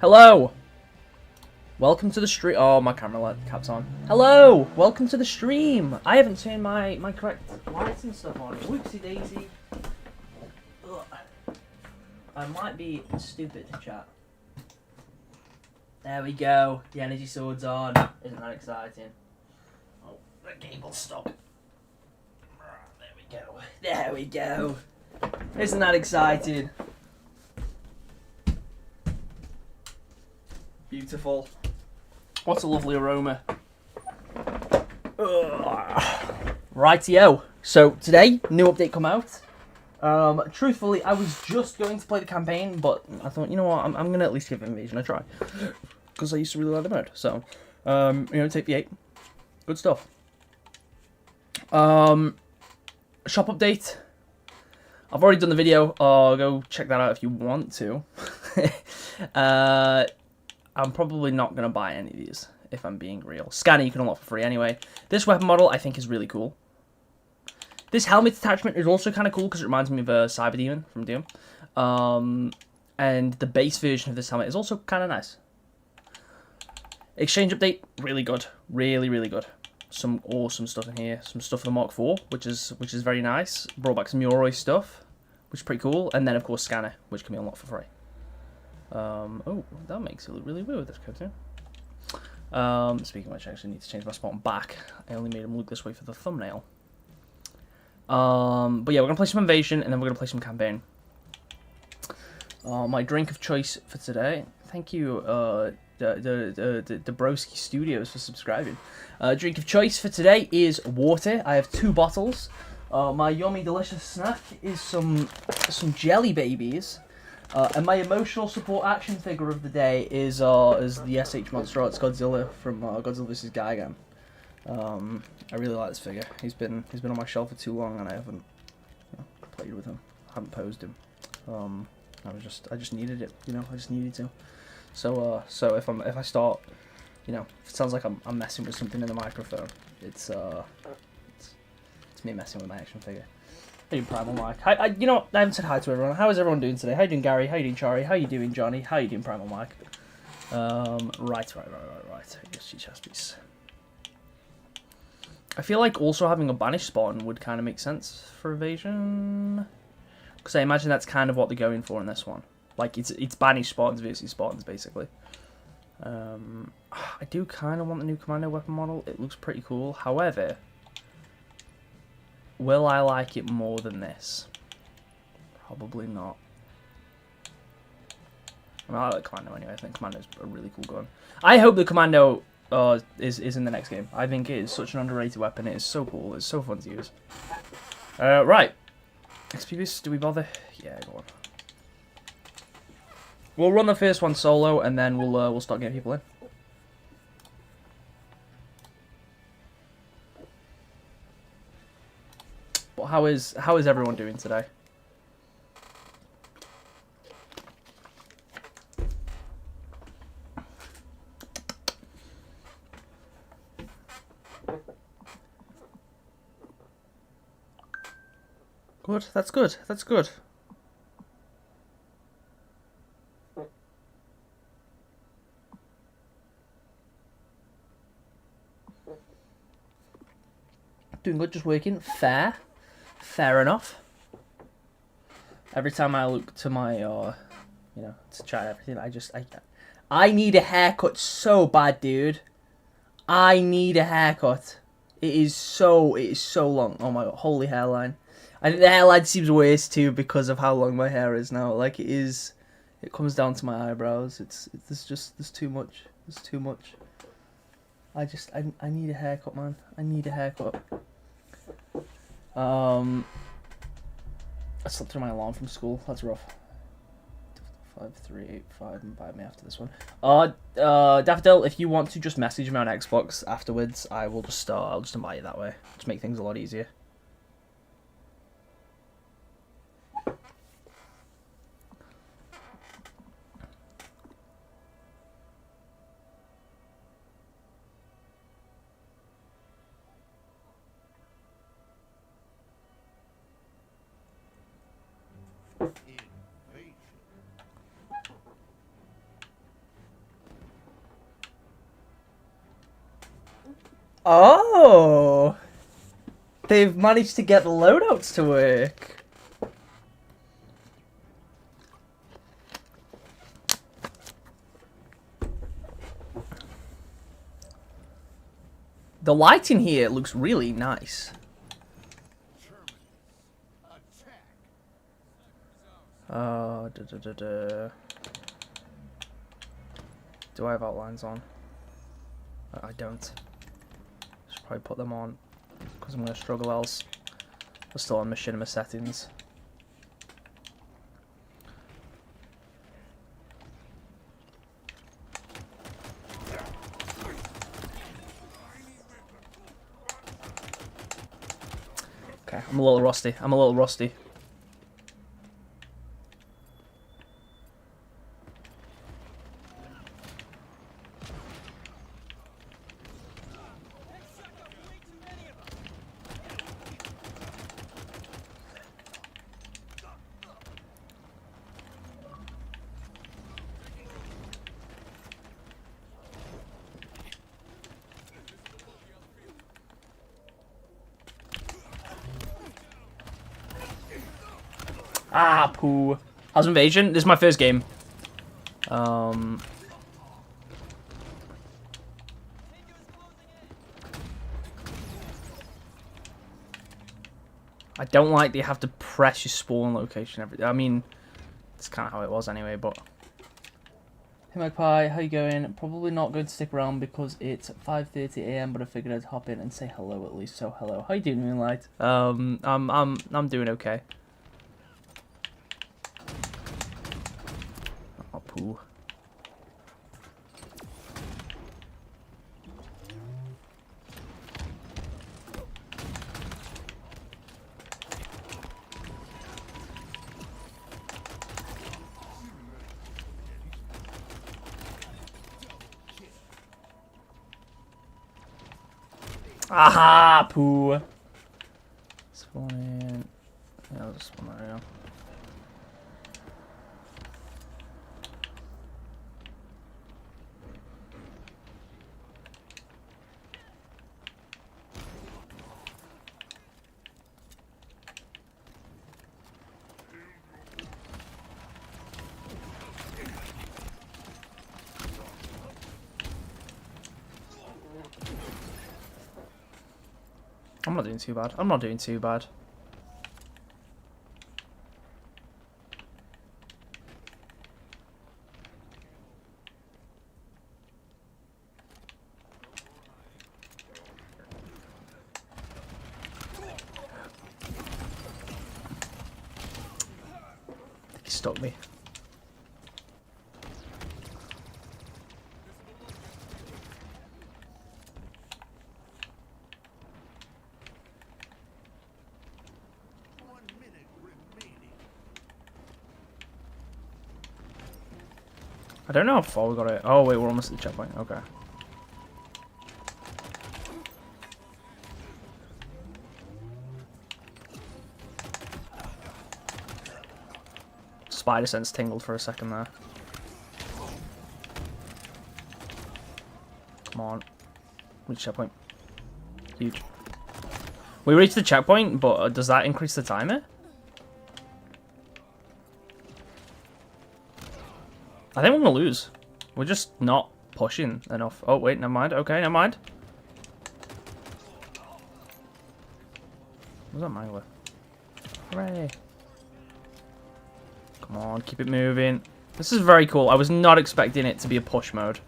Hello! Welcome to the stream. Oh, my camera light cap's on. Hello! Welcome to the stream! I haven't turned my correct lights and stuff on. Whoopsie daisy. Ugh. I might be stupid, chat. There we go. The energy sword's on. Isn't that exciting? Oh, the cable's stuck. There we go. There we go. Isn't that exciting? Beautiful. What a lovely aroma. Rightio. So today, new update come out. Truthfully, I was just going to play the campaign, but I thought, you know what, I'm going to at least give Invasion a try. Because I used to really like the mode. So, take the 8. Good stuff. Shop update. I've already done the video. Go check that out if you want to. I'm probably not going to buy any of these, if I'm being real. Scanner you can unlock for free anyway. This weapon model I think is really cool. This helmet attachment is also kind of cool because it reminds me of a Cyber Demon from Doom. And the base version of this helmet is also kind of nice. Exchange update, really good. Really, really good. Some awesome stuff in here. Some stuff for the Mark IV, which is very nice. Brought back some Yoroi stuff, which is pretty cool. And then, of course, Scanner, which can be unlocked for free. Oh, that makes it look really weird with this cartoon. Speaking of which, I actually need to change my spot on back. I only made him look this way for the thumbnail. But yeah, we're going to play some Invasion, and then we're going to play some Campaign. My drink of choice for today. Thank you, the Broski Studios for subscribing. Drink of choice for today is water. I have 2 bottles. My yummy, delicious snack is some jelly babies. And my emotional support action figure of the day is the SH Monster Arts Godzilla from Godzilla vs. Gigan. I really like this figure. He's been on my shelf for too long, and I haven't played with him. I haven't posed him. I just needed it. I just needed to. So if I start, if it sounds like I'm messing with something in the microphone, it's me messing with my action figure. How you doing, Primal Mike? I haven't said hi to everyone. How is everyone doing today? How you doing, Gary? How you doing, Chari? How you doing, Johnny? How you doing, Primal Mike? Right. Yes, chest piece. I feel like also having a banished spawn would kind of make sense for Evasion, because I imagine that's kind of what they're going for in this one. Like it's banished spawns versus spawns basically. I do kind of want the new commando weapon model. It looks pretty cool. However, will I like it more than this? Probably not. I mean, I like Commando anyway. I think Commando's a really cool gun. I hope the Commando is in the next game. I think it is such an underrated weapon. It is so cool. It's so fun to use. Right. XP, do we bother? Yeah, go on. We'll run the first one solo, and then we'll start getting people in. But how is everyone doing today? Good. That's good. That's good. Doing good. Just working. Fair. Fair enough. Every time I look to my, to try everything, I need a haircut so bad, dude. I need a haircut. It is so long. Oh my god, holy hairline. I think the hairline seems worse too because of how long my hair is now. Like it is, it comes down to my eyebrows. There's too much. There's too much. I need a haircut, man. I need a haircut. I slept through my alarm from school. That's rough. 5385 and buy me after this one. Daffodil, if you want to just message me on Xbox afterwards, I will just I'll just invite you that way. Just make things a lot easier. Oh! They've managed to get the loadouts to work. The lighting here looks really nice. Do I have outlines on? I don't. Should probably put them on because I'm going to struggle else. We're still on machinima settings. Okay, I'm a little rusty. Ah, poo. How's Invasion? This is my first game. I don't like that you have to press your spawn location every. I mean, it's kind of how it was anyway. But hey, Magpie, how you going? Probably not going to stick around because it's 5:30 AM. But I figured I'd hop in and say hello at least. So hello. How you doing, Moonlight? I'm doing okay. Oh, poo. Aha, poo. Spawn in. Yeah, I'll just spawn there, yeah. I'm not doing too bad. I'm not doing too bad. He stuck me. I don't know how far we got it. Oh wait, we're almost at the checkpoint. Okay. Spider sense tingled for a second there. Come on. Reach checkpoint. Huge. We reached the checkpoint, but does that increase the timer? I think we're gonna lose. We're just not pushing enough. Oh wait, never mind. Okay, never mind. What's that mangler? Hooray! Come on, keep it moving. This is very cool. I was not expecting it to be a push mode.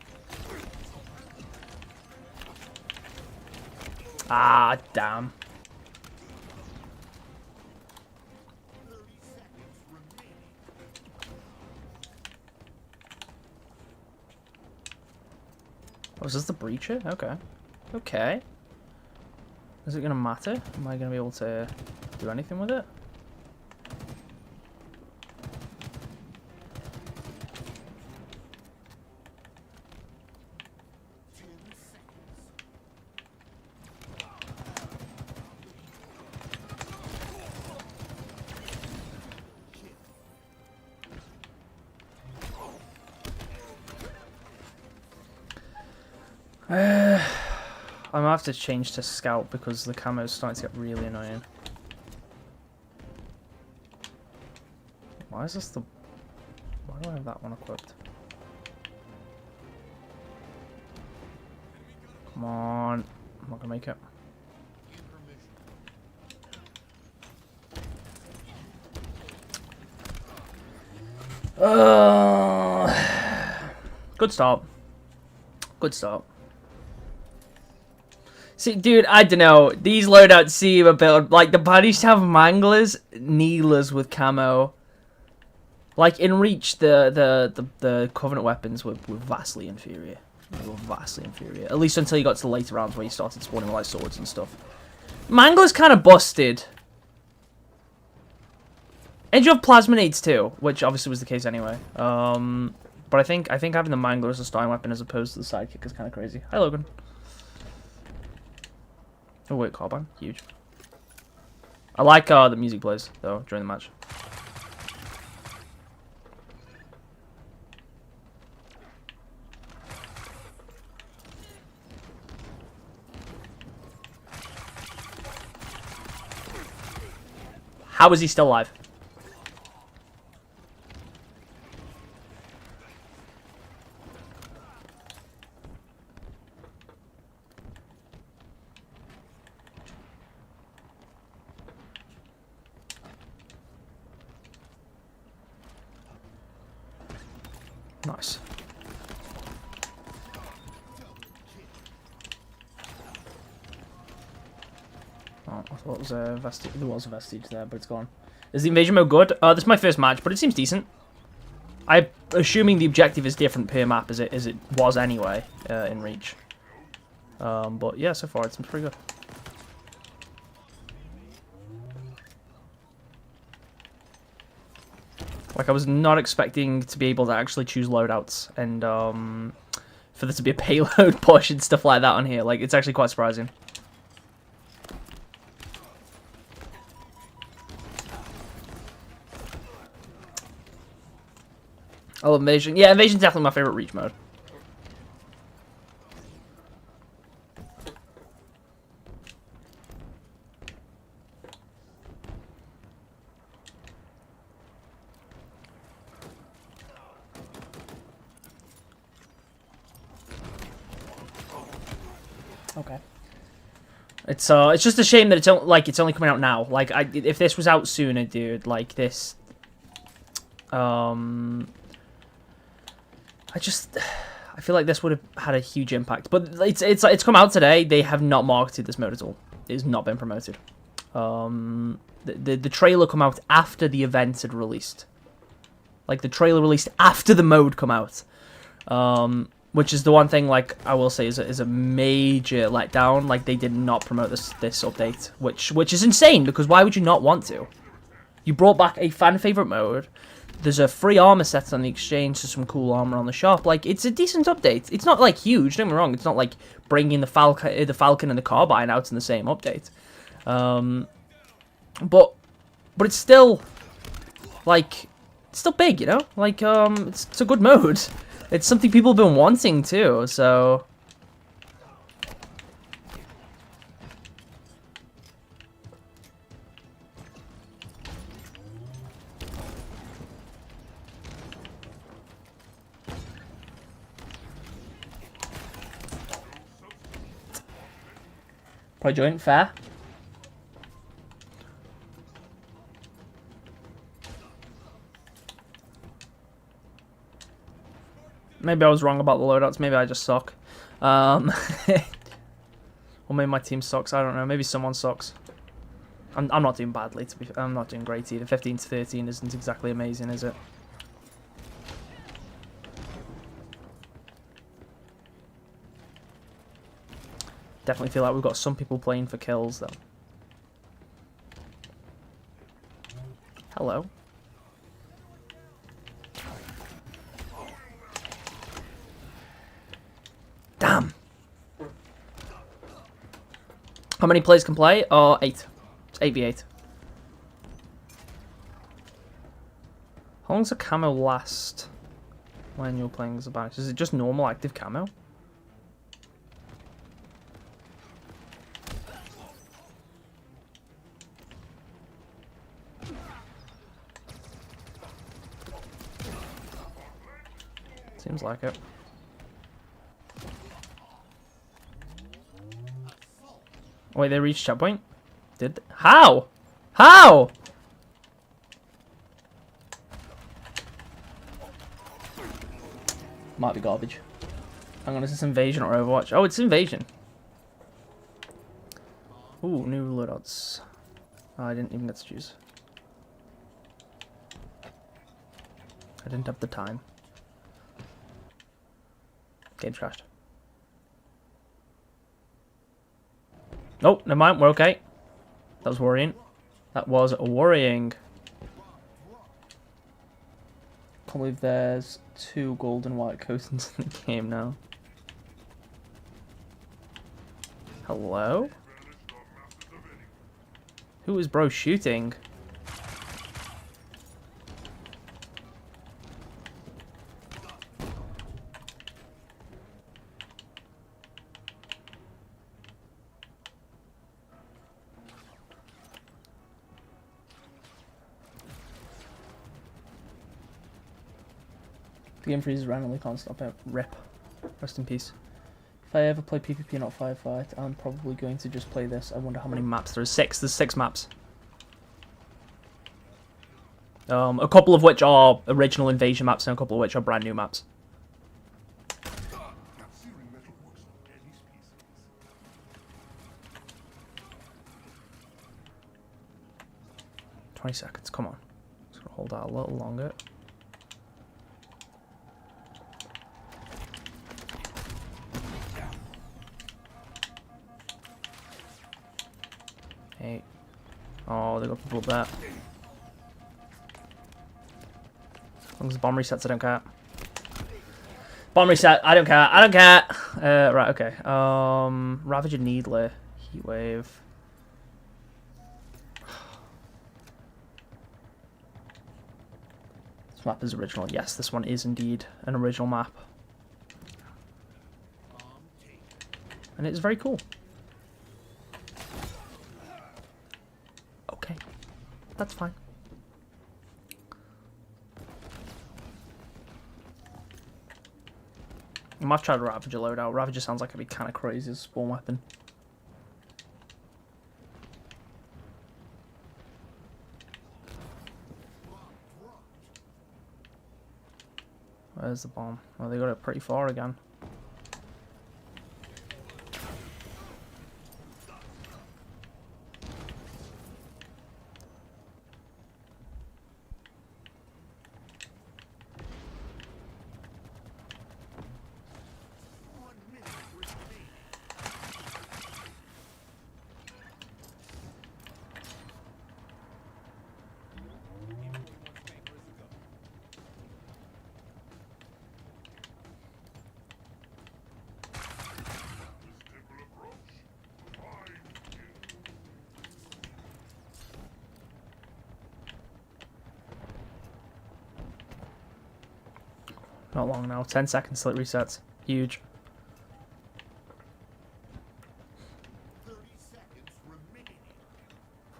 Ah, damn. Oh, is this the breacher? Okay. Okay. Is it going to matter? Am I going to be able to do anything with it? gonna have to change to scout because the camo's starting to get really annoying. Why is this the... Why do I have that one equipped? Come on. I'm not gonna make it. Good start. Good start. See, dude, I don't know. These loadouts seem a bit like the buddies have manglers, kneelers with camo. Like in Reach, the Covenant weapons were vastly inferior. They were vastly inferior. At least until you got to the later rounds where you started spawning with like swords and stuff. Mangler's kind of busted. And you have plasma nades too, which obviously was the case anyway. But I think having the mangler as a starting weapon as opposed to the sidekick is kind of crazy. Hi, Logan. Oh wait, carbine, huge. I like the music plays though during the match. How is he still alive? Nice. Oh, I thought it was a vestige. There was a vestige there, but it's gone. Is the invasion mode good? This is my first match, but it seems decent. I'm assuming the objective is different per map as it was anyway in Reach. But yeah, so far it seems pretty good. Like, I was not expecting to be able to actually choose loadouts and for there to be a payload push and stuff like that on here. Like, it's actually quite surprising. I love Invasion. Yeah, Invasion's definitely my favorite Reach mode. Okay. It's just a shame that it's only coming out now. Like, if this was out sooner, dude, like this, I feel like this would have had a huge impact. But it's come out today. They have not marketed this mode at all. It has not been promoted. The trailer come out after the event had released. Like, the trailer released after the mode come out. Which is the one thing, like, I will say is a major letdown. Like, they did not promote this update, which is insane, because why would you not want to? You brought back a fan favorite mode. There's a free armor set on the exchange, so some cool armor on the shop. Like, it's a decent update. It's not, like, huge, don't get me wrong. It's not like bringing the Falcon and the Carbine out in the same update. But it's still, like, it's still big, you know? Like, it's a good mode. It's something people have been wanting too, so... Probably joint, fair. Maybe I was wrong about the loadouts. Maybe I just suck. Or maybe my team sucks. I don't know. Maybe someone sucks. I'm not doing badly. I'm not doing great either. 15 to 13 isn't exactly amazing, is it? Definitely feel like we've got some people playing for kills though. Hello. Damn. How many players can play? 8. It's 8v8. How long does a camo last when you're playing as a bounce? Is it just normal active camo? Seems like it. Wait, they reached checkpoint? Did they? How? How? Might be garbage. Hang on, is this Invasion or Overwatch? Oh, it's Invasion. Ooh, new loadouts. Oh, I didn't even get to choose. I didn't have the time. Game's crashed. Nope, never mind, we're okay. That was worrying. That was worrying. Can't believe there's 2 gold and white coatings in the game now. Hello? Who is bro shooting? The game freezes randomly, can't stop it. Rip. Rest in peace. If I ever play PvP, not Firefight, I'm probably going to just play this. I wonder how many maps there is. 6. There's 6 maps. A couple of which are original Invasion maps and a couple of which are brand new maps. Seconds, come on. Just gonna hold out a little longer. Hey. Oh, they got people up there. As long as the bomb resets, I don't care. Bomb reset, I don't care, I don't care! Right, okay. Ravager Needler. Heatwave. This map is original. Yes, this one is indeed an original map. And it is very cool. Okay. That's fine. I might try the Ravager loadout. Ravager sounds like it'd be kind of crazy as a spawn weapon. Where's the bomb? Oh, they got it pretty far again. Not long now. 10 seconds till it resets. Huge.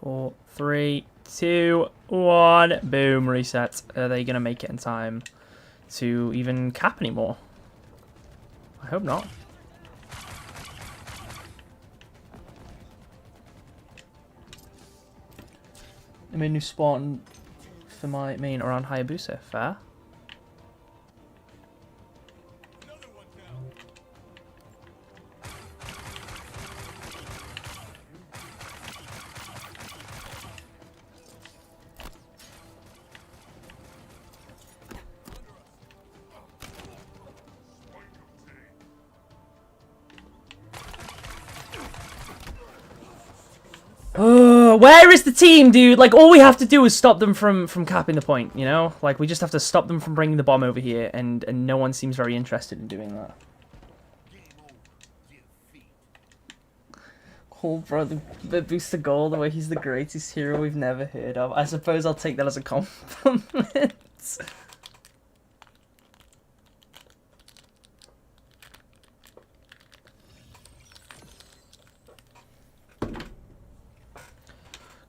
4, 3, 2, 1. Boom, reset. Are they going to make it in time to even cap anymore? I hope not. I made a new spawn for my main around Hayabusa. Fair. Where is the team, dude? Like, all we have to do is stop them from capping the point, you know? Like, we just have to stop them from bringing the bomb over here, and no one seems very interested in doing that. Oh, bro, the booster gold, the way he's the greatest hero we've never heard of. I suppose I'll take that as a compliment.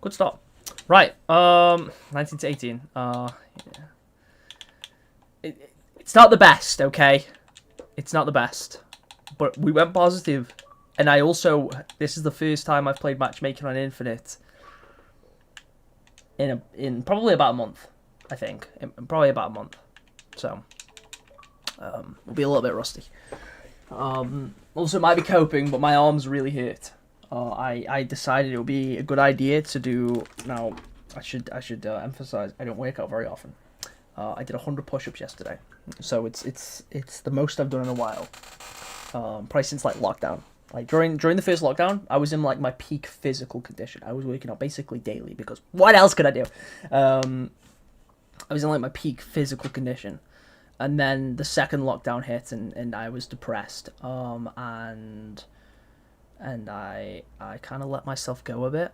Good start. Right, 19 to 18. Yeah. It's not the best, okay? It's not the best. But we went positive. And I also... This is the first time I've played matchmaking on Infinite in probably about a month, I think. Probably about a month. So, we'll be a little bit rusty. Also, it might be coping, but my arms really hurt. I decided it would be a good idea to do... Now, I should emphasize, I don't work out very often. I did 100 push-ups yesterday, so it's the most I've done in a while. Probably since like lockdown. Like during the first lockdown, I was in like my peak physical condition. I was working out basically daily because what else could I do? I was in like my peak physical condition, and then the second lockdown hit, and I was depressed. And I kind of let myself go a bit.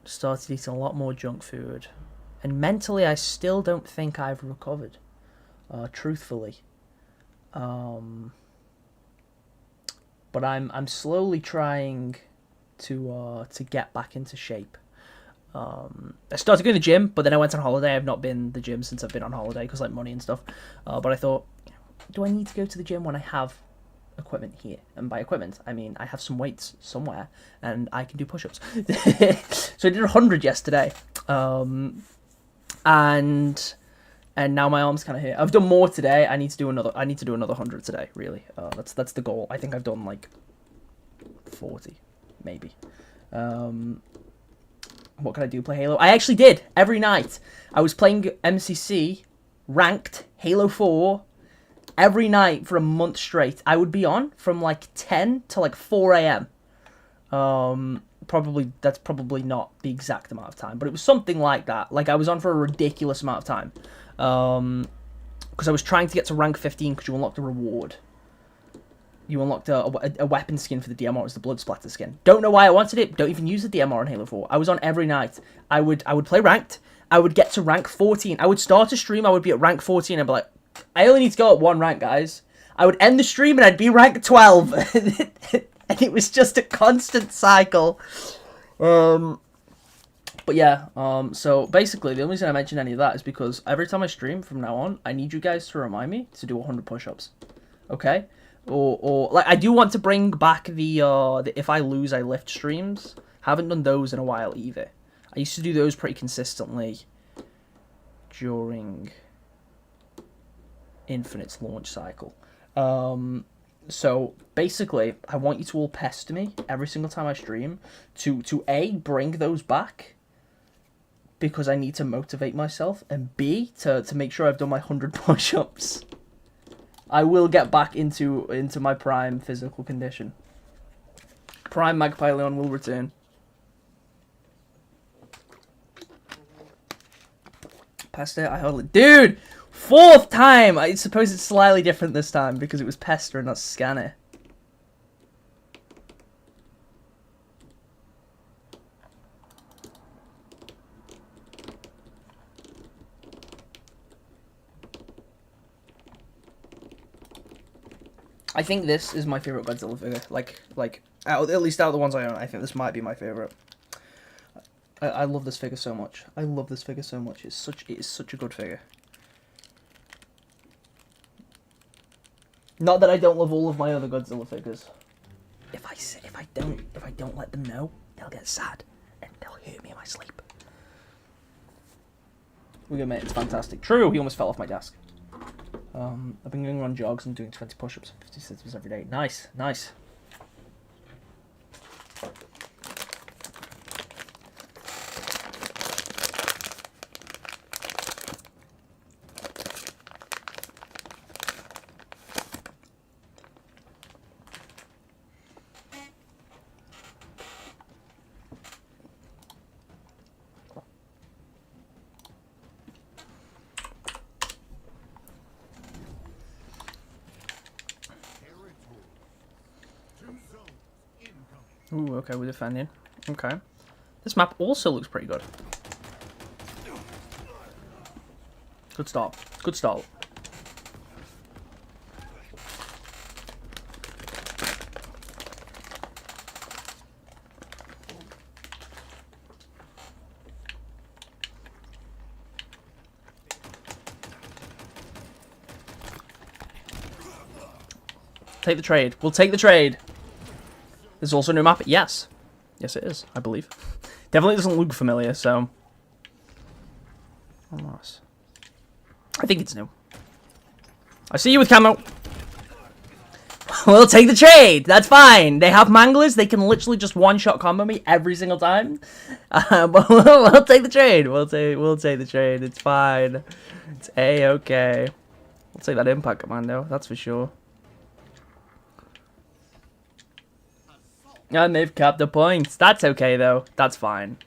Started eating a lot more junk food. And mentally, I still don't think I've recovered, truthfully. But I'm slowly trying to get back into shape. I started going to the gym, but then I went on holiday. I've not been to the gym since I've been on holiday because like money and stuff. But I thought, do I need to go to the gym when I have equipment here? And by equipment, I mean I have some weights somewhere and I can do push-ups. So I did 100 yesterday. And now my arm's kind of hurt. I've done more today. I need to do another 100 today. Really, that's the goal. I think I've done like 40, maybe. What can I do? Play Halo? I actually did every night. I was playing MCC ranked Halo 4 every night for a month straight. I would be on from like 10 to like 4 a.m. That's probably not the exact amount of time, but it was something like that. Like I was on for a ridiculous amount of time, because I was trying to get to rank 15 because you unlocked a reward. You unlocked a weapon skin for the DMR. It was the blood splatter skin. Don't know why I wanted it. Don't even use the DMR in Halo 4. I was on every night. I would play ranked. I would get to rank 14. I would start a stream. I would be at rank 14. I'd be like, I only need to go up one rank, guys. I would end the stream and I'd be rank 12. And it was just a constant cycle. But yeah, so basically the only reason I mention any of that is because every time I stream from now on, I need you guys to remind me to do 100 push-ups. Okay? Or like I do want to bring back the if I lose I lift streams. Haven't done those in a while either. I used to do those pretty consistently during Infinite's launch cycle. So basically, I want you to all pester me every single time I stream to A, bring those back because I need to motivate myself, and B, to make sure I've done my 100 push-ups. I will get back into my prime physical condition. Prime Magpie Leon will return. Pester, I hardly... Dude! 4th time! I suppose it's slightly different this time because it was Pester and not Scanner. I think this is my favourite Godzilla figure. Like at least out of the ones I own, I think this might be my favourite. I love this figure so much. I love this figure so much. It is such a good figure. Not that I don't love all of my other Godzilla figures. If I don't let them know, they'll get sad and they'll hurt me in my sleep. We're good, mate. It's fantastic. True, he almost fell off my desk. I've been going on jogs and doing 20 push-ups and 50 sit-ups every day. Nice, nice. Ooh, okay, we're defending. Okay. This map also looks pretty good. Good start. Good start. Take the trade. We'll take the trade. There's also a new map. Yes. Yes, it is, I believe. Definitely doesn't look familiar, so... Almost. I think it's new. I see you with camo. We'll take the trade. That's fine. They have manglers. They can literally just one-shot combo me every single time. But we'll take the trade. We'll take the trade. It's fine. It's A-okay. We'll take that impact commando. That's for sure. And they've capped the points. That's okay, though. That's fine.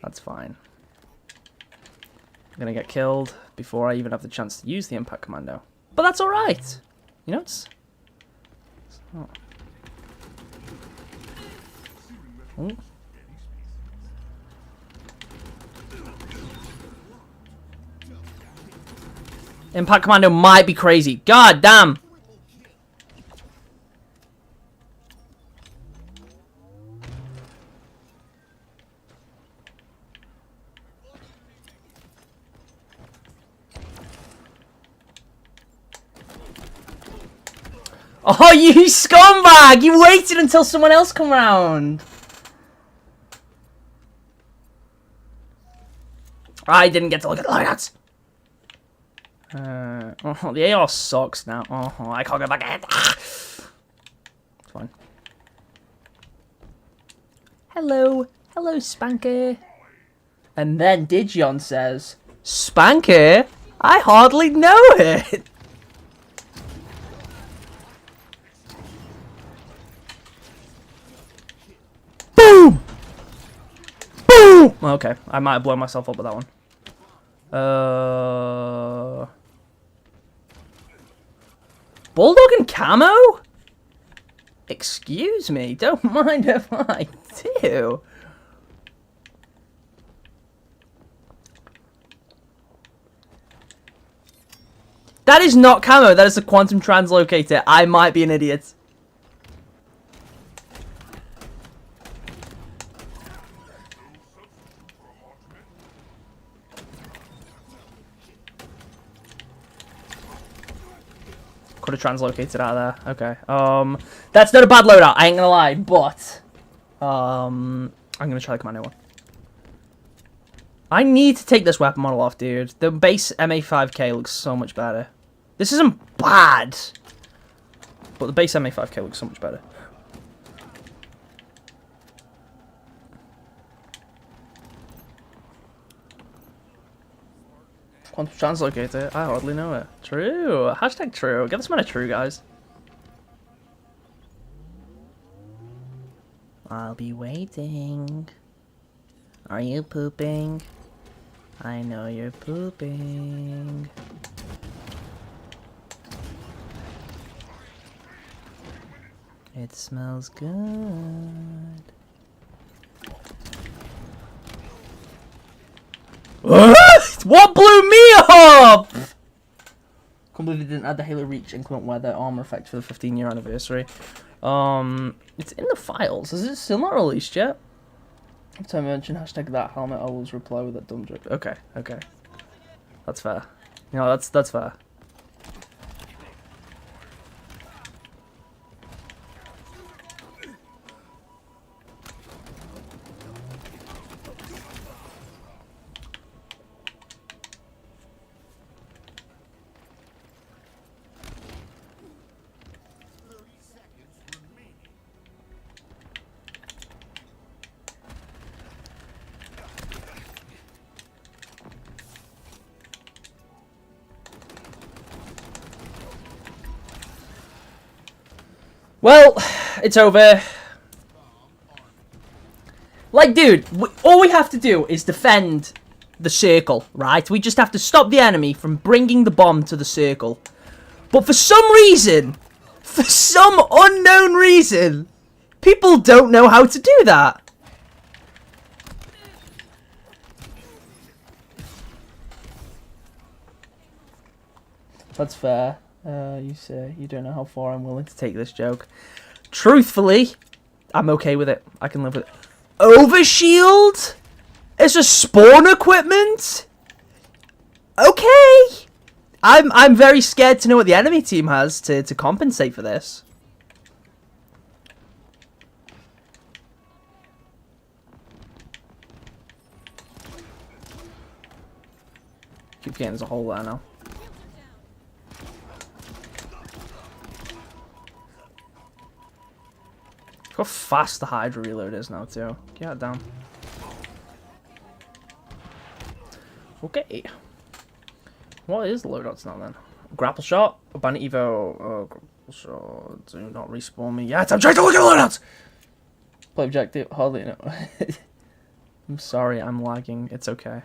That's fine. I'm gonna get killed before I even have the chance to use the impact commando. But that's alright. You know, it's... Oh. Oh. Impact commando might be crazy. God damn! Oh, you scumbag! You waited until someone else come around. I didn't get to look at the loadouts. Oh, the AR sucks now. Oh, I can't go back in. It's fine. Hello. Hello, Spanker. And then Digion says, Spanker? I hardly know it. Boom! Boom! Okay, I might have blown myself up with that one. Bulldog and camo? Excuse me, don't mind if I do. That is not camo, that is a quantum translocator. I might be an idiot. Could have translocated out of there. Okay. That's not a bad loadout, I ain't gonna lie, but I'm gonna try the commando one. I need to take this weapon model off, dude. The base MA5K looks so much better. This isn't bad, but the base MA5K looks so much better. Quantum translocator? I hardly know it. True. Hashtag true. Get this man a true, guys. I'll be waiting. Are you pooping? I know you're pooping. It smells good. What blew me up? Can't believe they didn't add the Halo Reach inclement weather armor effect for the 15-year anniversary. It's in the files. Is it still not released yet? Every time I mention hashtag that helmet, I always reply with that dumb joke. Okay, okay. That's fair. You know, that's fair. Well, it's over. Like, dude, all we have to do is defend the circle, right? We just have to stop the enemy from bringing the bomb to the circle. But for some reason, for some unknown reason, people don't know how to do that. That's fair. You say you don't know how far I'm willing to take this joke. Truthfully, I'm okay with it. I can live with it. Overshield? As a spawn equipment? Okay. I'm very scared to know what the enemy team has to compensate for this. Keep getting there's a hole there now. Look how fast the Hydra reload is now too. Get it down. Okay. What is the loadouts now then? Grapple shot, a bandit evo, grapple shot, do not respawn me yet. I'm trying to look at loadouts! Play objective, hardly no. I'm sorry, I'm lagging. It's okay.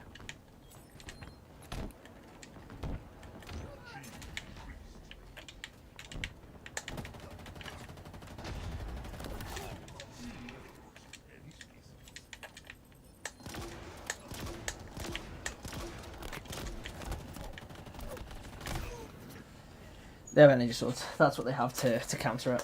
They have energy swords. That's what they have to counter it.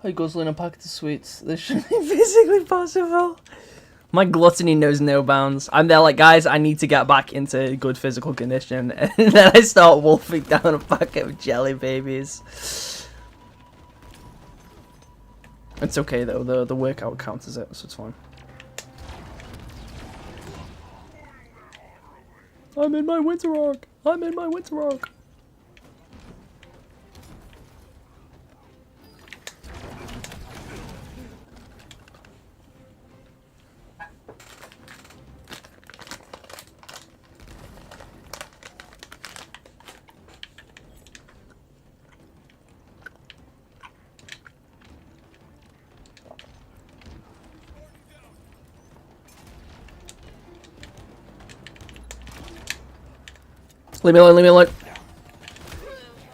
Hey, guzzling a packet of sweets. This shouldn't be physically possible. My gluttony knows no bounds. I'm there like, guys, I need to get back into good physical condition. And then I start wolfing down a packet of jelly babies. It's okay, though. The workout counts as it, so it's fine. I'm in my winter arc. I'm in my winter arc. Leave me alone, leave me alone.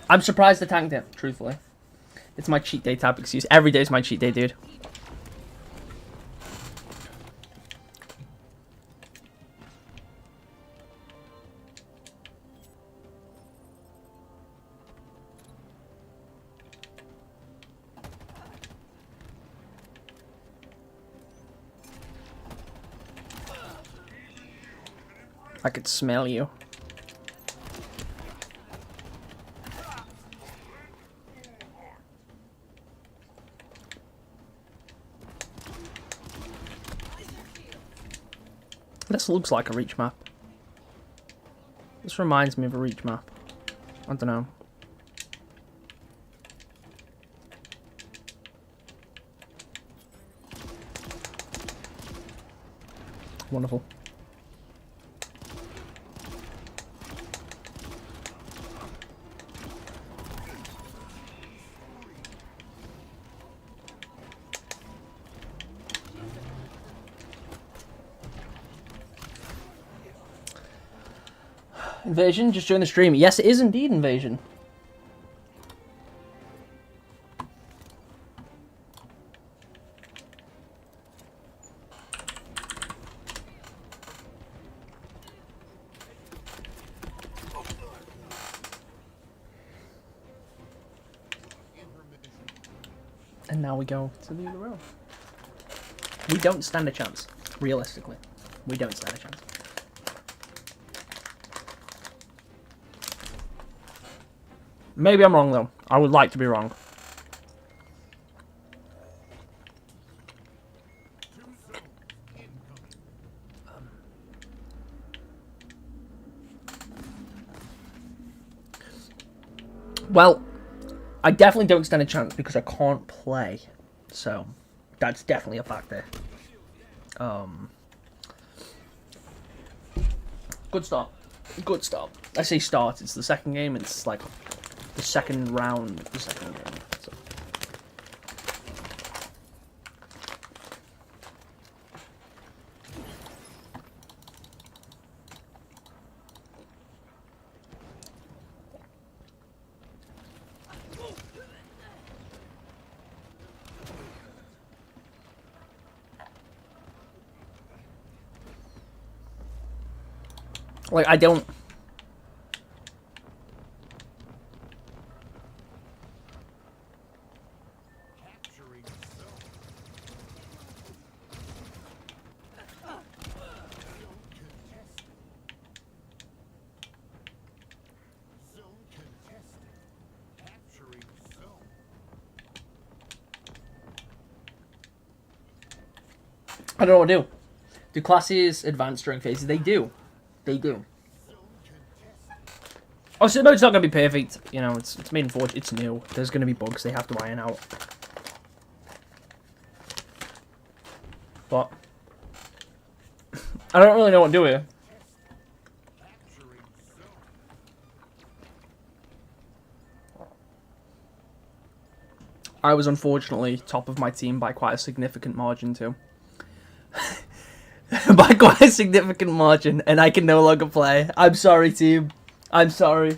I'm surprised I tanked it, truthfully. It's my cheat day type excuse. Every day is my cheat day, dude. I could smell you. This looks like a reach map. This reminds me of a reach map. I don't know. Wonderful. Invasion, just join the stream. Yes, it is indeed Invasion. And now we go to the other row. We don't stand a chance, realistically. We don't stand a chance. Maybe I'm wrong, though. I would like to be wrong. Well, I definitely don't stand a chance because I can't play. So, That's definitely a factor. Good start. Good start. I say start. It's the second game. It's like the second round of the second game. So. Like, I don't... I don't know what to do. Do classes advance during phases? They do. They do. Also, the mode's not going to be perfect. You know, it's made in Forge. It's new. There's going to be bugs they have to iron out. But I don't really know what to do here. I was unfortunately top of my team by quite a significant margin too. By quite a significant margin, and I can no longer play. I'm sorry, team. I'm sorry.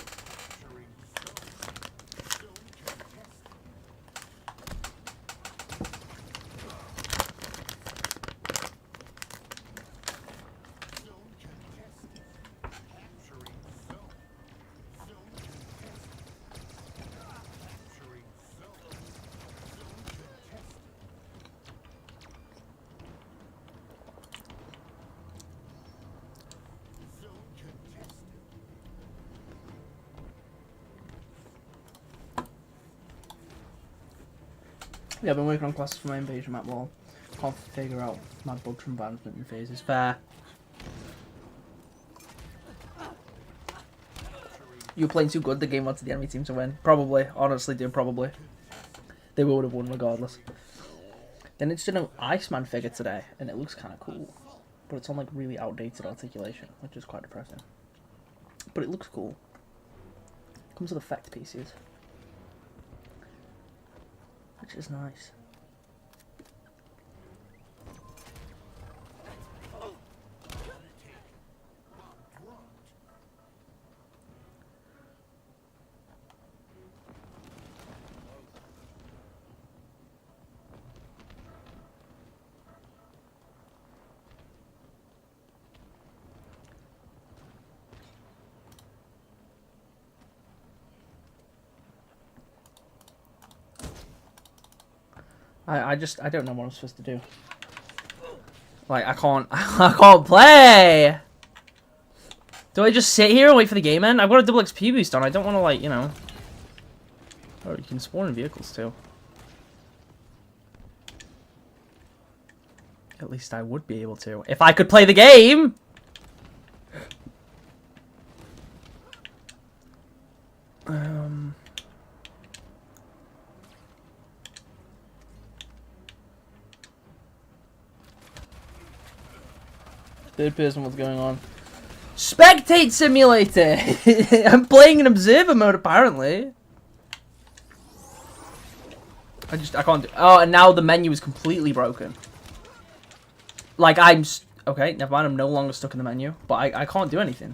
Yeah, I've been working on classes for my invasion map wall. Can't figure out my bugs from advancement in phases. Fair. You were playing too good, the game wanted the enemy team to win. Probably. Honestly, dude, probably. They would have won regardless. Then it's did an Iceman figure today, and it looks kind of cool. But it's on like really outdated articulation, which is quite depressing. But it looks cool. Comes with effect pieces. Which is nice. I don't know what I'm supposed to do. Like, I can't play! Do I just sit here and wait for the game end? I've got a double XP boost on, I don't want to, like, you know... Oh, you can spawn in vehicles, too. At least I would be able to. If I could play the game! Third person, what's going on? Spectate simulator! I'm playing in observer mode, apparently. I can't do... Oh, and now the menu is completely broken. Like, okay, never mind, I'm no longer stuck in the menu. But I can't do anything.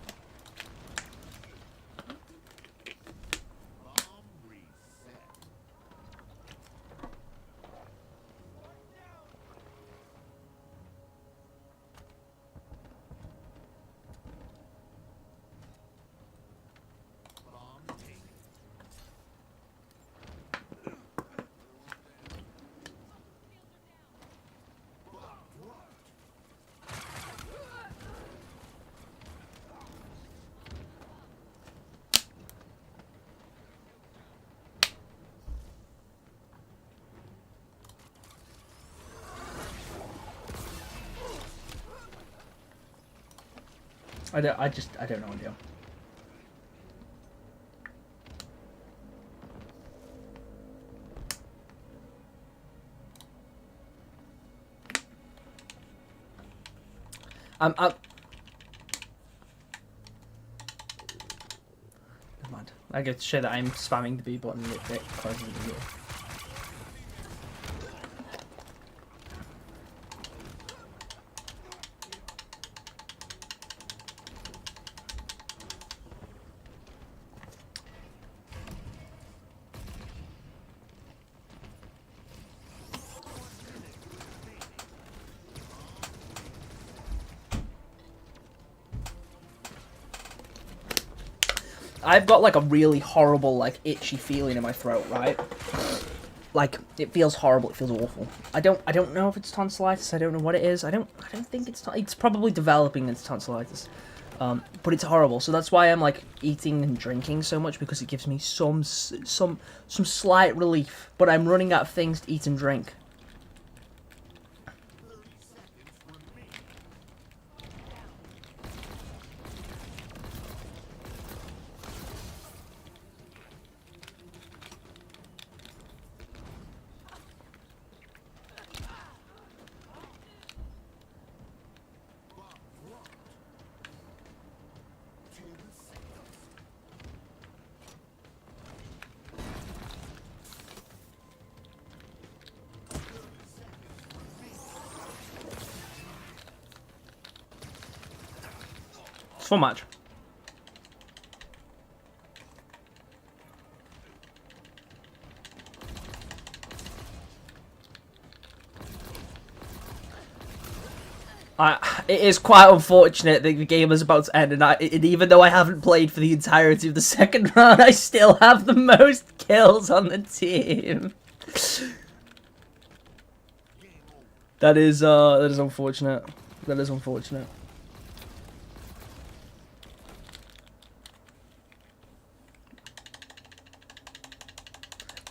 I don't know what to do. I'm never mind. I get to show that I'm spamming the B button and it closes the door. I've got like a really horrible, like itchy feeling in my throat, right? Like it feels horrible. It feels awful. I don't know if it's tonsillitis. I don't know what it is. I don't think it's probably developing into tonsillitis. But it's horrible. So that's why I'm like eating and drinking so much, because it gives me some slight relief. But I'm running out of things to eat and drink. It's fun match. It is quite unfortunate that the game is about to end, and even though I haven't played for the entirety of the second round, I still have the most kills on the team. That is unfortunate. That is unfortunate.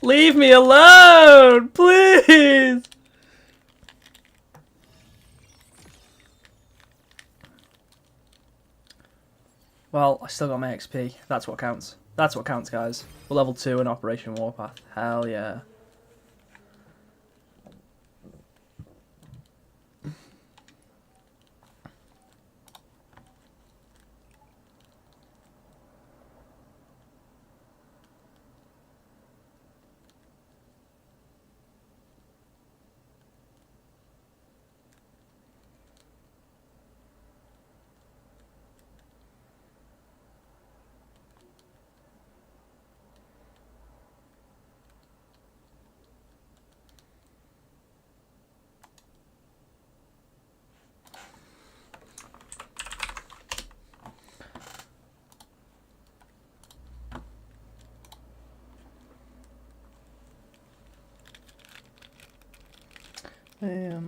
Leave me alone, please. Well, I still got my XP. That's what counts. That's what counts, guys. We're level 2 in Operation Warpath. Hell yeah.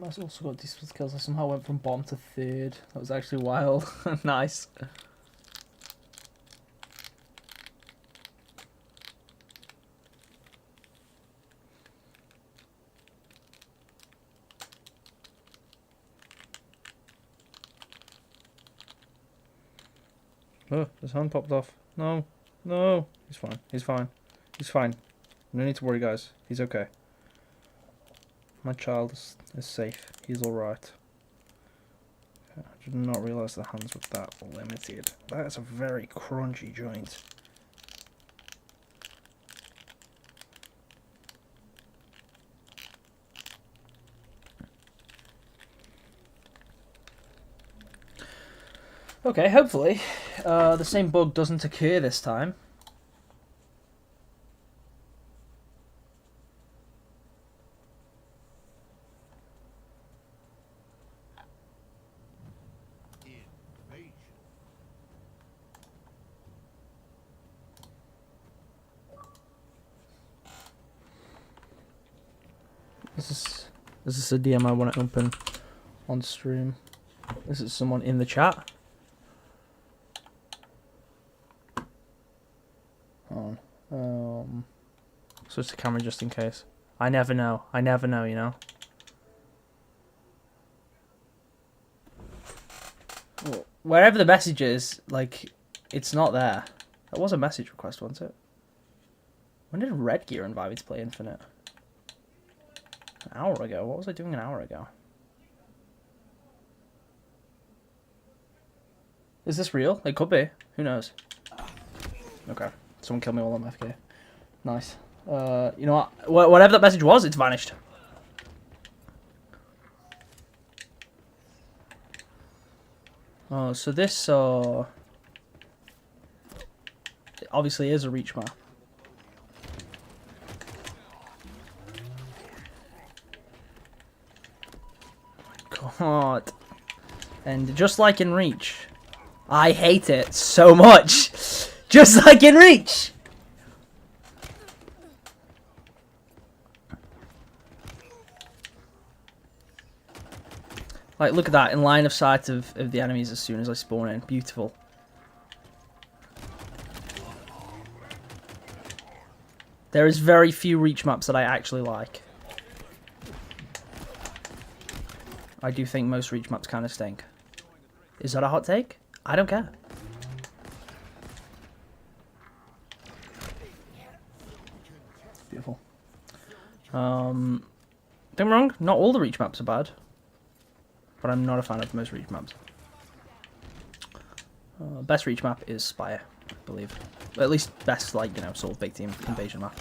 I also got decent kills. I somehow went from bomb to third. That was actually wild. Nice. Oh, his hand popped off. No, no. He's fine. He's fine. He's fine. No need to worry, guys. He's okay. My child is safe. He's alright. I did not realise the hands were that limited. That's a very crunchy joint. Okay, hopefully the same bug doesn't occur this time. This is a DM I want to open on stream. This is someone in the chat. Hold on. Switch the camera just in case. I never know. I never know, you know. Well, wherever the message is, like, it's not there. That was a message request, wasn't it? When did Red Gear invite me to play Infinite? An hour ago? What was I doing an hour ago? Is this real? It could be. Who knows? Okay. Someone killed me while I'm AFK. Nice. You know what? Whatever that message was, it's vanished. Oh, so this obviously is a reach map. God. And just like in Reach, I hate it so much. Just like in Reach. Like, look at that, in line of sight of the enemies as soon as I spawn in. Beautiful. There is very few Reach maps that I actually like. I do think most Reach maps kind of stink. Is that a hot take? I don't care. Beautiful. Don't get me wrong, not all the Reach maps are bad. But I'm not a fan of most Reach maps. Best Reach map is Spire, I believe. Well, at least best, like, you know, sort of big team invasion map.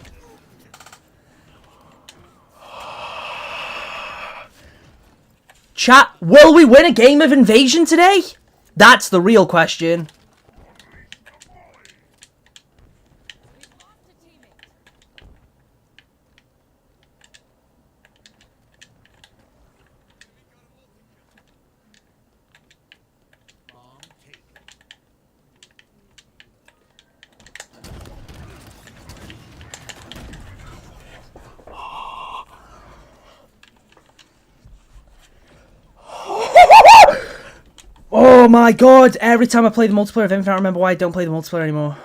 Chat, will we win a game of invasion today? That's the real question. Oh my god, every time I play the multiplayer of Infinite, I remember why I don't play the multiplayer anymore.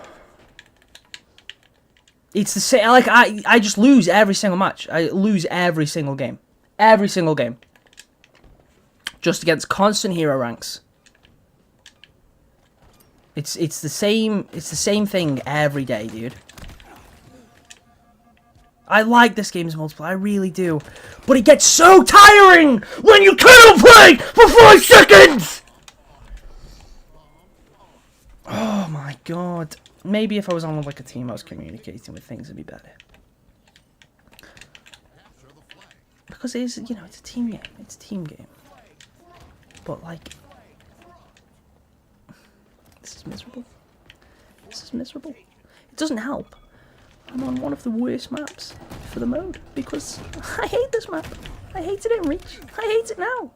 It's the same, like, I just lose every single match. I lose every single game. Every single game. Just against constant hero ranks. It's the same thing every day, dude. I like this game's multiplayer, I really do. But it gets so tiring when you cannot play for 5 seconds! Oh my god. Maybe if I was on like a team I was communicating with, things would be better. Because it is, you know, it's a team game. It's a team game. But like, this is miserable. This is miserable. It doesn't help. I'm on one of the worst maps for the mode because I hate this map. I hate it in Reach. I hate it now.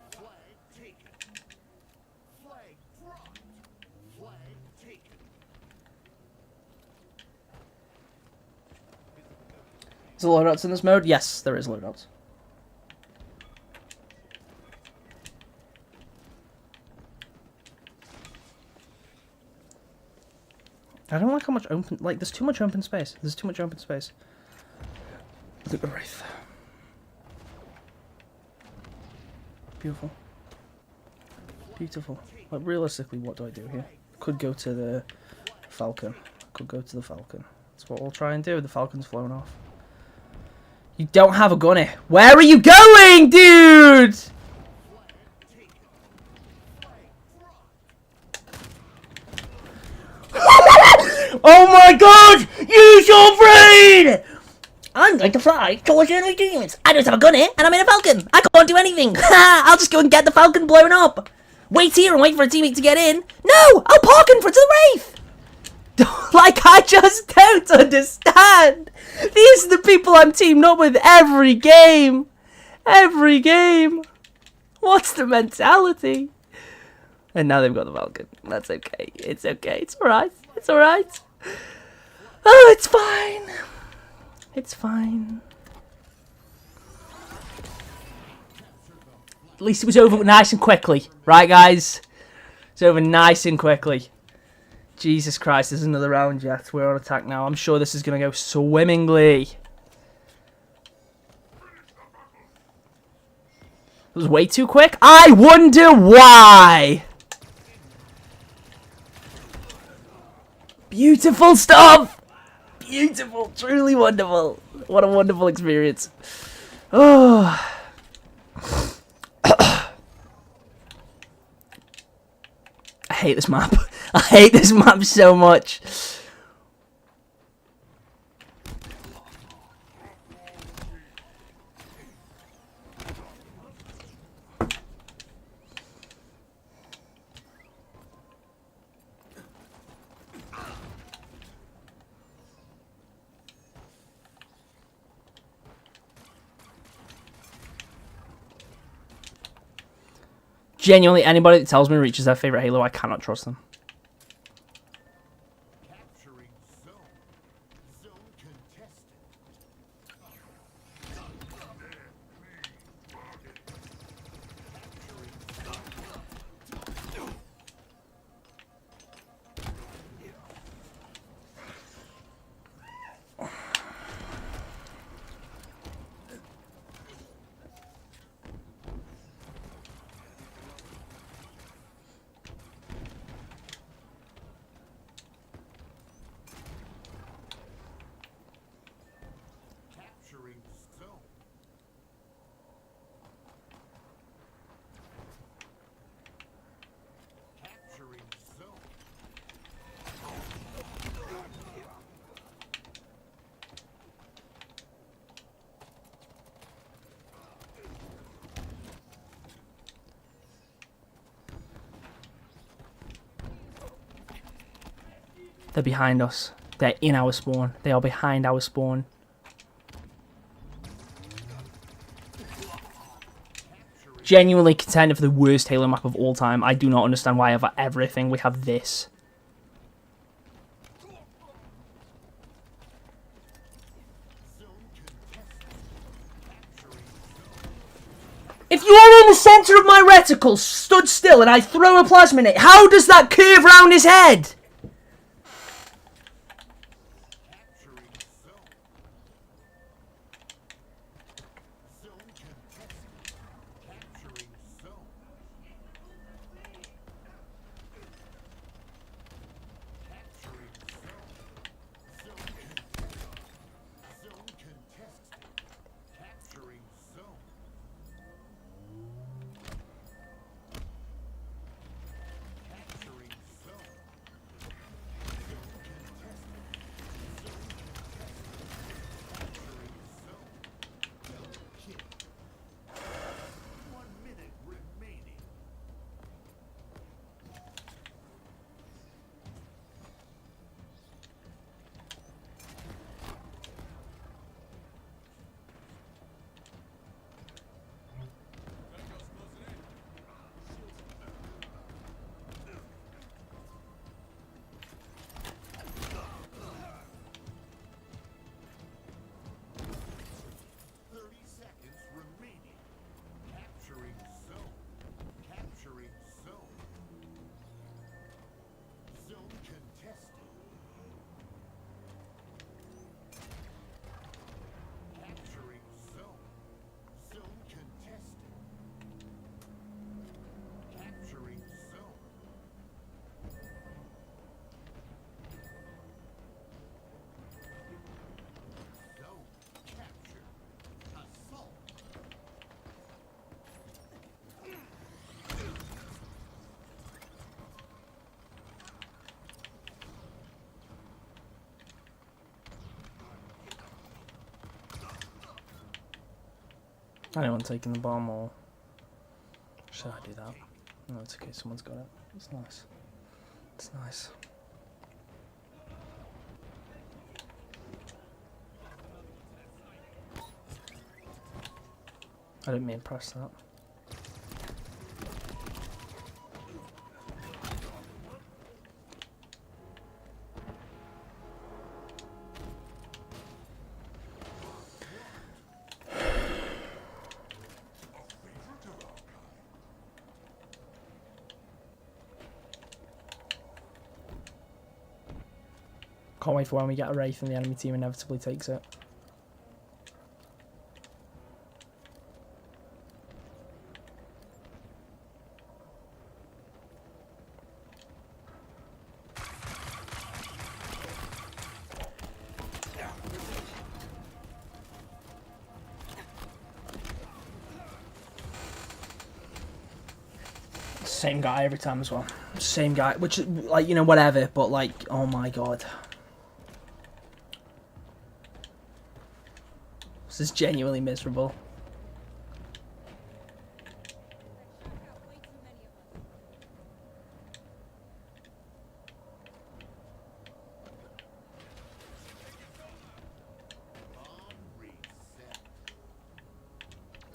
Is there loadouts in this mode? Yes, there is loadouts. I don't like how much open... Like, there's too much open space. There's too much open space. Look at the Wraith. Beautiful. Beautiful. Like, realistically, what do I do here? Could go to the Falcon. Could go to the Falcon. That's what we'll try and do. The Falcon's flown off. You don't have a gunny. Where are you going, dude? Oh my god! Use your brain! I'm going to fly towards enemy demons. I don't have a gunny, and I'm in a Falcon. I can't do anything. I'll just go and get the Falcon blown up. Wait here and wait for a teammate to get in. No! I'll park in front of the Wraith! Like, I just don't understand. These are the people I'm teamed up with every game. Every game. What's the mentality? And now they've got the Falcon. That's okay. It's okay. It's alright. It's alright. Oh, it's fine. It's fine. At least it was over nice and quickly. Right, guys? It's over nice and quickly. Jesus Christ, there's another round yet. We're on attack now. I'm sure this is going to go swimmingly. It was way too quick. I wonder why. Beautiful stuff. Beautiful. Truly wonderful. What a wonderful experience. Oh. I hate this map. I hate this map so much. Genuinely, anybody that tells me reaches their favorite Halo, I cannot trust them. They're behind us. They're in our spawn. They are behind our spawn. Genuinely contender for the worst Halo map of all time. I do not understand why over everything we have this. If you are in the center of my reticle, stood still, and I throw a plasminate, how does that curve round his head? Anyone taking the bomb, or should I do that? No, it's okay, someone's got it. It's nice. It's nice. I didn't mean to press that. Can't wait for when we get a Wraith and the enemy team inevitably takes it. Same guy every time as well. Same guy, which, like, you know, whatever, but, like, oh my god. This is genuinely miserable.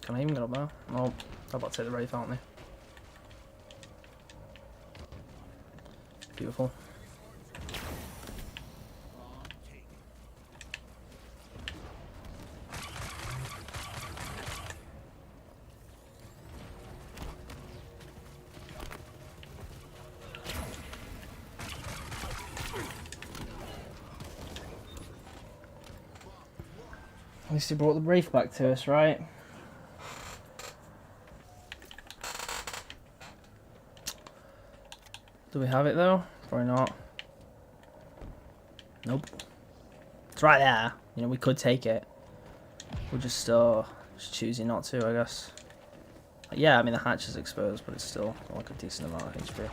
Can I even get up there? Oh, I'm about to take the Wraith, aren't they? Beautiful. At least he brought the Wraith back to us, right? Do we have it though? Probably not. Nope. It's right there. You know, we could take it. We're just choosing not to, I guess. Yeah, I mean the hatch is exposed, but it's still like a decent amount of HP.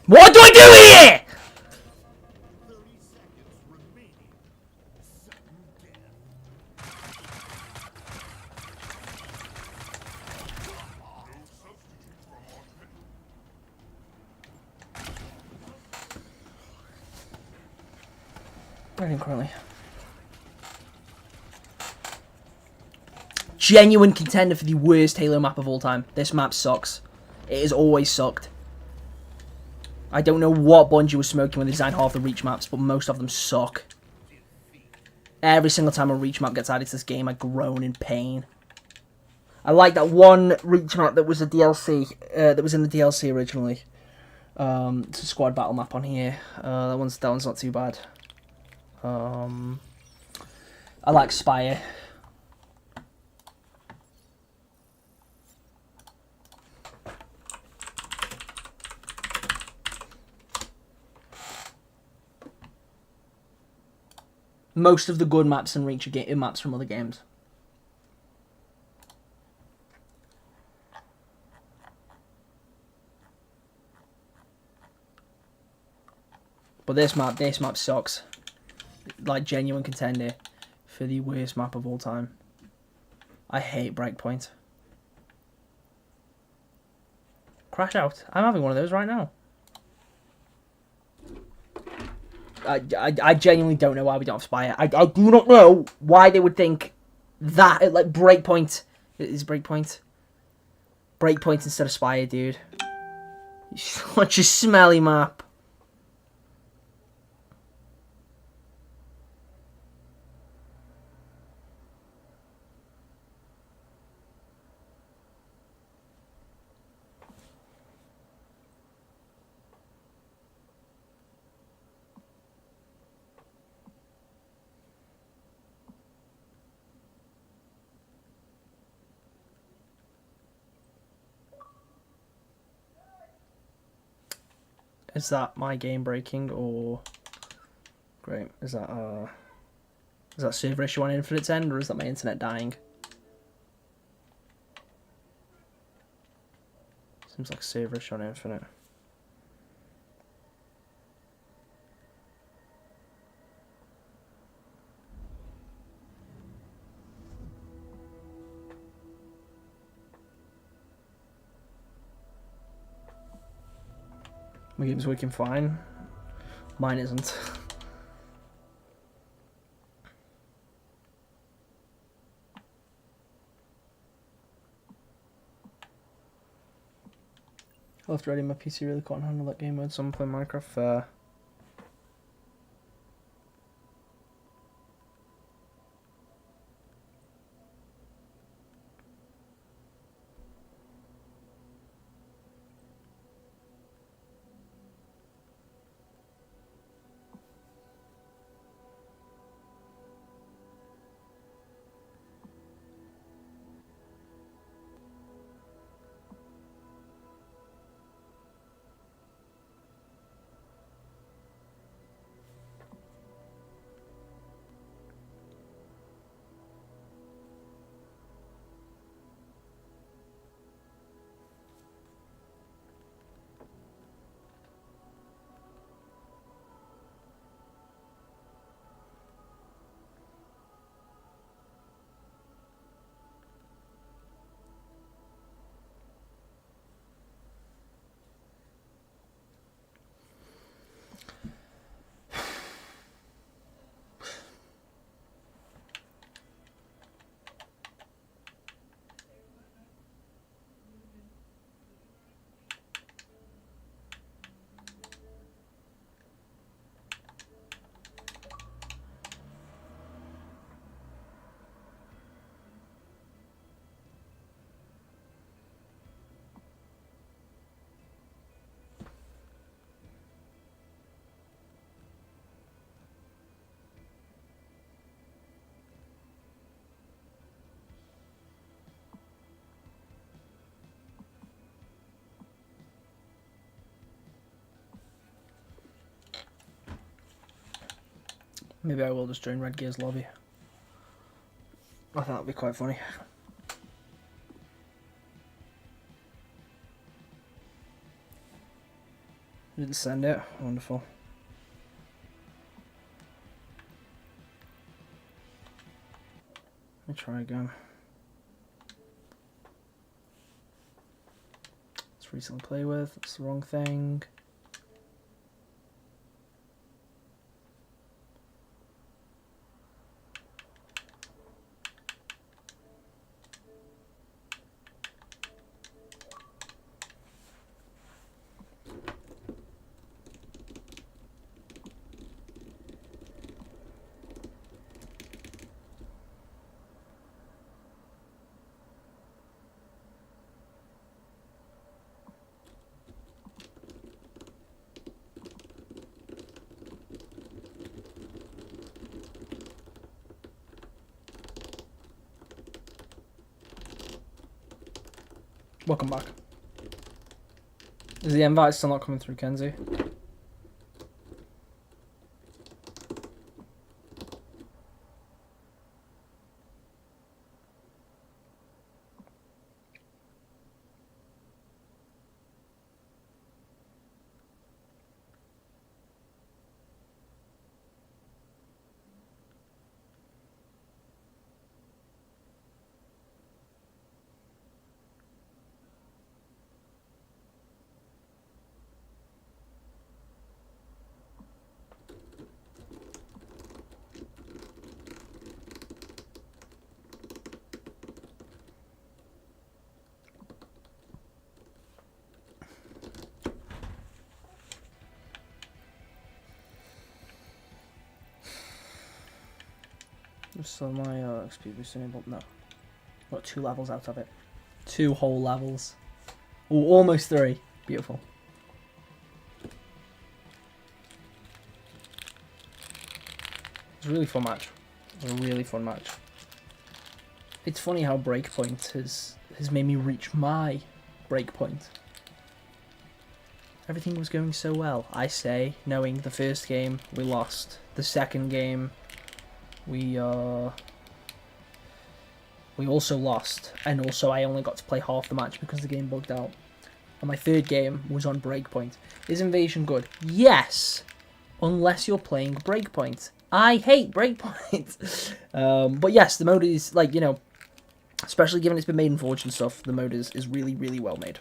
What do I do here?! Very currently. Genuine contender for the worst Halo map of all time. This map sucks. It has always sucked. I don't know what Bungie was smoking when they designed half the Reach maps, but most of them suck. Every single time a Reach map gets added to this game, I groan in pain. I like that one Reach map that was a DLC, that was in the DLC originally. It's a squad battle map on here. That one's not too bad. I like Spire. Most of the good maps in Reach are maps from other games. But this map sucks. Like, genuine contender for the worst map of all time. I hate Breakpoint. Crash out. I'm having one of those right now. I genuinely don't know why we don't have Spire. I do not know why they would think that, like, Breakpoint is Breakpoint instead of Spire, dude. Such a smelly map. Is that my game breaking or great? Is that server issue on Infinite's end, or is that my internet dying? Seems like Saverish on Infinite. My game's working fine. Mine isn't. I'll have to ready my PC really can't handle that game mode, so I'm playing Minecraft. Maybe I will just join Red Gear's lobby. I think that'd be quite funny. Didn't send it. Wonderful. Let me try again. Let's recently play with. That's the wrong thing. Welcome back. Is the invite still not coming through, Kenzie? So my XP boost enabled. No, got 2 levels out of it. 2 whole levels. Oh, almost 3. Beautiful. It's a really fun match. It was a really fun match. It's funny how Breakpoint has made me reach my breakpoint. Everything was going so well, I say, knowing the first game we lost, the second game we also lost, and also I only got to play half the match because the game bugged out. and my third game was on Breakpoint. Is Invasion good? Yes, unless you're playing Breakpoint. I hate Breakpoint. But yes, the mode is, like, you know, especially given it's been made in Forge and stuff, the mode is really, really well made.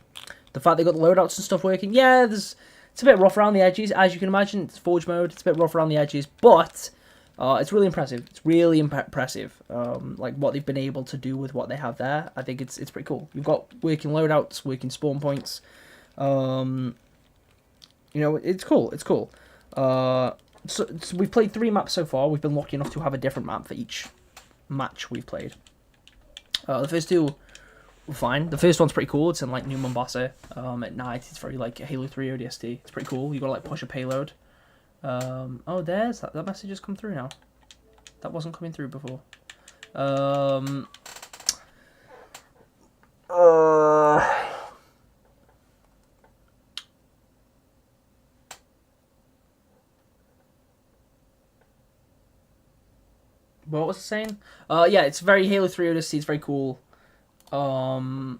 The fact they got the loadouts and stuff working, yeah, it's a bit rough around the edges, as you can imagine. It's Forge mode, it's a bit rough around the edges, but it's really impressive. It's really impressive, like what they've been able to do with what they have there. I think it's pretty cool. You've got working loadouts, working spawn points. You know, it's cool. It's cool. So we've played 3 maps so far. We've been lucky enough to have a different map for each match we've played. The first 2 were fine. The first one's pretty cool. It's in, like, New Mombasa at night. It's very, like, Halo 3 ODST. It's pretty cool. You got to, like, push a payload. Oh, there's that message has come through now. That wasn't coming through before. What was it saying? Yeah, it's very Halo 3 Odyssey. It's very cool. And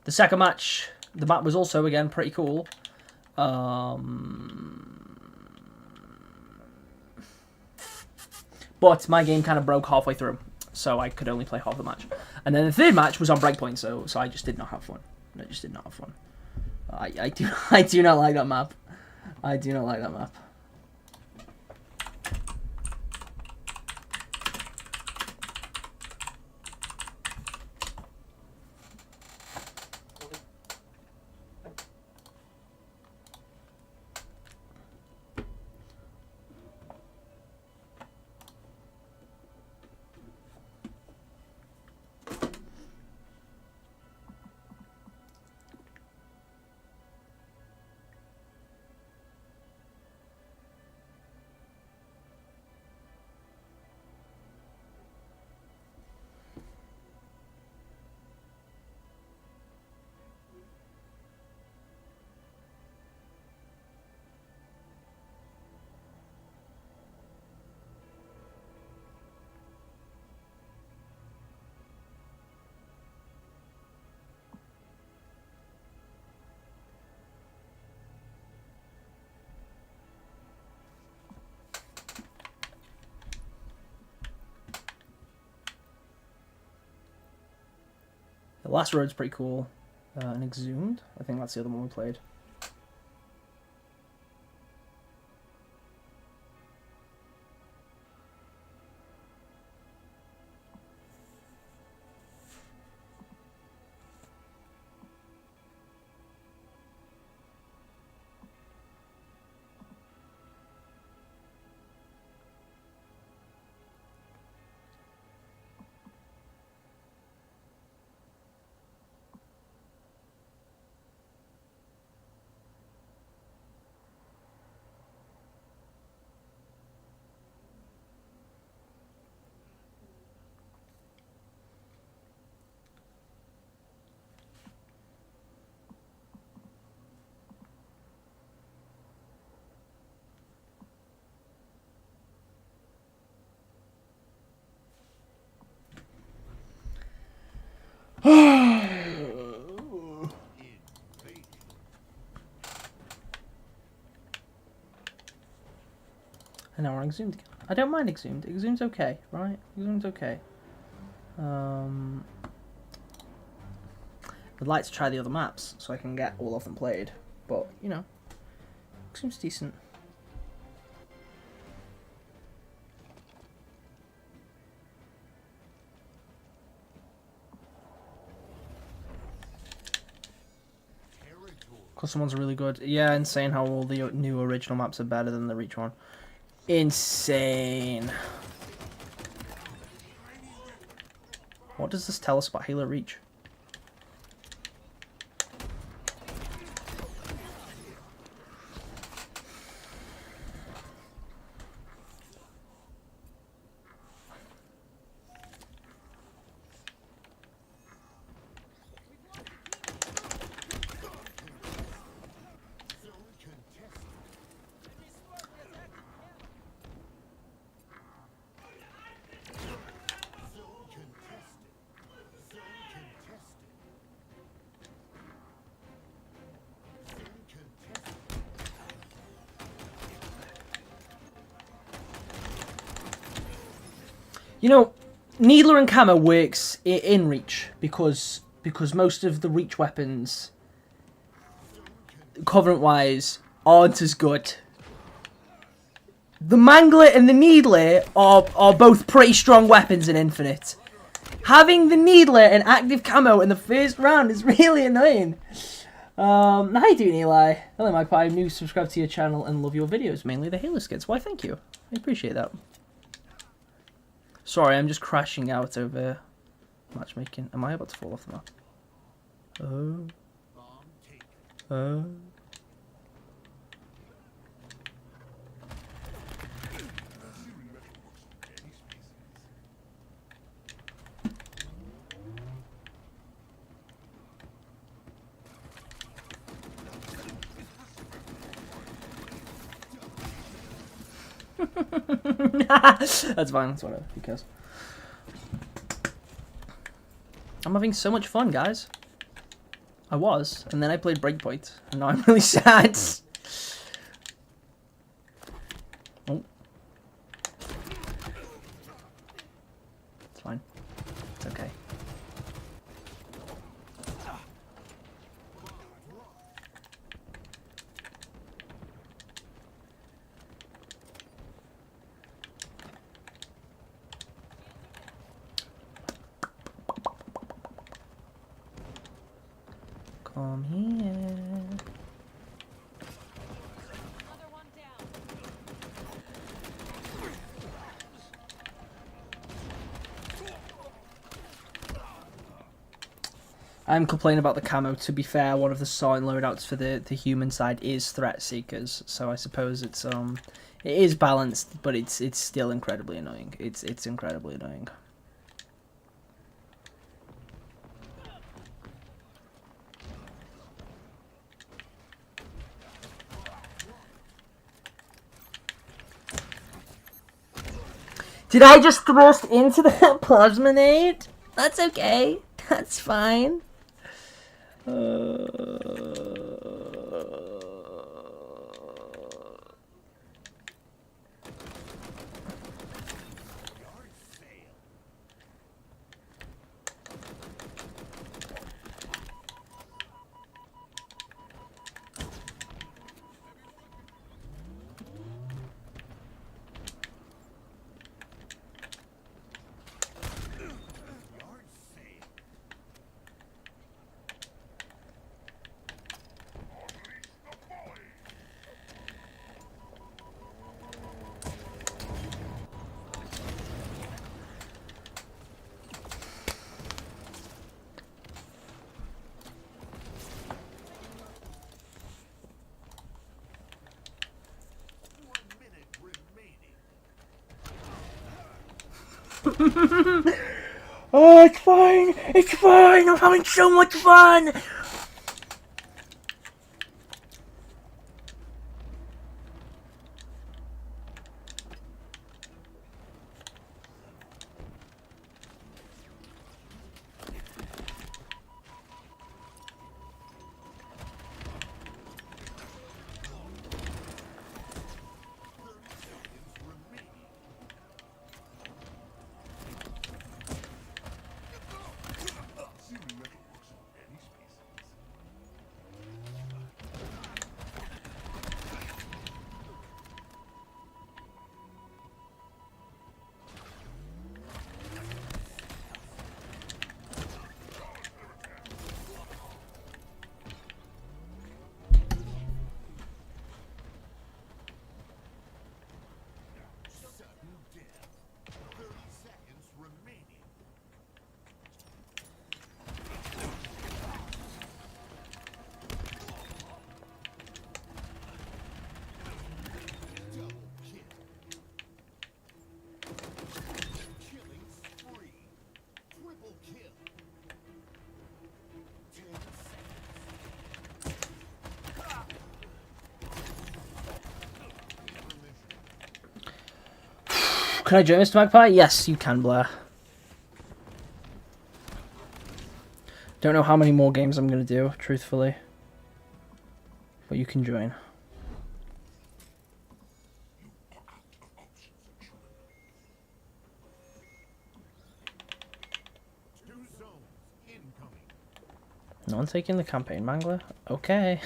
the second match, the map was also, again, pretty cool. But my game kind of broke halfway through, so I could only play half the match. And then the third match was on Breakpoint, so I just did not have fun. I just did not have fun. I do not like that map. I do not like that map. The Last Road's pretty cool. And Exhumed, I think that's the other one we played. And now we're Exhumed again. I don't mind Exhumed. Exhumed's okay, right? Exhumed's okay. I'd like to try the other maps so I can get all of them played. But, you know, Exhumed's decent. Custom ones are really good. Yeah, insane how all the new original maps are better than the Reach one. Insane. What does this tell us about Halo Reach? You know, Needler and Camo works in Reach because most of the Reach weapons, Covenant-wise, aren't as good. The Mangler and the Needler are both pretty strong weapons in Infinite. Having the Needler and active camo in the first round is really annoying. How you doing, Eli? Hello, Magpie. I'm new, subscribe to your channel and love your videos, mainly the Halo skits. Why, thank you. I appreciate that. Sorry, I'm just crashing out over matchmaking. Am I about to fall off the map? Oh. That's fine, that's whatever, who cares. I'm having so much fun, guys. I was, and then I played Breakpoint, and now I'm really sad. Oh. It's fine. It's okay. Come here. I'm complaining about the camo. To be fair, one of the starting loadouts for the human side is Threat Seekers, so I suppose it is balanced, but it's still incredibly annoying. It's incredibly annoying. Did I just thrust into the plasminate? That's okay. That's fine. Oh, it's fine. It's fine. I'm having so much fun. Can I join Mr. Magpie? Yes, you can, Blair. Don't know how many more games I'm going to do, truthfully. But you can join. No one taking the campaign mangler? Okay.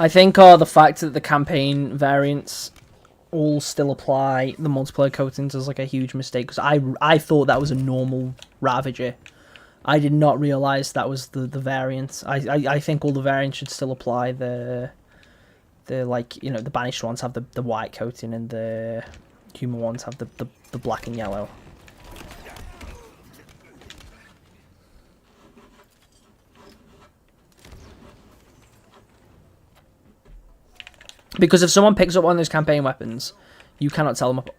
I think the fact that the campaign variants all still apply the multiplayer coatings is like a huge mistake, because I thought that was a normal Ravager. I did not realize that was the variant. I think all the variants should still apply. The like, you know, the banished ones have the white coating and the human ones have the black and yellow. Because if someone picks up one of those campaign weapons, you cannot tell them apart.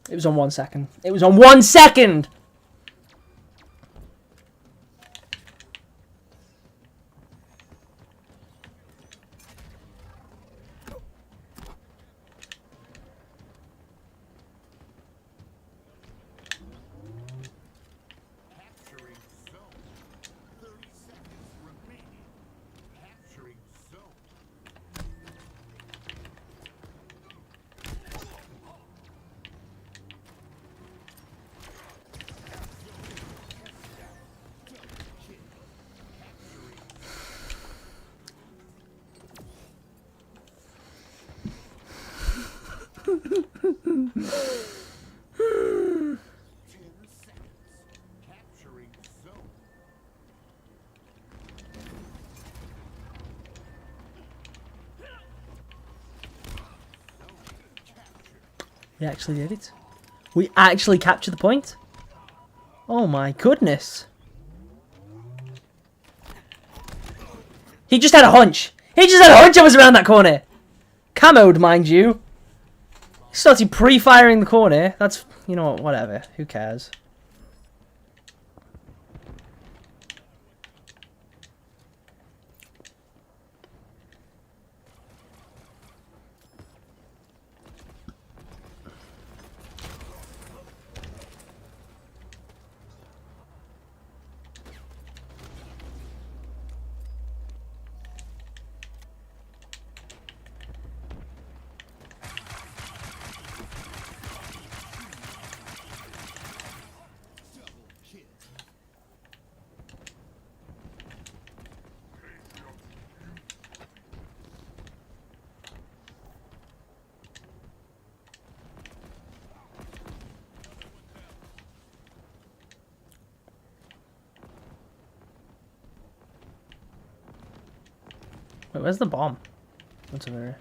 It was on 1 second. It was on 1 second! We actually did it. We actually captured the point. Oh my goodness. He just had a hunch. He just had a hunch I was around that corner. Camoed, mind you. He started pre-firing the corner. That's, you know what, whatever. Who cares? Wait, where's the bomb? What's over here?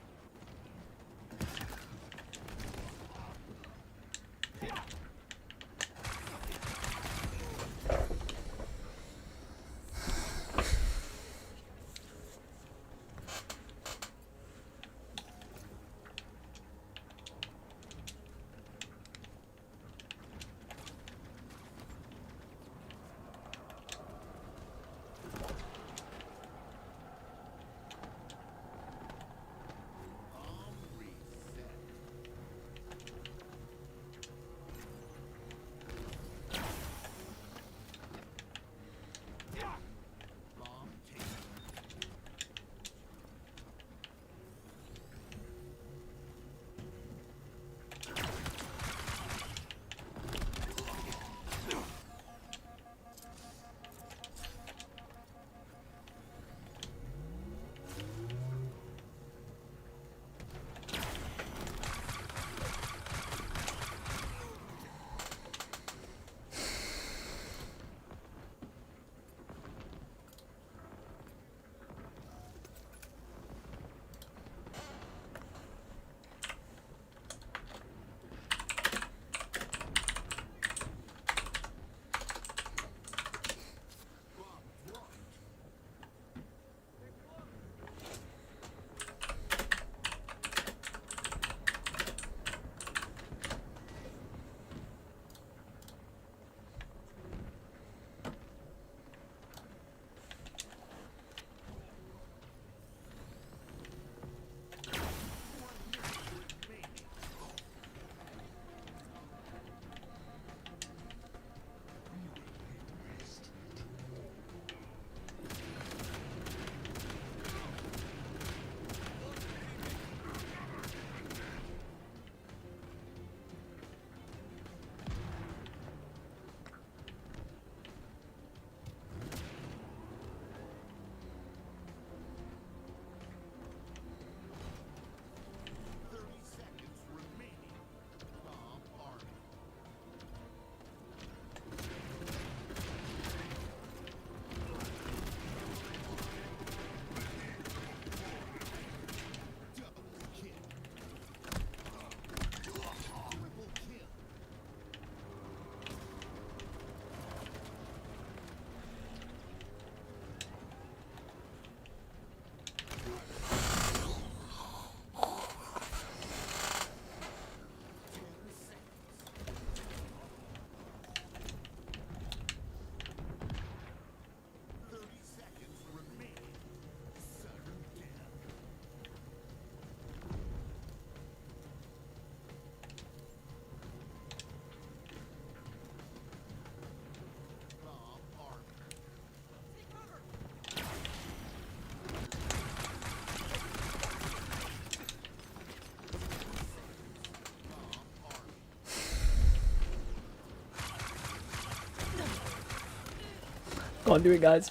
Go on, do it, guys.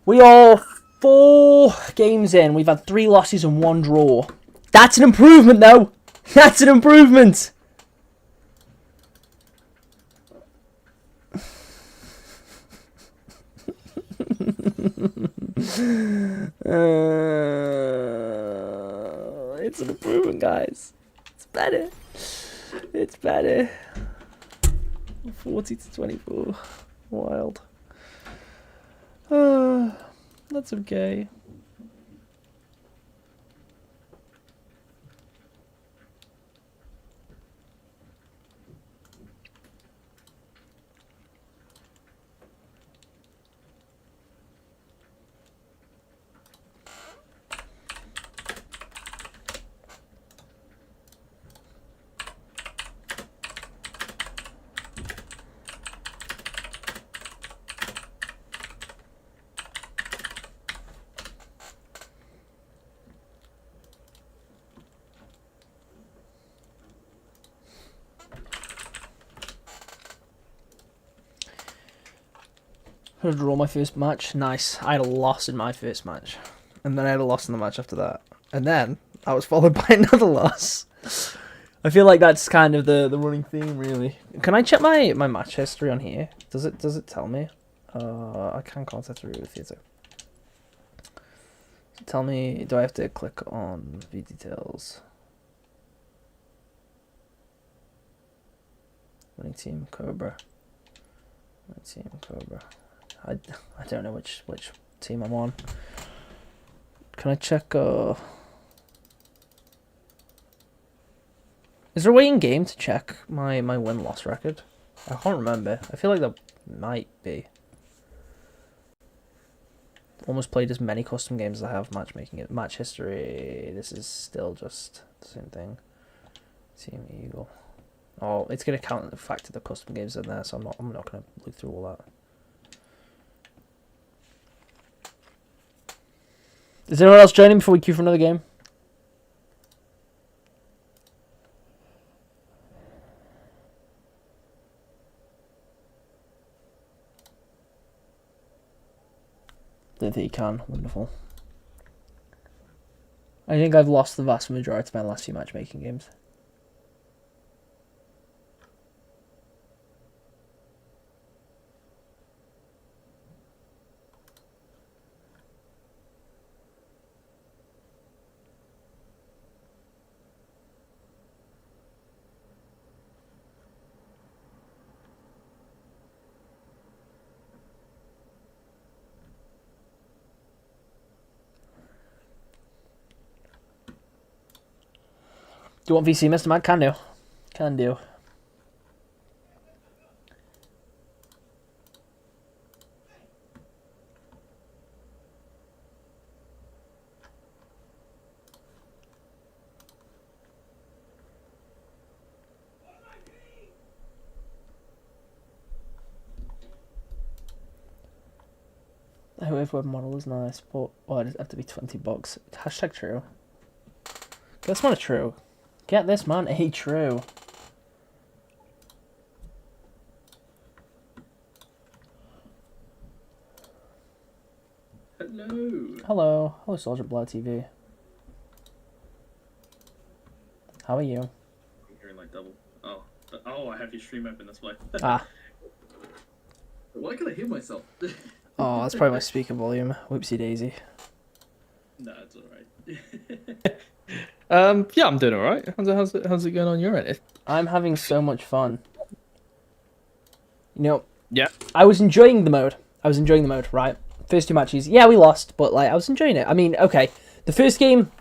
We are 4 games in. We've had 3 losses and 1 draw. That's an improvement, though. That's an improvement. It's an improvement, guys. It's better. It's better. 40 to 24. Wild. That's okay. I draw my first match. Nice. I had a loss in my first match. And then I had a loss in the match after that. And then I was followed by another loss. I feel like that's kind of the running theme, really. Can I check my match history on here? Does it tell me? I can contact the with theatre. Tell me, do I have to click on view details? Winning team Cobra. Winning team Cobra. I don't know which team I'm on. Can I check? Is there a way in game to check my win-loss record? I can't remember. I feel like there might be. Almost played as many custom games as I have matchmaking. Match history. This is still just the same thing. Team Eagle. Oh, it's gonna count the fact that the custom games in there, so I'm not gonna look through all that. Is anyone else joining before we queue for another game? Don't think you can. Wonderful. I think I've lost the vast majority of my last few matchmaking games. Do you want VC, Mr. Matt? Can do. Can do. The wave web model is nice, but it'd have to be $20. Hashtag true. Get this man a true. Get this man a true. Hello. Hello. Hello, Soldier Blood TV. How are you? I'm hearing like double. Oh, I have your stream open, that's why. Ah. Why can I hear myself? Oh, that's probably my speaker volume. Whoopsie daisy. Nah, it's alright. Yeah, I'm doing alright. How's it going on your end? I'm having so much fun. You know, Yeah. I was enjoying the mode. Right? First two matches, yeah, we lost, but like I was enjoying it. I mean, okay, the first game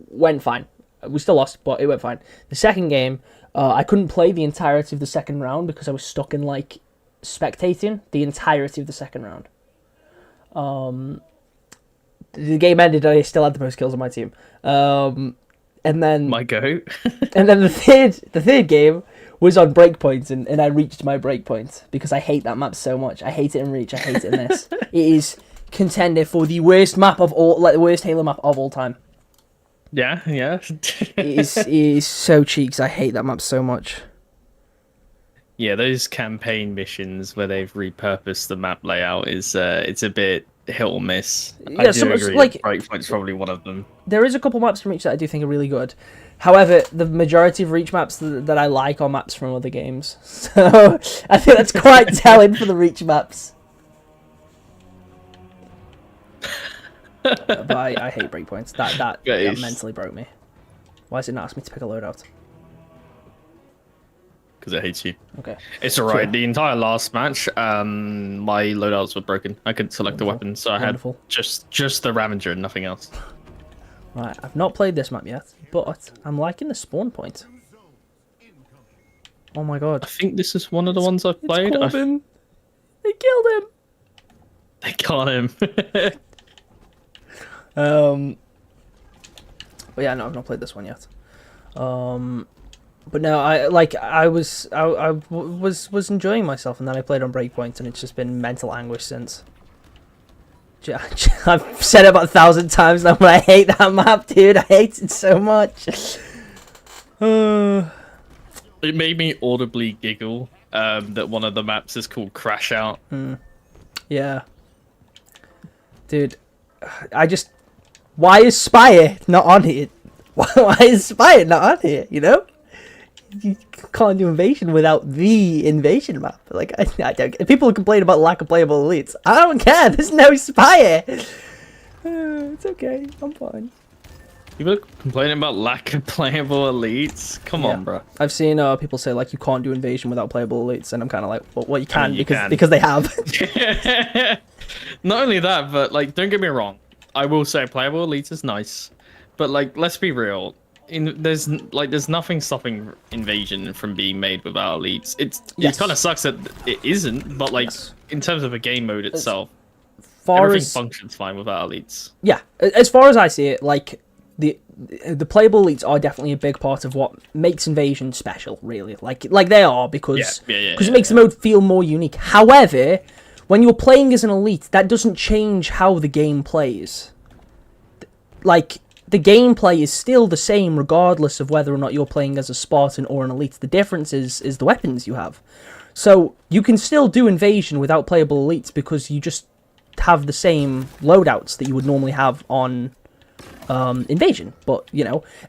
went fine. We still lost, but it went fine. The second game, I couldn't play the entirety of the second round because I was stuck in like spectating the entirety of the second round. The game ended and I still had the most kills on my team. And then My goat. and then the third game was on breakpoint, and I reached my breakpoint because I hate that map so much. I hate it in Reach. I hate it in this. It is contender for the worst map of all, like the worst Halo map of all time. Yeah. It is so cheeks. I hate that map so much. Yeah, those campaign missions where they've repurposed the map layout is it's a bit hit or miss. Yeah, I do agree. like Breakpoint's probably one of them. there is a couple maps from Reach that I do think are really good. However, the majority of Reach maps that I like are maps from other games. So I think that's quite telling for the Reach maps. But I hate breakpoints. That mentally broke me. Why does it not ask me to pick a loadout? Because it hates you. Okay. It's alright. Sure. The entire last match, my loadouts were broken. I couldn't select a weapon, so I had just the Ravager and nothing else. Right, I've not played this map yet, but I'm liking the spawn point. Oh my god. I think this is one of the ones I've played. Corbin. They killed him. They got him. But yeah, no, I've not played this one yet. But no, I was enjoying myself, and then I played on Breakpoint, and it's just been mental anguish since. I've said it about 1,000 times now, but I hate that map, dude. I hate it so much. It made me audibly giggle that one of the maps is called Crash Out. Yeah. Dude, why is Spire not on here? Why is Spire not on here, you know? you can't do invasion without the invasion map. Like, I don't. People complain about lack of playable elites. I don't care. There's no spire. It's okay. I'm fine. People are complaining about lack of playable elites. Come on, bro. I've seen people say like you can't do invasion without playable elites, and I'm kind of like, well, you can, I mean, you because they have. Not only that, but like, don't get me wrong. I will say playable elites is nice, but like, let's be real. There's nothing stopping invasion from being made without elites. It kind of sucks that it isn't, but like in terms of a game mode itself, everything functions fine without elites. Yeah, as far as I see it, like. The playable elites are definitely a big part of what makes invasion special, really. Like they are, because it makes the mode feel more unique. However, when you're playing as an elite, that doesn't change how the game plays. Like, the gameplay is still the same regardless of whether or not you're playing as a Spartan or an elite. The difference is the weapons you have. So you can still do invasion without playable elites because you just have the same loadouts that you would normally have on invasion. But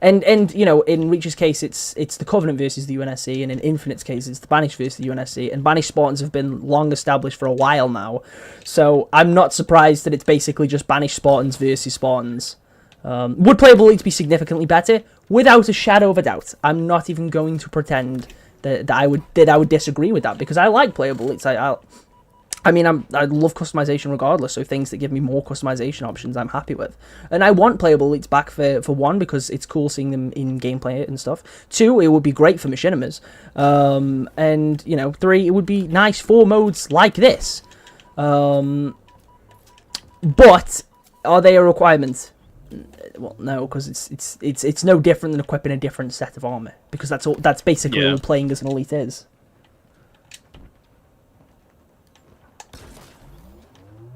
and you know, in Reach's case it's the Covenant versus the UNSC, and in Infinite's case it's the Banished versus the UNSC, and Banished Spartans have been long established for a while now, so I'm not surprised that it's basically just Banished Spartans versus Spartans. Would playable elites be significantly better? Without a shadow of a doubt. I'm not even going to pretend that I would disagree with that, because I like playable elites. I mean, I love customization regardless, so things that give me more customization options I'm happy with. And I want playable elites back for one, because it's cool seeing them in gameplay and stuff. 2, it would be great for machinimas. And, 3, it would be nice for modes like this. But, are they a requirement? Well, no, because it's no different than equipping a different set of armor, because that's basically all playing as an elite is.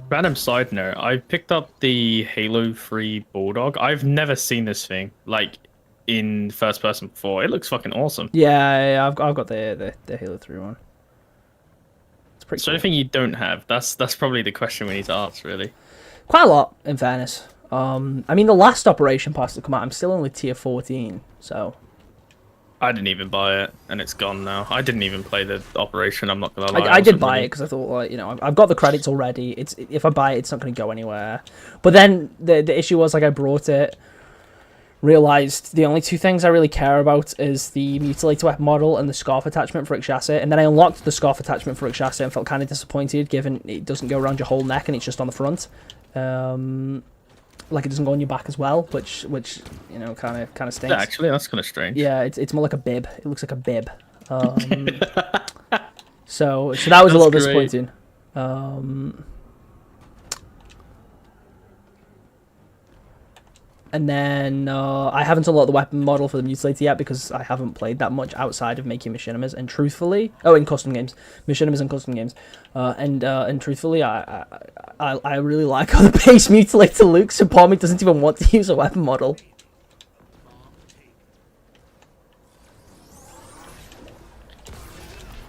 Random side note, I picked up the Halo 3 Bulldog. I've never seen this thing, like, in first person before. It looks fucking awesome. Yeah, I've got the Halo 3 one. It's pretty cool. Anything you don't have? That's probably the question we need to ask, really. Quite a lot, in fairness. I mean, the last Operation Pass to come out, I'm still only tier 14, so... I didn't even buy it, and it's gone now. I didn't even play the Operation, I'm not gonna lie. I did buy it, because I thought, like, I've got the credits already. If I buy it, it's not going to go anywhere. But then, the issue was, like, I brought it, realised the only 2 things I really care about is the Mutilator Weapon model and the Scarf attachment for Ikshasa, and then I unlocked the Scarf attachment for Ikshasa and felt kind of disappointed, given it doesn't go around your whole neck and it's just on the front. Like, it doesn't go on your back as well, which kind of stinks. Yeah, actually, that's kind of strange. Yeah, it's more like a bib. It looks like a bib. So that was a little disappointing. And then I haven't unlocked the weapon model for the Mutilator yet, because I haven't played that much outside of making machinimas, and truthfully, in custom games, machinimas and custom games, and truthfully, I really like how the base Mutilator looks, so part of me doesn't even want to use a weapon model.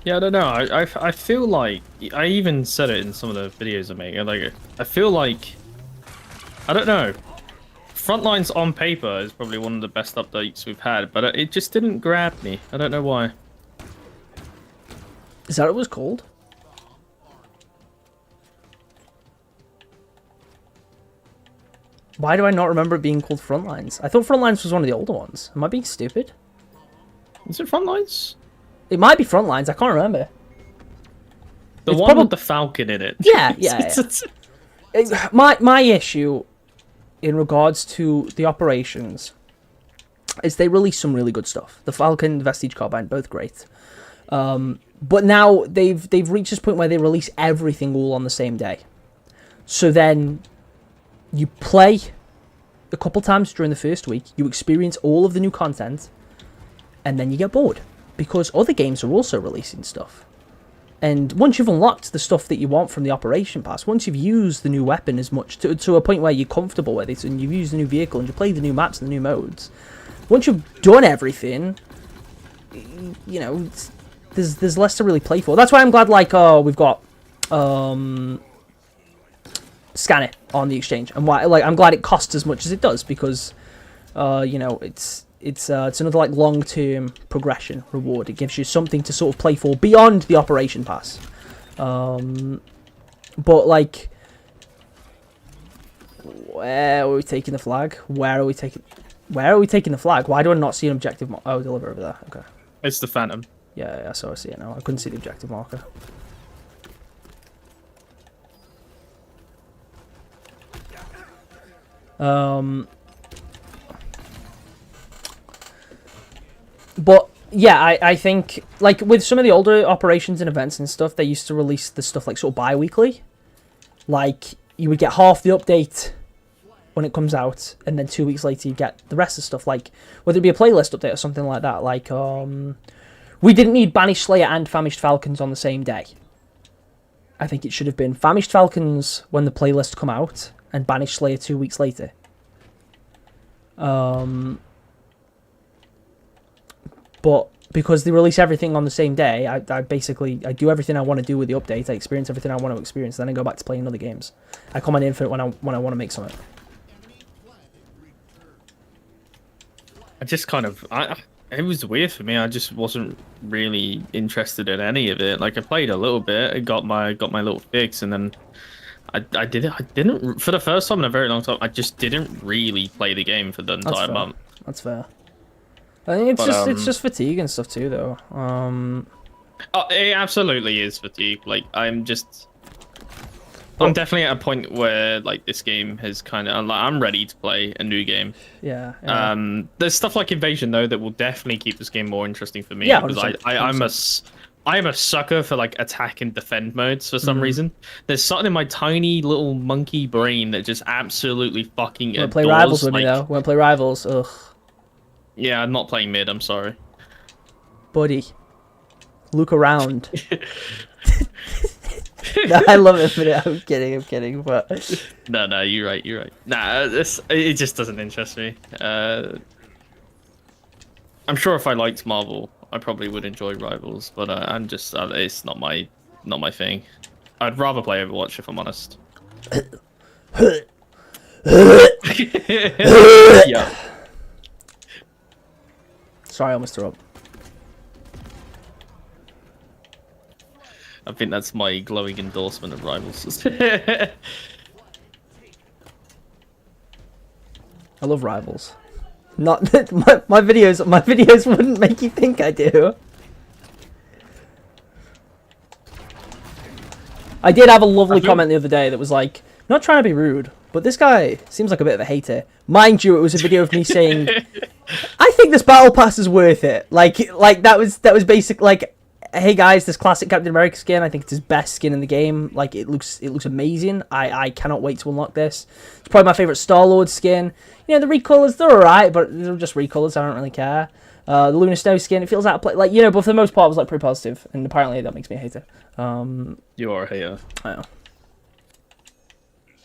Yeah, I don't know. I feel like, I even said it in some of the videos I make. Like, I feel like, I don't know. Frontlines on paper is probably one of the best updates we've had, but it just didn't grab me. I don't know why. Is that what it was called? Why do I not remember it being called Frontlines? I thought Frontlines was one of the older ones. Am I being stupid? Is it Frontlines? It might be Frontlines. I can't remember. The one with the Falcon in it. Yeah. My issue in regards to the operations is they release some really good stuff. The Falcon, the Vestige Carbine, both great. But now they've reached this point where they release everything all on the same day. So then you play a couple times during the first week, you experience all of the new content, and then you get bored, because other games are also releasing stuff. And once you've unlocked the stuff that you want from the Operation Pass, once you've used the new weapon as much, to a point where you're comfortable with it, and you've used the new vehicle, and you play the new maps and the new modes, once you've done everything, there's less to really play for. That's why I'm glad, like, we've got Scanner on the exchange, and why, like, I'm glad it costs as much as it does, because, it's another like long-term progression reward. It gives you something to sort of play for beyond the Operation Pass. But like, where are we taking the flag? Where are we taking the flag? Why do I not see an objective? Oh, deliver over there. Okay. It's the Phantom. Yeah, so I see it now. I couldn't see the objective marker. But yeah, I think like with some of the older operations and events and stuff, they used to release the stuff like sort of bi-weekly. Like you would get half the update when it comes out, and then 2 weeks later you get the rest of the stuff. Like whether it be a playlist update or something like that. Like we didn't need Banished Slayer and Famished Falcons on the same day. I think it should have been Famished Falcons when the playlist come out, and Banished Slayer 2 weeks later. But because they release everything on the same day, I do everything I want to do with the update. I experience everything I want to experience. Then I go back to playing other games. I come on Infinite when I want to make something. I just kind of, it was weird for me. I just wasn't really interested in any of it. Like I played a little bit, I got my little fix, and then I didn't for the first time in a very long time. I just didn't really play the game for the entire month. That's fair. I think it's just fatigue and stuff too, though. Oh, it absolutely is fatigue. Like I'm definitely at a point where like this game has kind of, I'm ready to play a new game. Yeah. There's stuff like Invasion though that will definitely keep this game more interesting for me. Yeah, because I am a sucker for like attack and defend modes for some reason. There's something in my tiny little monkey brain that just absolutely fucking adores. Play Rivals with me though. Want to play Rivals? Ugh. Yeah, I'm not playing mid. I'm sorry, buddy. Look around. No, I love it, but I'm kidding, but no, you're right. Nah, it just doesn't interest me. I'm sure if I liked Marvel, I probably would enjoy Rivals, but I'm just it's not my thing. I'd rather play Overwatch if I'm honest. Yeah. Sorry, I almost threw up. I think that's my glowing endorsement of Rivals. I love Rivals. Not my videos wouldn't make you think I do. I did have a lovely comment the other day that was like, not trying to be rude, but this guy seems like a bit of a hater. Mind you, it was a video of me saying, I think this battle pass is worth it. Like that was basic. Like, hey guys, this classic Captain America skin, I think it's his best skin in the game. Like it looks amazing. I cannot wait to unlock this. It's probably my favorite Star-Lord skin. You know, the recolors, they're alright, but they're just recolors. I don't really care. The Luna Snow skin, it feels out of place. Like, you know, but for the most part, it was like pretty positive, and apparently that makes me a hater. You are a hater. I know.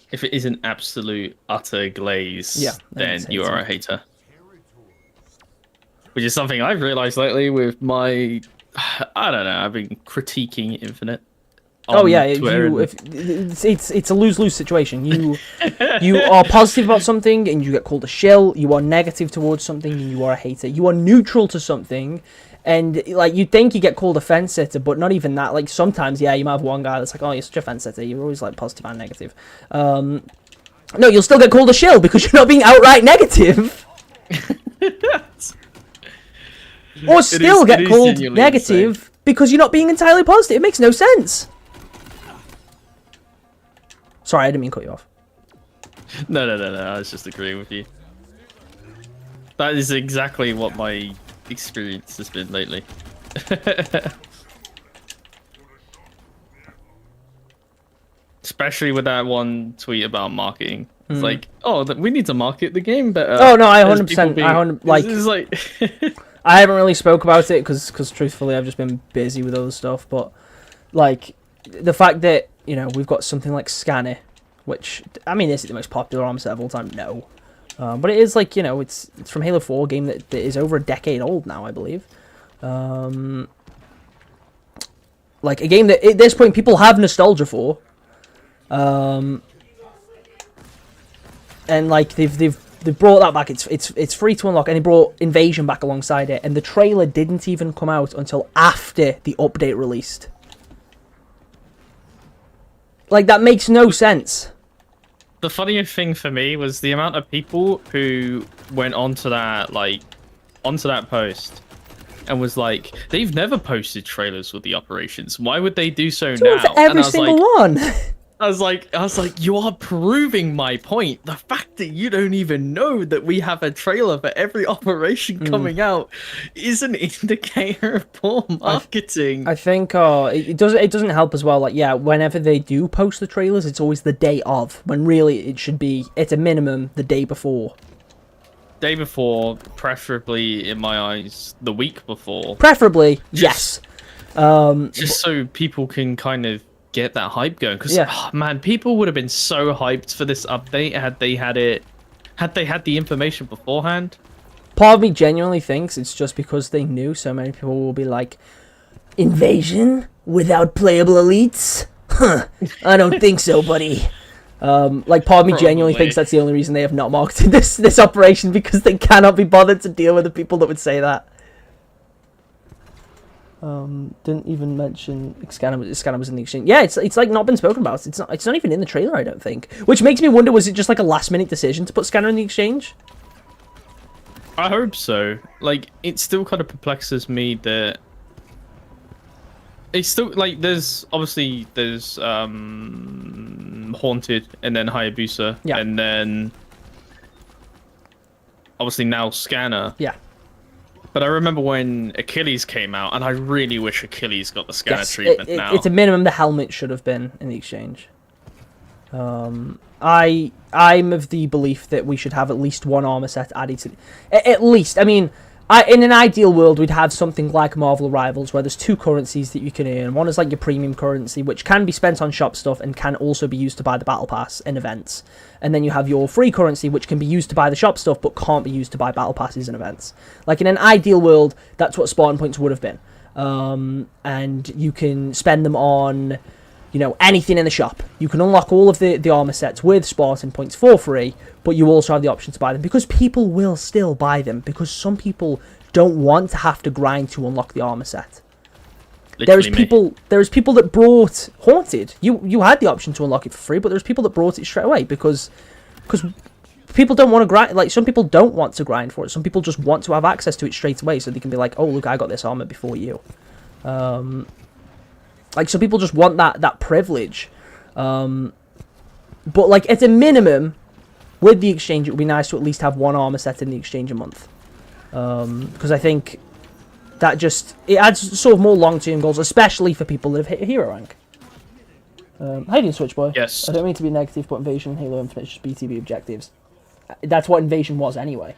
If it is an absolute utter glaze, then you are a hater. Which is something I've realized lately with my, I don't know, I've been critiquing Infinite. Oh yeah, it's a lose-lose situation. You are positive about something and you get called a shill. You are negative towards something and you are a hater. You are neutral to something, and like you think you get called a fence sitter, but not even that. Like sometimes, yeah, you might have one guy that's like, oh, you're such a fence sitter. You're always like positive and negative. No, you'll still get called a shill because you're not being outright negative. Or still get called negative because you're not being entirely positive. It makes no sense. Sorry, I didn't mean to cut you off. No. I was just agreeing with you. That is exactly what my experience has been lately. Especially with that one tweet about marketing. It's like, oh, we need to market the game better. Oh no, I 100%. Like, I haven't really spoke about it because truthfully, I've just been busy with other stuff. But like, the fact that we've got something like Scanner, which I mean, is it the most popular arm set of all time? No, but it is like it's from Halo 4, a game that is over a decade old now, I believe. Like a game that at this point people have nostalgia for. And like they've they brought that back. It's free to unlock, and they brought Invasion back alongside it. And the trailer didn't even come out until after the update released. Like, that makes no sense. The funniest thing for me was the amount of people who went onto that post and was like, they've never posted trailers with the operations. Why would they do so now? For every single one. I was like, you are proving my point. The fact that you don't even know that we have a trailer for every operation coming out is an indicator of poor marketing. I think it doesn't help as well. Like, yeah, whenever they do post the trailers, it's always the day of, when really it should be, at a minimum, the day before. Day before, preferably in my eyes, the week before. Preferably, yes. Just so people can kind of get that hype going, because man, people would have been so hyped for this update had they had the information beforehand. Part of me genuinely thinks it's just because they knew so many people will be like, Invasion without playable elites? Huh, I don't think so, buddy. Like, part of me genuinely thinks that's the only reason they have not marketed this operation, because they cannot be bothered to deal with the people that would say that. Didn't even mention Scanner was in the exchange. Yeah, it's like not been spoken about. It's not even in the trailer, I don't think. Which makes me wonder, was it just like a last minute decision to put Scanner in the exchange? I hope so. Like, it still kind of perplexes me that it's still like there's Haunted and then Hayabusa, and then obviously now Scanner. Yeah. But I remember when Achilles came out, and I really wish Achilles got the Scanner treatment now. It's a minimum. The helmet should have been in the exchange. I'm of the belief that we should have at least one armor set added to at least. I mean, in an ideal world, we'd have something like Marvel Rivals, where there's two currencies that you can earn. One is like your premium currency, which can be spent on shop stuff and can also be used to buy the battle pass and events. And then you have your free currency, which can be used to buy the shop stuff, but can't be used to buy battle passes and events. Like, in an ideal world, that's what Spartan points would have been. And you can spend them on, you know, anything in the shop. You can unlock all of the armor sets with Spartan points for free, but you also have the option to buy them, because people will still buy them, because some people don't want to have to grind to unlock the armor set. There is people that brought Haunted. You had the option to unlock it for free, but there's people that brought it straight away because people don't want to grind. Like, some people don't want to grind for it. Some people just want to have access to it straight away, so they can be like, oh, look, I got this armor before you. Like, some people just want that privilege. But, like, at a minimum, with the exchange, it would be nice to at least have one armor set in the exchange a month. Because I think that it adds sort of more long-term goals, especially for people that have hit a hero rank. How you doing, Switch Boy? Yes. I don't mean to be negative, but Invasion and Halo Infinite is just BTB objectives. That's what Invasion was anyway.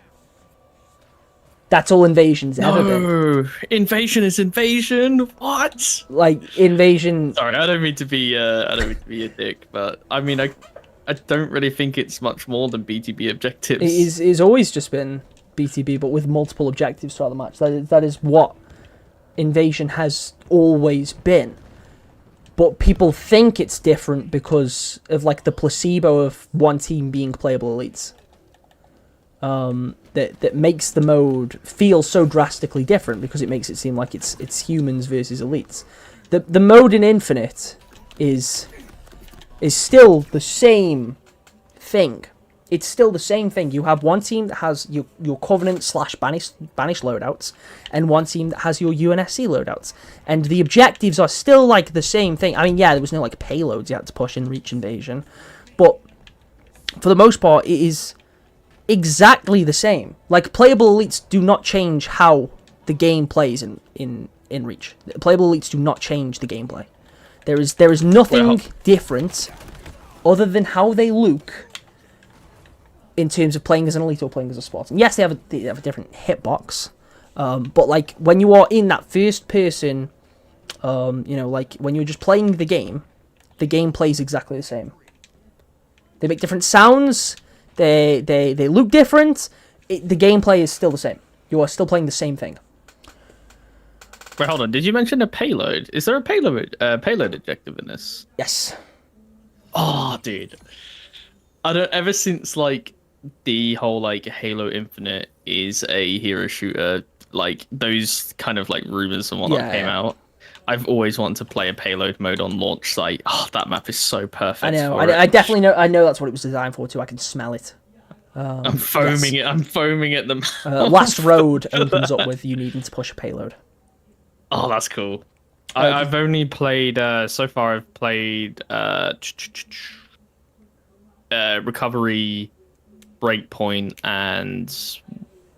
That's all Invasion's ever been. Invasion is Invasion. What? Like, Invasion. Sorry, I don't mean to be a dick, but I mean, I don't really think it's much more than BTB objectives. It is always just been BTB, but with multiple objectives throughout the match. That is what Invasion has always been. But people think it's different because of, like, the placebo of one team being playable elites. That makes the mode feel so drastically different, because it makes it seem like it's humans versus elites. The mode in Infinite is still the same thing. It's still the same thing. You have one team that has your Covenant / Banish loadouts, and one team that has your UNSC loadouts. And the objectives are still, like, the same thing. I mean, yeah, there was no, like, payloads you had to push in Reach Invasion. But for the most part, it is exactly the same. Like, playable elites do not change how the game plays in Reach. Playable elites do not change the gameplay. There is nothing different other than how they look in terms of playing as an elite or playing as a Spartan. Yes, they have a different hitbox, but, like, when you are in that first person, you know, like, when you're just playing the game plays exactly the same. They make different sounds. They look different. The gameplay is still the same. You are still playing the same thing. Wait, hold on. Did you mention a payload? Is there a payload objective in this? Yes. Oh, dude. Ever since, like, the whole like Halo Infinite is a hero shooter, like those kind of like rumors and whatnot came out, I've always wanted to play a payload mode on launch site. Oh, that map is so perfect. I know. I definitely know. I know that's what it was designed for too. I can smell it. I'm foaming it. I'm foaming at them. Last Road opens up with you needing to push a payload. Oh, that's cool. I've only played so far. I've played Recovery, Breakpoint, and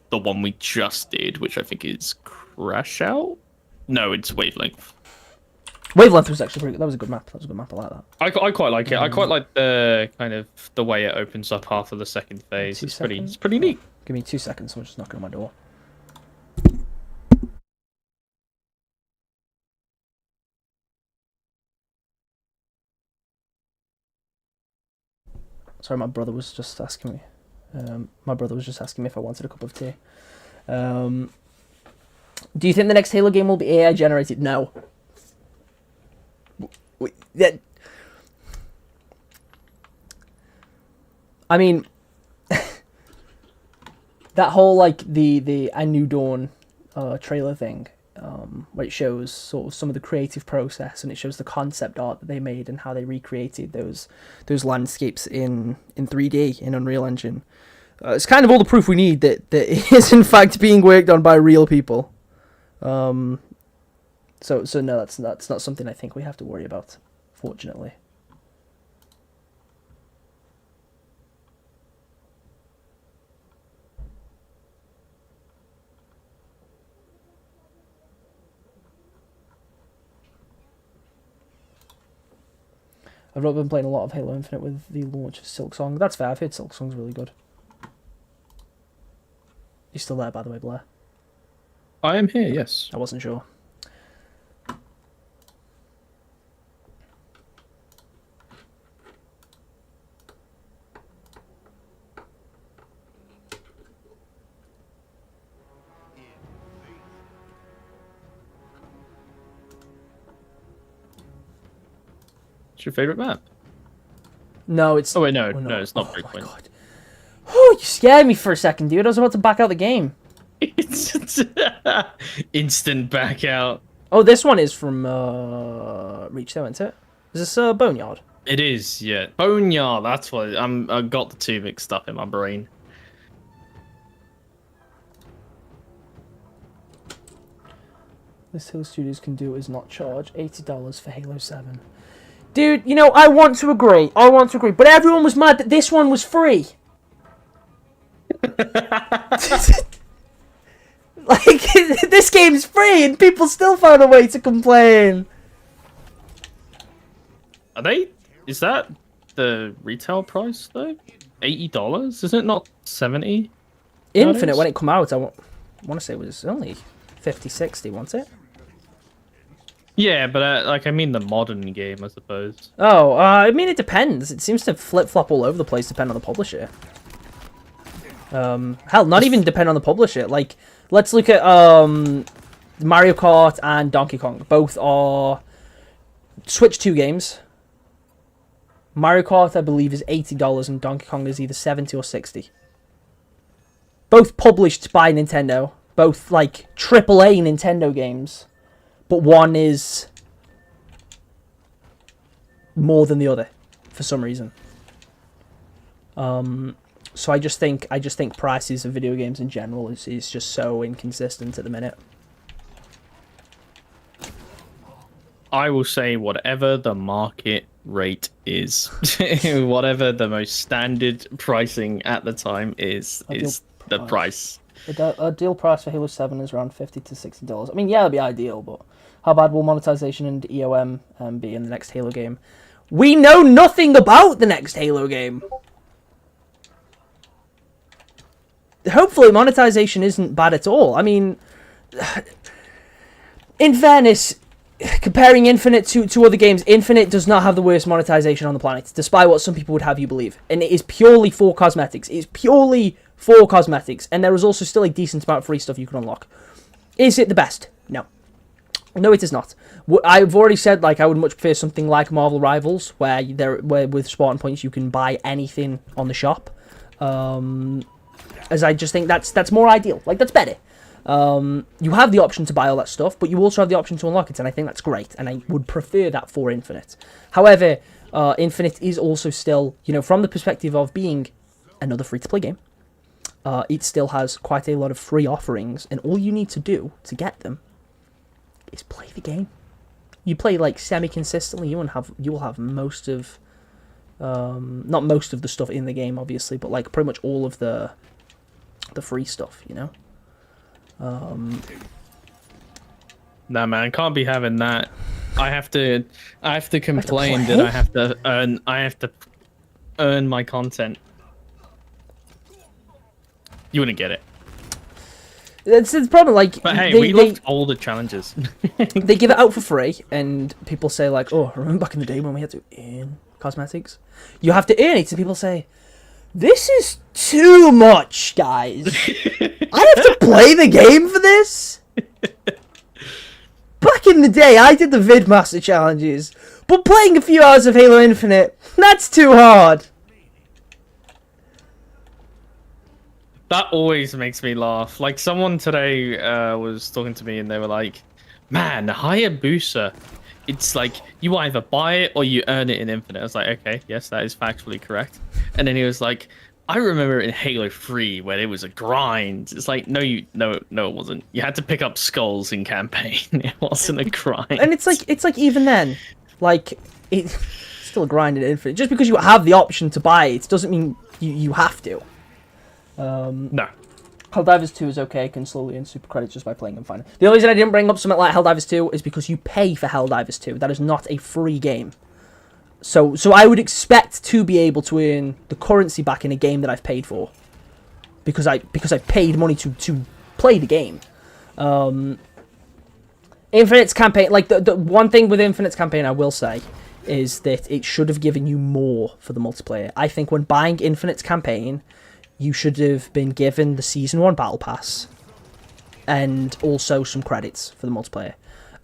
the one we just did, which I think is Crash Out. No, it's Wavelength. Wavelength was actually pretty good. That was a good map. That was a good map. I like that. I quite like it. I quite like the kind of the way it opens up after the second phase. It's pretty neat. Give me 2 seconds. I'm just knocking on my door. Sorry, my brother was just asking me. My brother was just asking me if I wanted a cup of tea. Do you think the next Halo game will be AI generated? No. I mean, that whole like the A New Dawn trailer thing, where it shows sort of some of the creative process and it shows the concept art that they made and how they recreated those landscapes in 3D in Unreal Engine. It's kind of all the proof we need that it is in fact being worked on by real people. So no, that's not something I think we have to worry about, fortunately. I've not been playing a lot of Halo Infinite with the launch of Silksong. That's fair, I've heard Silksong's really good. You still there, by the way, Blair? I am here, yes. I wasn't sure. What's your favorite map? No, it's... Oh wait, no, it's not Breakpoint. Oh my god. Oh, you scared me for a second, dude. I was about to back out the game. Instant back out. Oh, this one is from Reach, though, isn't it? Is this Boneyard? It is, yeah. Boneyard, that's what I got the two mixed up in my brain. This Halo Studios can do is not charge $80 for Halo 7. Dude, you know, I want to agree. But everyone was mad that this one was free. Like, this game's free and people still found a way to complain. Are they? Is that the retail price, though? $80? Is it not 70? Infinite, when it come out, I want to say it was only 50, 60, wasn't it? Yeah, but like I mean the modern game, I suppose. Oh, I mean it depends. It seems to flip-flop all over the place, depending on the publisher. Hell, not even depend on the publisher. Like, let's look at Mario Kart and Donkey Kong. Both are Switch 2 games. Mario Kart, I believe, is $80, and Donkey Kong is either 70 or 60. Both published by Nintendo. Both, like, AAA Nintendo games. But one is more than the other, for some reason. So I just think prices of video games in general is just so inconsistent at the minute. I will say whatever the market rate is, whatever the most standard pricing at the time is the price. A deal price for Halo 7 is around $50 to $60. I mean, yeah, it'd be ideal, but how bad will monetization and EOM be in the next Halo game? We know nothing about the next Halo game. Hopefully monetization isn't bad at all. I mean, in fairness, comparing Infinite to other games, Infinite does not have the worst monetization on the planet, despite what some people would have you believe. And it is purely for cosmetics. It is purely for cosmetics. And there is also still a decent amount of free stuff you can unlock. Is it the best? No. No, it is not. I've already said, like, I would much prefer something like Marvel Rivals, where with Spartan points you can buy anything on the shop. As I just think that's more ideal. Like, that's better. You have the option to buy all that stuff, but you also have the option to unlock it, and I think that's great, and I would prefer that for Infinite. However, Infinite is also still, you know, from the perspective of being another free-to-play game, it still has quite a lot of free offerings, and all you need to do to get them is play the game. You play, like, semi-consistently, you will have most of, not most of the stuff in the game, obviously, but, like, pretty much all of the free stuff, you know? Nah, man, can't be having that. I have to complain that I have to earn my content. You wouldn't get it. It's the problem, like... But hey, we loved all the challenges. They give it out for free, and people say, like, oh, remember back in the day when we had to earn cosmetics? You have to earn it, and people say, this is too much, guys. I have to play the game for this? Back in the day, I did the Vidmaster challenges, but playing a few hours of Halo Infinite, that's too hard. That always makes me laugh. Like, someone today was talking to me and they were like, man, Hayabusa, it's like you either buy it or you earn it in Infinite. I was like, okay, yes, that is factually correct. And then he was like, I remember in Halo 3 when it was a grind. It's like, no, it wasn't. You had to pick up skulls in campaign. It wasn't a grind. And it's like even then, like, it's still a grind in Infinite. Just because you have the option to buy it doesn't mean you have to. No. Helldivers 2 is okay, can slowly earn super credits just by playing them fine. The only reason I didn't bring up something like Helldivers 2 is because you pay for Helldivers 2. That is not a free game. So I would expect to be able to earn the currency back in a game that I've paid for. Because I paid money to play the game. Infinite's campaign, like the one thing with Infinite's campaign I will say is that it should have given you more for the multiplayer. I think when buying Infinite's campaign, you should have been given the Season 1 Battle Pass and also some credits for the multiplayer.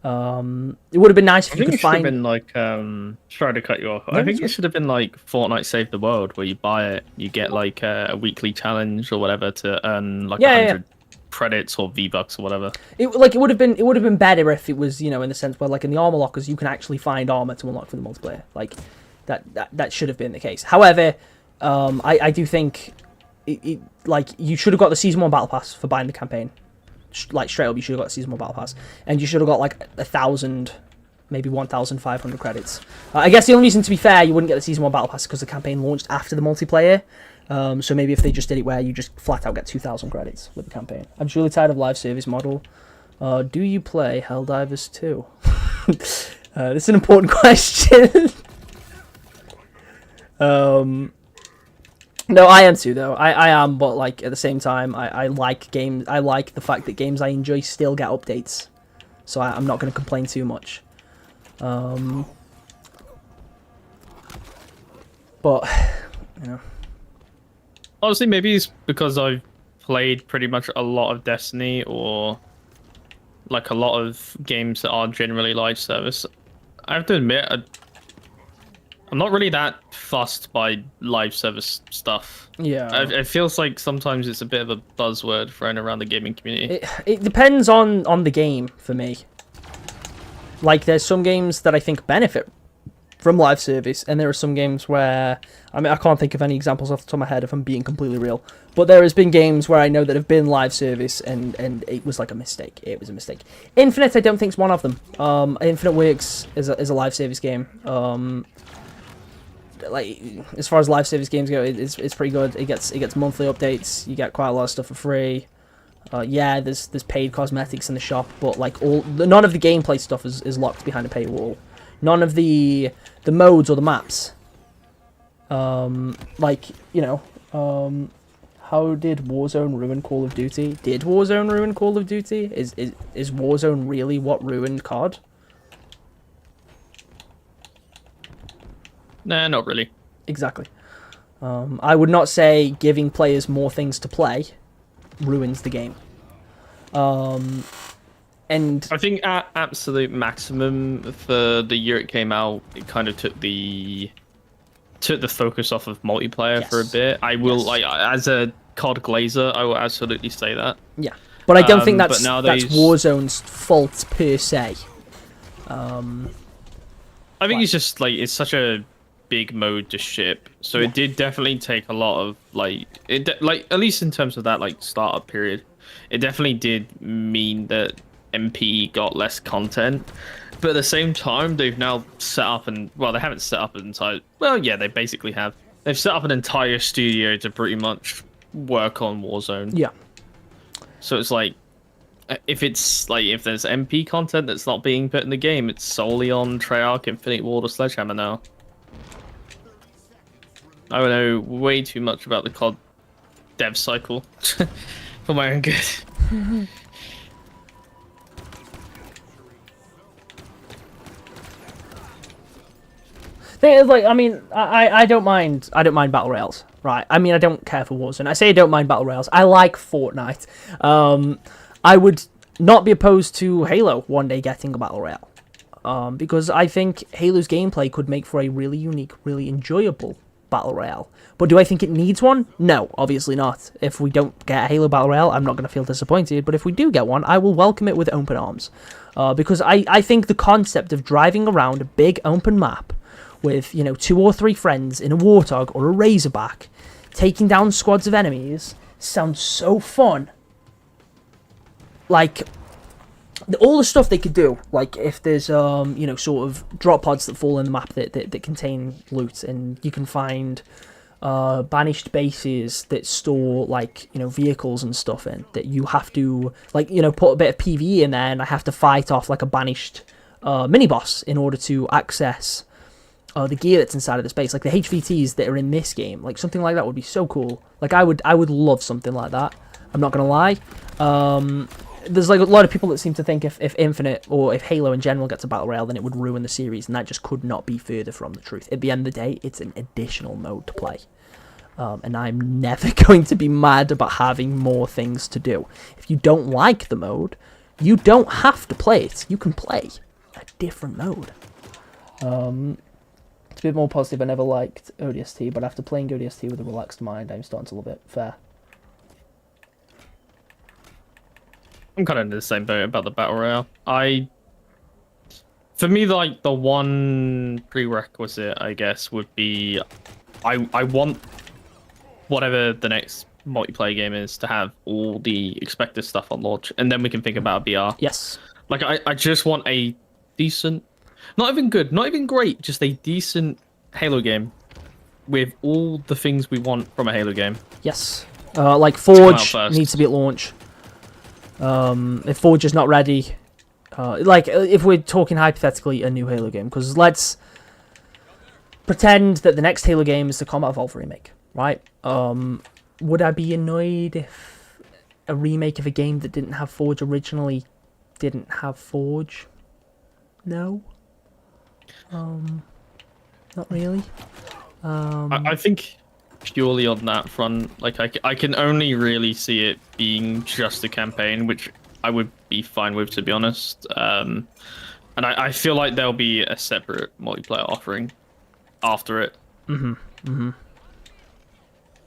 It would have been nice if you could find... I think it should have been like, sorry to cut you off. I think it should have been like Fortnite Save the World, where you buy it, you get like a weekly challenge or whatever to earn like 100 credits or V-Bucks or whatever. It would have been better if it was, you know, in the sense where like in the armor lockers you can actually find armor to unlock for the multiplayer. Like that should have been the case. However, I do think like you should have got the Season 1 Battle Pass for buying the campaign. Like straight up, you should have got the Season 1 Battle Pass, and you should have got like 1,000, maybe 1,500 credits. I guess the only reason, to be fair, you wouldn't get the Season 1 Battle Pass because the campaign launched after the multiplayer. So maybe if they just did it where you just flat out get 2,000 credits with the campaign. I'm truly tired of live service model. Do you play Helldivers 2? This is an important question. No, I am too, though. I am, but like at the same time, I like games. I like the fact that games I enjoy still get updates, so I'm not going to complain too much. But you know, honestly, maybe it's because I've played pretty much a lot of Destiny or like a lot of games that are generally live service. I have to admit, I'm not really that fussed by live service stuff. Yeah. It feels like sometimes it's a bit of a buzzword thrown around the gaming community. It depends on the game for me. Like, there's some games that I think benefit from live service, and there are some games where, I mean, I can't think of any examples off the top of my head if I'm being completely real, but there has been games where I know that have been live service, and it was like a mistake. It was a mistake. Infinite, I don't think is one of them. Infinite works as a live service game. Like, as far as live service games go, it's pretty good. It gets monthly updates. You get quite a lot of stuff for free. Yeah, there's paid cosmetics in the shop, but like none of the gameplay stuff is locked behind a paywall. None of the modes or the maps. Like, you know, how did Warzone ruin Call of Duty? Did Warzone ruin Call of Duty? Is Warzone really what ruined COD? Nah, not really. Exactly. I would not say giving players more things to play ruins the game. And I think at absolute maximum for the year it came out, it kind of took the took the focus off of multiplayer for a Yes. bit. I will, Yes. like, as a COD glazer, I will absolutely say that. Yeah, but I don't think But that's nowadays- Warzone's fault per se. I think it's just like it's such a big mode to ship, so Yeah. it did definitely take a lot of like like at least in terms of that like startup period, it definitely did mean that MP got less content. But at the same time, they've now set up they haven't set up an entire. Well, yeah, they basically have. They've set up an entire studio to pretty much work on Warzone. Yeah. So it's like, if there's MP content that's not being put in the game, it's solely on Treyarch, Infinite Ward, or Sledgehammer now. I don't know way too much about the COD dev cycle for my own good. Thing is, like, I mean, I don't mind battle royales, right? I mean, I don't care for Warzone. I say I don't mind battle royales. I like Fortnite. I would not be opposed to Halo one day getting a battle royale, because I think Halo's gameplay could make for a really unique, really enjoyable battle royale. But do I think it needs one? No, obviously not. If we don't get a Halo battle royale, I'm not going to feel disappointed. But if we do get one, I will welcome it with open arms, because I think the concept of driving around a big open map with, 2 or 3 friends in a Warthog or a Razorback, taking down squads of enemies, sounds so fun. Like, all the stuff they could do, like if there's, sort of drop pods that fall in the map that contain loot, and you can find banished bases that store, like, vehicles and stuff in, that you have to, like, put a bit of PvE in there, and I have to fight off, like, a banished mini-boss in order to access the gear that's inside of the space, like the HVTs that are in this game. Like, something like that would be so cool. Like, I would love something like that. I'm not gonna lie. There's like a lot of people that seem to think if Infinite or if Halo in general gets a battle royale, then it would ruin the series, and that just could not be further from the truth. At the end of the day, it's an additional mode to play, and I'm never going to be mad about having more things to do. If you don't like the mode, you don't have to play it. You can play a different mode. To be more positive, I never liked ODST, but after playing ODST with a relaxed mind, I'm starting to love it. Fair. I'm kind of in the same boat about the battle royale. For me, like, the one prerequisite, I guess, would be I want whatever the next multiplayer game is to have all the expected stuff on launch, and then we can think about BR. Yes. Like, I just want a decent, not even good, not even great, just a decent Halo game with all the things we want from a Halo game. Yes. Like, Forge needs to be at launch. If Forge is not ready, like, if we're talking hypothetically a new Halo game, because let's pretend that the next Halo game is the Combat Evolved remake, right? Would I be annoyed if a remake of a game that didn't have Forge originally didn't have Forge? No. Not really. I think purely on that front, like, I can only really see it being just a campaign, which I would be fine with, to be honest. And I feel like there'll be a separate multiplayer offering after it.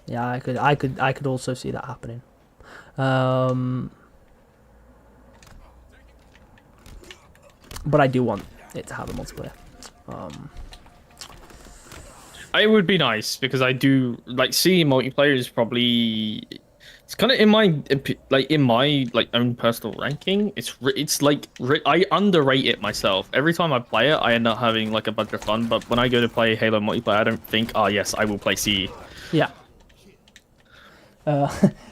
Yeah, I could also see that happening. But I do want it to have a multiplayer. It would be nice, because I do like seeing multiplayer is probably, it's kind of in my own personal ranking. It's like I underrate it myself. Every time I play it, I end up having like a bunch of fun. But when I go to play Halo multiplayer, I don't think, oh yes, I will play CE. Yeah.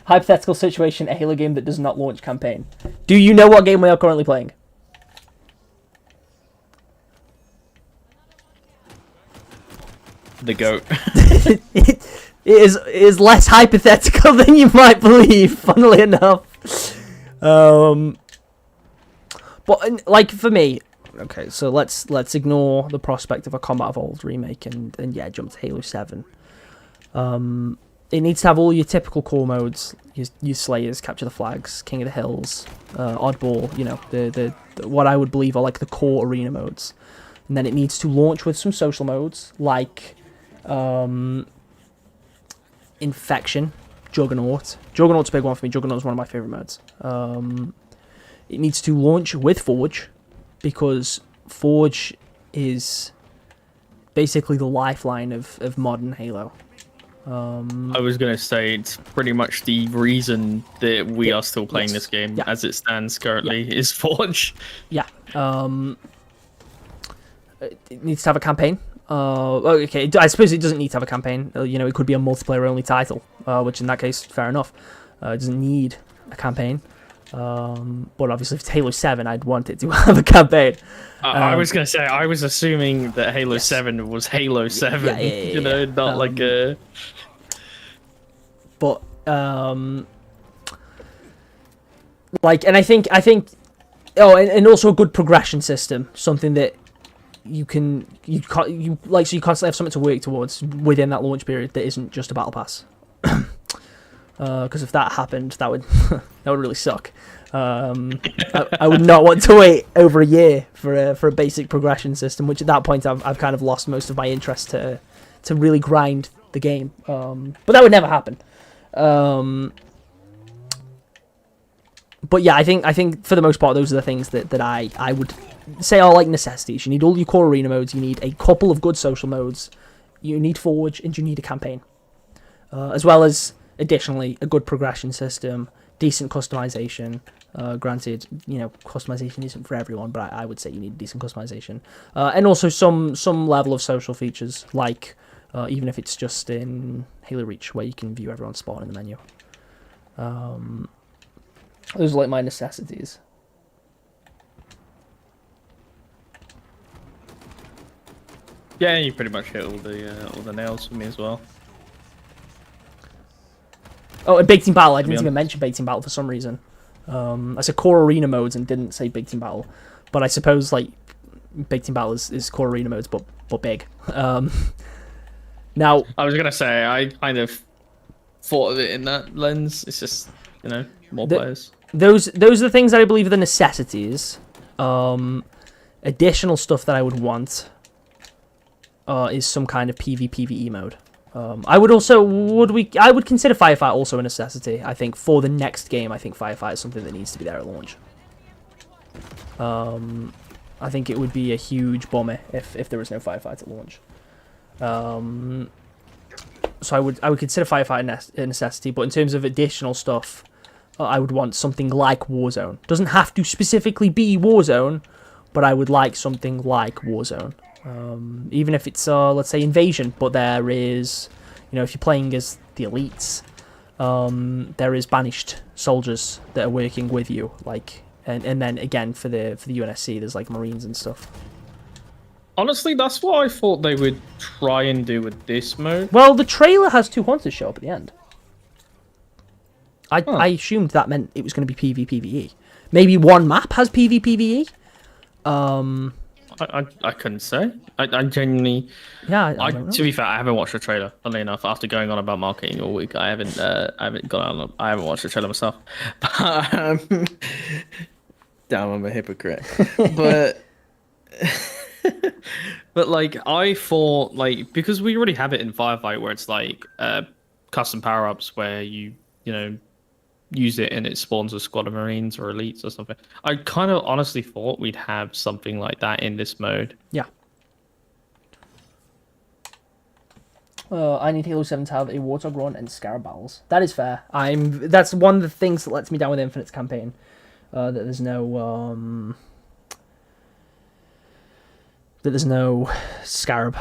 Hypothetical situation: a Halo game that does not launch campaign. Do you know what game we are currently playing? The GOAT. It is less hypothetical than you might believe, funnily enough. But like, for me, okay, so let's ignore the prospect of a Combat Evolved remake and yeah, jump to Halo 7. It needs to have all your typical core modes, your Slayers, Capture the Flags, King of the Hills, Oddball, the what I would believe are like the core arena modes. And then it needs to launch with some social modes, like Infection, Juggernaut. Juggernaut's a big one for me. Juggernaut's one of my favourite modes. It needs to launch with Forge, because Forge is basically the lifeline of modern Halo. I was going to say it's pretty much the reason that we are still playing this game as it stands currently is Forge. Yeah. It needs to have a campaign. Okay, I suppose it doesn't need to have a campaign. It could be a multiplayer-only title, which in that case, fair enough. It doesn't need a campaign. But obviously, if it's Halo 7, I'd want it to have a campaign. I was going to say, I was assuming that Halo 7 was Halo 7, not like a... But, and I think, and also a good progression system, something that you constantly have something to work towards within that launch period that isn't just a battle pass. Because if that happened, that would that would really suck. I would not want to wait over a year for a basic progression system, which at that point I've kind of lost most of my interest to really grind the game. But that would never happen. But yeah, I think for the most part those are the things that I would say are like necessities. You need all your core arena modes. You need a couple of good social modes. You need Forge, and you need a campaign, as well as additionally a good progression system, decent customization. Granted, customization isn't for everyone, but I would say you need decent customization, and also some level of social features, like even if it's just in Halo Reach, where you can view everyone's spawn in the menu. Those are like my necessities. Yeah, you pretty much hit all the nails for me as well. Oh, and Big Team Battle. I didn't even mention Big Team Battle for some reason. I said core arena modes and didn't say Big Team Battle, but I suppose like Big Team Battle is core arena modes, but big. Now, I was gonna say I kind of thought of it in that lens. It's just more players. Those are the things that I believe are the necessities. Additional stuff that I would want is some kind of PvPvE mode. I would consider Firefight also a necessity. I think for the next game, I think Firefight is something that needs to be there at launch. I think it would be a huge bummer if there was no Firefight at launch. So I would consider Firefight a necessity, but in terms of additional stuff, I would want something like Warzone. Doesn't have to specifically be Warzone, but I would like something like Warzone. Even if it's, let's say, Invasion, but there is, if you're playing as the elites, there is banished soldiers that are working with you, and then again for the UNSC, there's like Marines and stuff. Honestly, that's what I thought they would try and do with this mode. Well, the trailer has 2 hunters show up at the end. I assumed that meant it was going to be PvPvE. Maybe one map has PvPvE. I couldn't say. I genuinely. Yeah. I don't know. To be fair, I haven't watched the trailer. Funnily enough, after going on about marketing all week, I haven't watched the trailer myself. But, damn, I'm a hypocrite. But. But I thought because we already have it in Firefight where it's custom power-ups where you use it and it spawns a squad of Marines or elites or something. I kind of honestly thought we'd have something like that in this mode. Yeah. I need Halo 7 to have a Warthog run and Scarab battles. That is fair. That's one of the things that lets me down with Infinite's campaign. That there's no Scarab.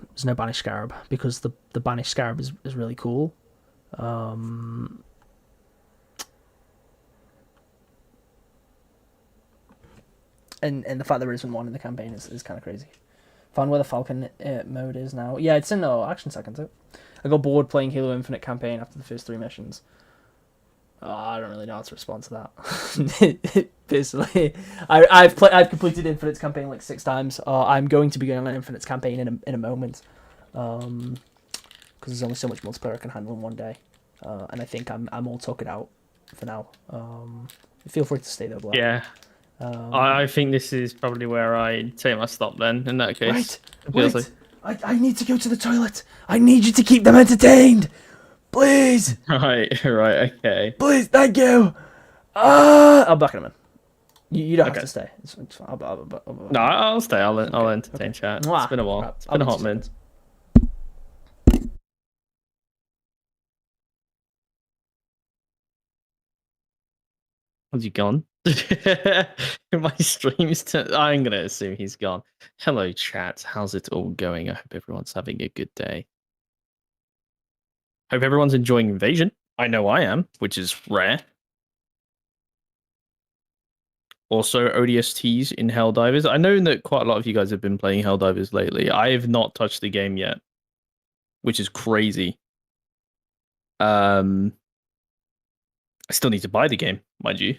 There's no Banished Scarab, because the Banished Scarab is really cool. And the fact there isn't one in the campaign is kind of crazy. Found where the Falcon mode is now. Yeah, it's in Action Seconds. I got bored playing Halo Infinite campaign after the first 3 missions. I don't really know how to respond to that. Personally, I've completed Infinite's campaign 6 times. I'm going to be going on Infinite's campaign in a moment, because there's only so much multiplayer I can handle in one day, and I think I'm all took it out for now. Feel free to stay there, Black. Yeah. I think this is probably where I take my stop then. In that case, Right. I need to go to the toilet. I need you to keep them entertained. Please. Right, right, okay. Please, thank you. I'll back him in. You don't have Okay. to stay. It's fine. No, I'll stay. I'll Okay, entertain okay. chat. Mwah. It's been a while. Right, It's I'll been a be hot 2 minute. seconds. Has he gone? My stream's I'm gonna assume he's gone. Hello, chat. How's it all going? I hope everyone's having a good day. Hope everyone's enjoying Invasion. I know I am, which is rare. Also, ODSTs in Helldivers. I know that quite a lot of you guys have been playing Helldivers lately. I have not touched the game yet, which is crazy. I still need to buy the game, mind you.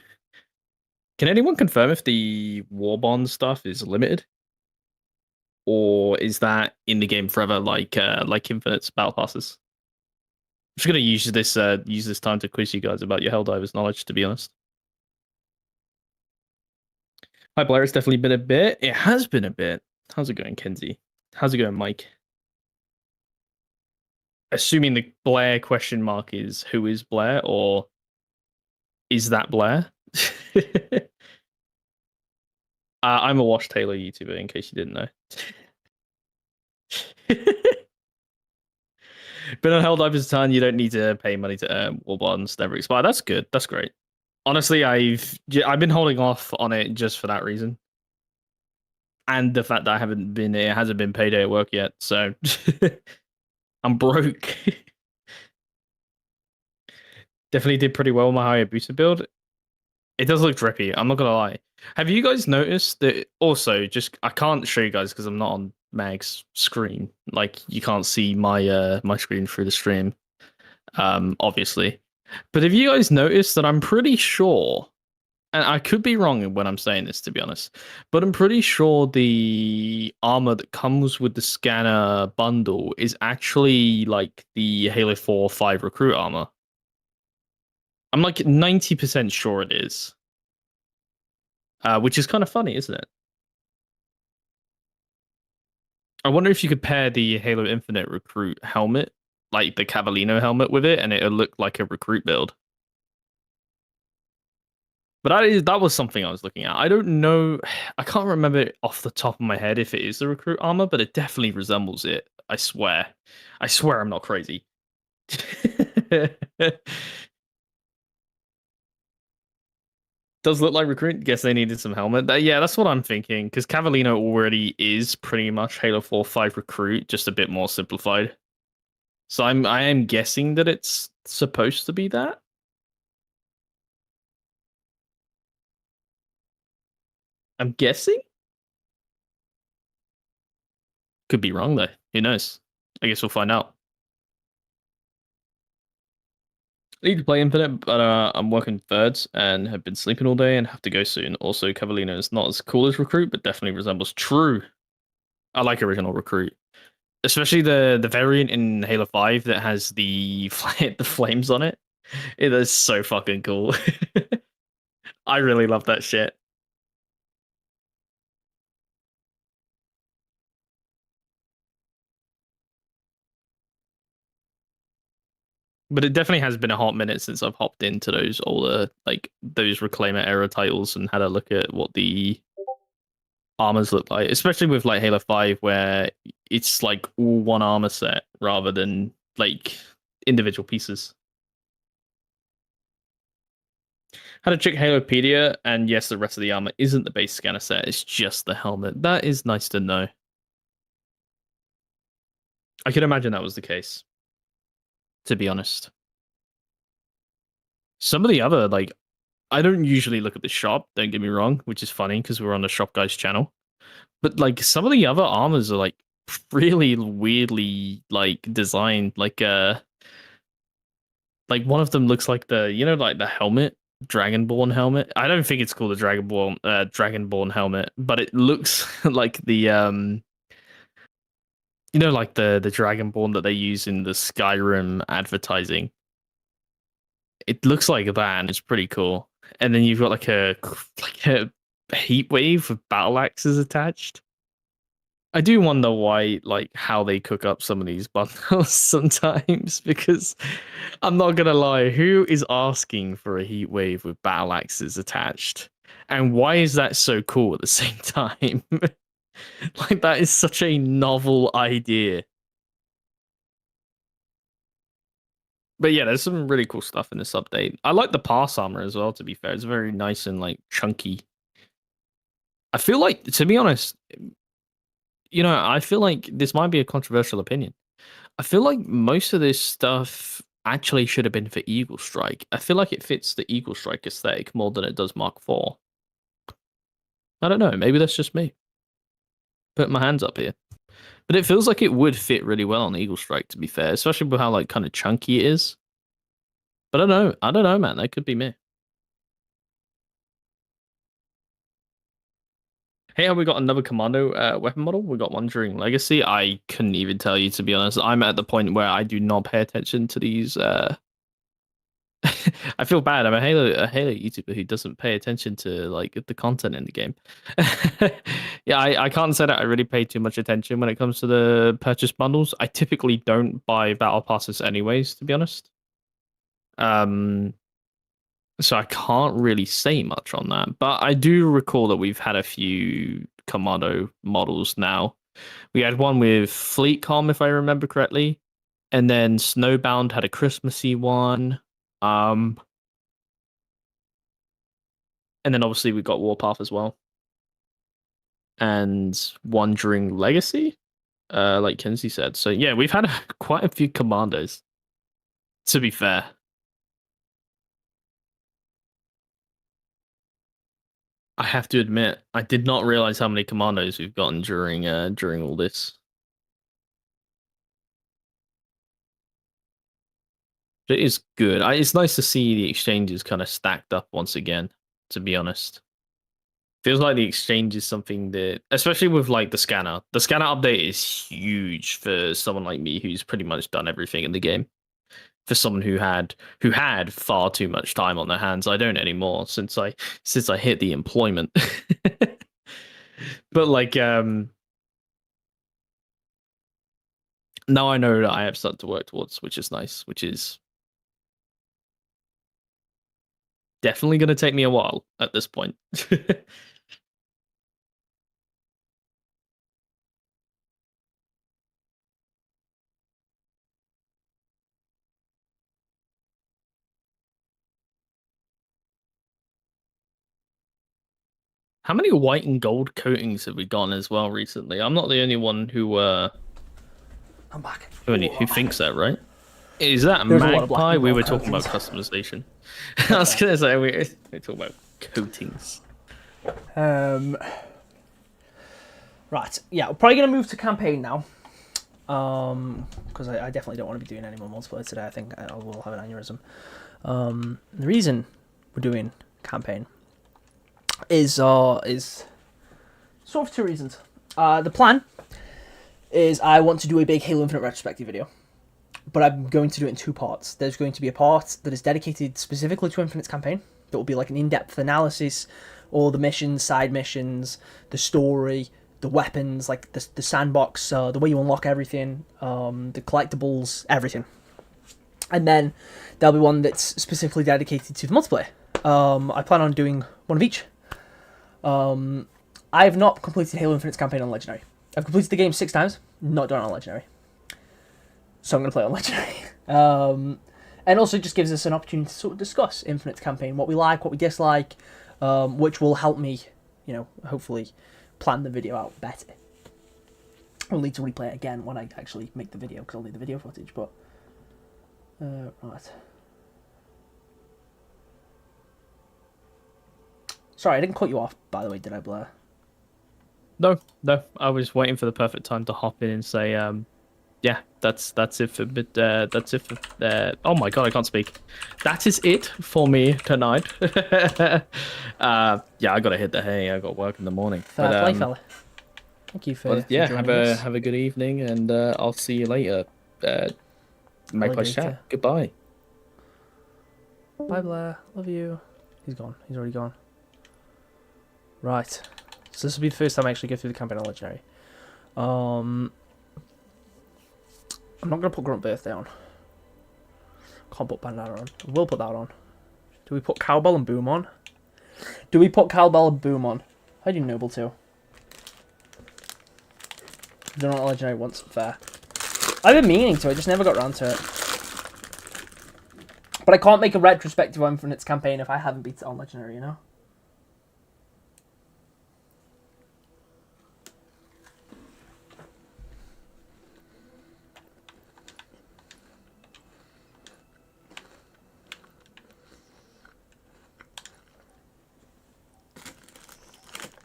Can anyone confirm if the War Bond stuff is limited? Or is that in the game forever like Infinite's battle passes? I'm just gonna use this time to quiz you guys about your Helldivers knowledge, to be honest. Hi Blair, it's definitely been a bit. It has been a bit. How's it going, Kenzie? How's it going, Mike? Assuming the Blair question mark is who is Blair, or is that Blair? I'm a Wash Taylor YouTuber, in case you didn't know. Been on Helldivers a ton. You don't need to pay money to earn war bonds. Never expire. That's good. That's great. Honestly, I've been holding off on it just for that reason, and the fact that it hasn't been payday at work yet. So I'm broke. Definitely did pretty well with my Hayabusa build. It does look drippy. I'm not gonna lie. Have you guys noticed that? Also, just I can't show you guys because I'm not on Mag's screen. Like you can't see my screen through the stream, obviously. But have you guys noticed that I'm pretty sure, and I could be wrong when I'm saying this to be honest, but I'm pretty sure the armor that comes with the scanner bundle is actually like the Halo 4 5 recruit armor. I'm like 90% sure it is. Which is kind of funny, isn't it? I wonder if you could pair the Halo Infinite recruit helmet, like the Cavallino helmet, with it, and it'll look like a recruit build. But that was something I was looking at. I don't know. I can't remember off the top of my head if it is the recruit armor, but it definitely resembles it. I swear. I swear I'm not crazy. Does look like recruit. Guess they needed some helmet. Yeah, that's what I'm thinking. Because Cavallino already is pretty much Halo 4 5 recruit, just a bit more simplified. So I am guessing that it's supposed to be that. I'm guessing. Could be wrong though. Who knows? I guess we'll find out. I need to play Infinite, but I'm working thirds and have been sleeping all day and have to go soon. Also, Cavallino is not as cool as Recruit, but definitely resembles True. I like original Recruit, especially the variant in Halo 5 that has the the flames on it. It is so fucking cool. I really love that shit. But it definitely has been a hot minute since I've hopped into those older, like those Reclaimer era titles and had a look at what the armors look like, especially with like Halo 5, where it's like all one armor set rather than like individual pieces. Had a check Halopedia, and yes, the rest of the armor isn't the base scanner set, it's just the helmet. That is nice to know. I could imagine that was the case, to be honest. Some of the other, like, I don't usually look at the shop, don't get me wrong, which is funny because we're on the Shop Guys channel. But like some of the other armors are like really weirdly like designed. Like one of them looks like like the helmet, Dragonborn helmet. I don't think it's called a Dragonborn helmet, but it looks like the like the Dragonborn that they use in the Skyrim advertising. It looks like that, and it's pretty cool. And then you've got like a heat wave with battle axes attached. I do wonder why, like, how they cook up some of these bundles sometimes, because I'm not gonna lie, who is asking for a heat wave with battle axes attached? And why is that so cool at the same time? Like, that is such a novel idea. But yeah, there's some really cool stuff in this update. I like the pass armor as well, to be fair. It's very nice and, like, chunky. I feel like, to be honest, I feel like this might be a controversial opinion. I feel like most of this stuff actually should have been for Eagle Strike. I feel like it fits the Eagle Strike aesthetic more than it does Mark IV. I don't know. Maybe that's just me. Putting my hands up here. But it feels like it would fit really well on Eagle Strike, to be fair, especially with how, like, kind of chunky it is. But I don't know. I don't know, man. That could be me. Hey, have we got another commando weapon model? We got one during Legacy. I couldn't even tell you, to be honest. I'm at the point where I do not pay attention to these. I feel bad. I'm a Halo YouTuber who doesn't pay attention to, like, the content in the game. Yeah, I can't say that I really pay too much attention when it comes to the purchase bundles. I typically don't buy battle passes anyways, to be honest. So I can't really say much on that. But I do recall that we've had a few Commando models now. We had one with Fleetcom, if I remember correctly. And then Snowbound had a Christmassy one. And then obviously we got Warpath as well. And one during Legacy, like Kenzie said. So yeah, we've had quite a few commandos, to be fair. I have to admit, I did not realize how many commandos we've gotten during all this. It is good. It's nice to see the exchanges kind of stacked up once again, to be honest. Feels like the exchange is something that, especially with, like, the scanner. The scanner update is huge for someone like me who's pretty much done everything in the game. For someone who had far too much time on their hands. I don't anymore since I hit the employment. But, like, now I know that I have something to work towards, which is nice, which is definitely going to take me a while at this point. How many white and gold coatings have we gotten as well recently? I'm not the only one who I'm back. who thinks that, right? Is that a There's a lot of black magpie? and We gold were talking about coatings. customization. I was gonna say we're talking about coatings. Right. Yeah, we're probably gonna move to campaign now. Because I definitely don't want to be doing any more multiplayer today. I think I will have an aneurysm. The reason we're doing campaign is sort of two reasons. The plan is I want to do a big Halo Infinite retrospective video, but I'm going to do it in two parts. There's going to be a part that is dedicated specifically to Infinite's campaign. That will be like an in-depth analysis, all the missions, side missions, the story, the weapons, like the sandbox, the way you unlock everything, the collectibles, everything. And then there'll be one that's specifically dedicated to the multiplayer. I plan on doing one of each. I have not completed Halo Infinite's campaign on Legendary. I've completed the game 6 times, not done it on Legendary. So I'm going to play it on Legendary. And also just gives us an opportunity to sort of discuss Infinite's campaign, what we like, what we dislike, which will help me, hopefully plan the video out better. I'll need to replay it again when I actually make the video, because I'll need the video footage, but... right. Sorry, I didn't cut you off, by the way, did I, Blair? No. I was waiting for the perfect time to hop in and say, yeah, that's it for that's it for oh my god, I can't speak. That is it for me tonight. Yeah, I gotta hit the hay. I got work in the morning. Fair play, fella. Thank you for yeah, for have a good evening, and I'll see you later. Make my chat. Goodbye. Bye, Blair. Love you. He's gone. He's already gone. Right. So this will be the first time I actually go through the campaign on Legendary. I'm not gonna put Grunt Birthday on. Can't put Bandana on. We'll put that on. Do we put Cowbell and Boom on? Do we put Cowbell and Boom on? I do Noble too. They're not legendary once. Fair. I've been meaning to. I just never got around to it. But I can't make a retrospective on Infinite's campaign if I haven't beat it on legendary, you know?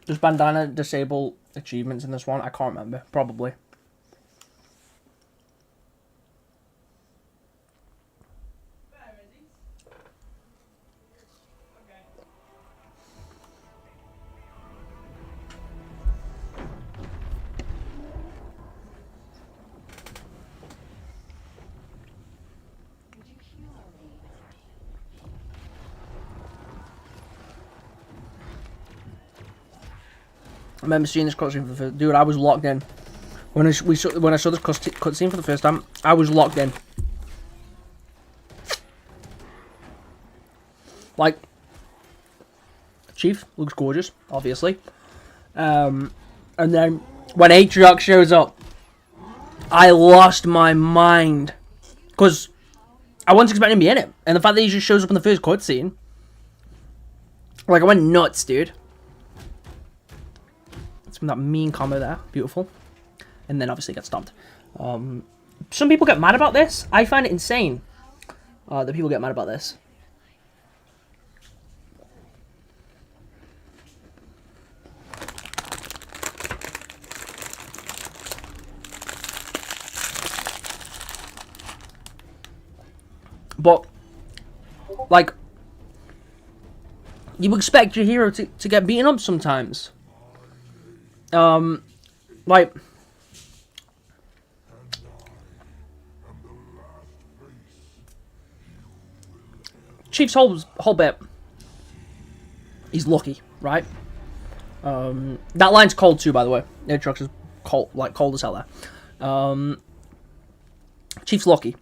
Does Bandana disable achievements in this one? I can't remember. Probably. I remember seeing this cutscene for the first... Dude, I was locked in. When I saw this cutscene for the first time, I was locked in. Like, Chief looks gorgeous, obviously. And then when Atriox shows up, I lost my mind. Because I wasn't expecting him to be in it. And the fact that he just shows up in the first cutscene, like, I went nuts, dude. From that mean combo there, beautiful, and then obviously gets stomped. Some people get mad about this. I find it insane that people get mad about this. But like, you expect your hero to get beaten up sometimes. Like, Chief's whole bit, he's lucky, right? That line's cold too, by the way. Atriox is cold, like cold as hell there. Chief's lucky.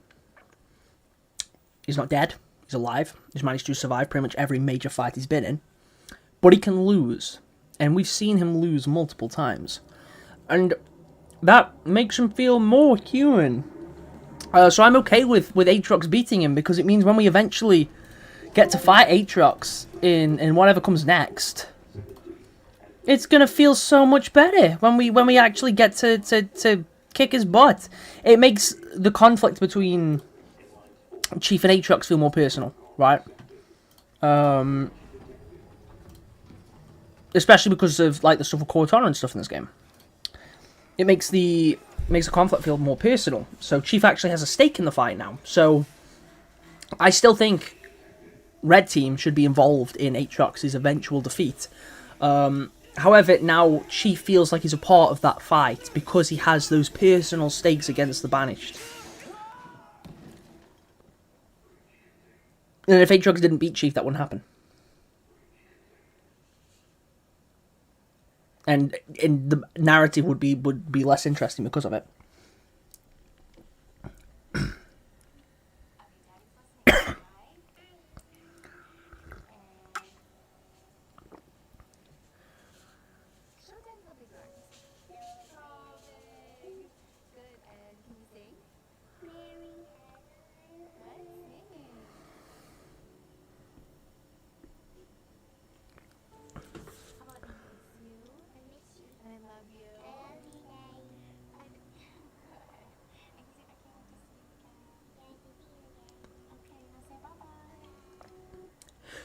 He's not dead. He's alive. He's managed to survive pretty much every major fight he's been in. But he can lose. And we've seen him lose multiple times. And that makes him feel more human. So I'm okay with Atriox beating him, because it means when we eventually get to fight Atriox in whatever comes next, it's gonna feel so much better when we actually get to kick his butt. It makes the conflict between Chief and Atriox feel more personal, right? Especially because of like the stuff with Cortana and stuff in this game. It makes the conflict feel more personal. So Chief actually has a stake in the fight now. So I still think Red Team should be involved in Atriox's eventual defeat. However, now Chief feels like he's a part of that fight because he has those personal stakes against the Banished. And if Atriox didn't beat Chief, that wouldn't happen. And the narrative would be less interesting because of it.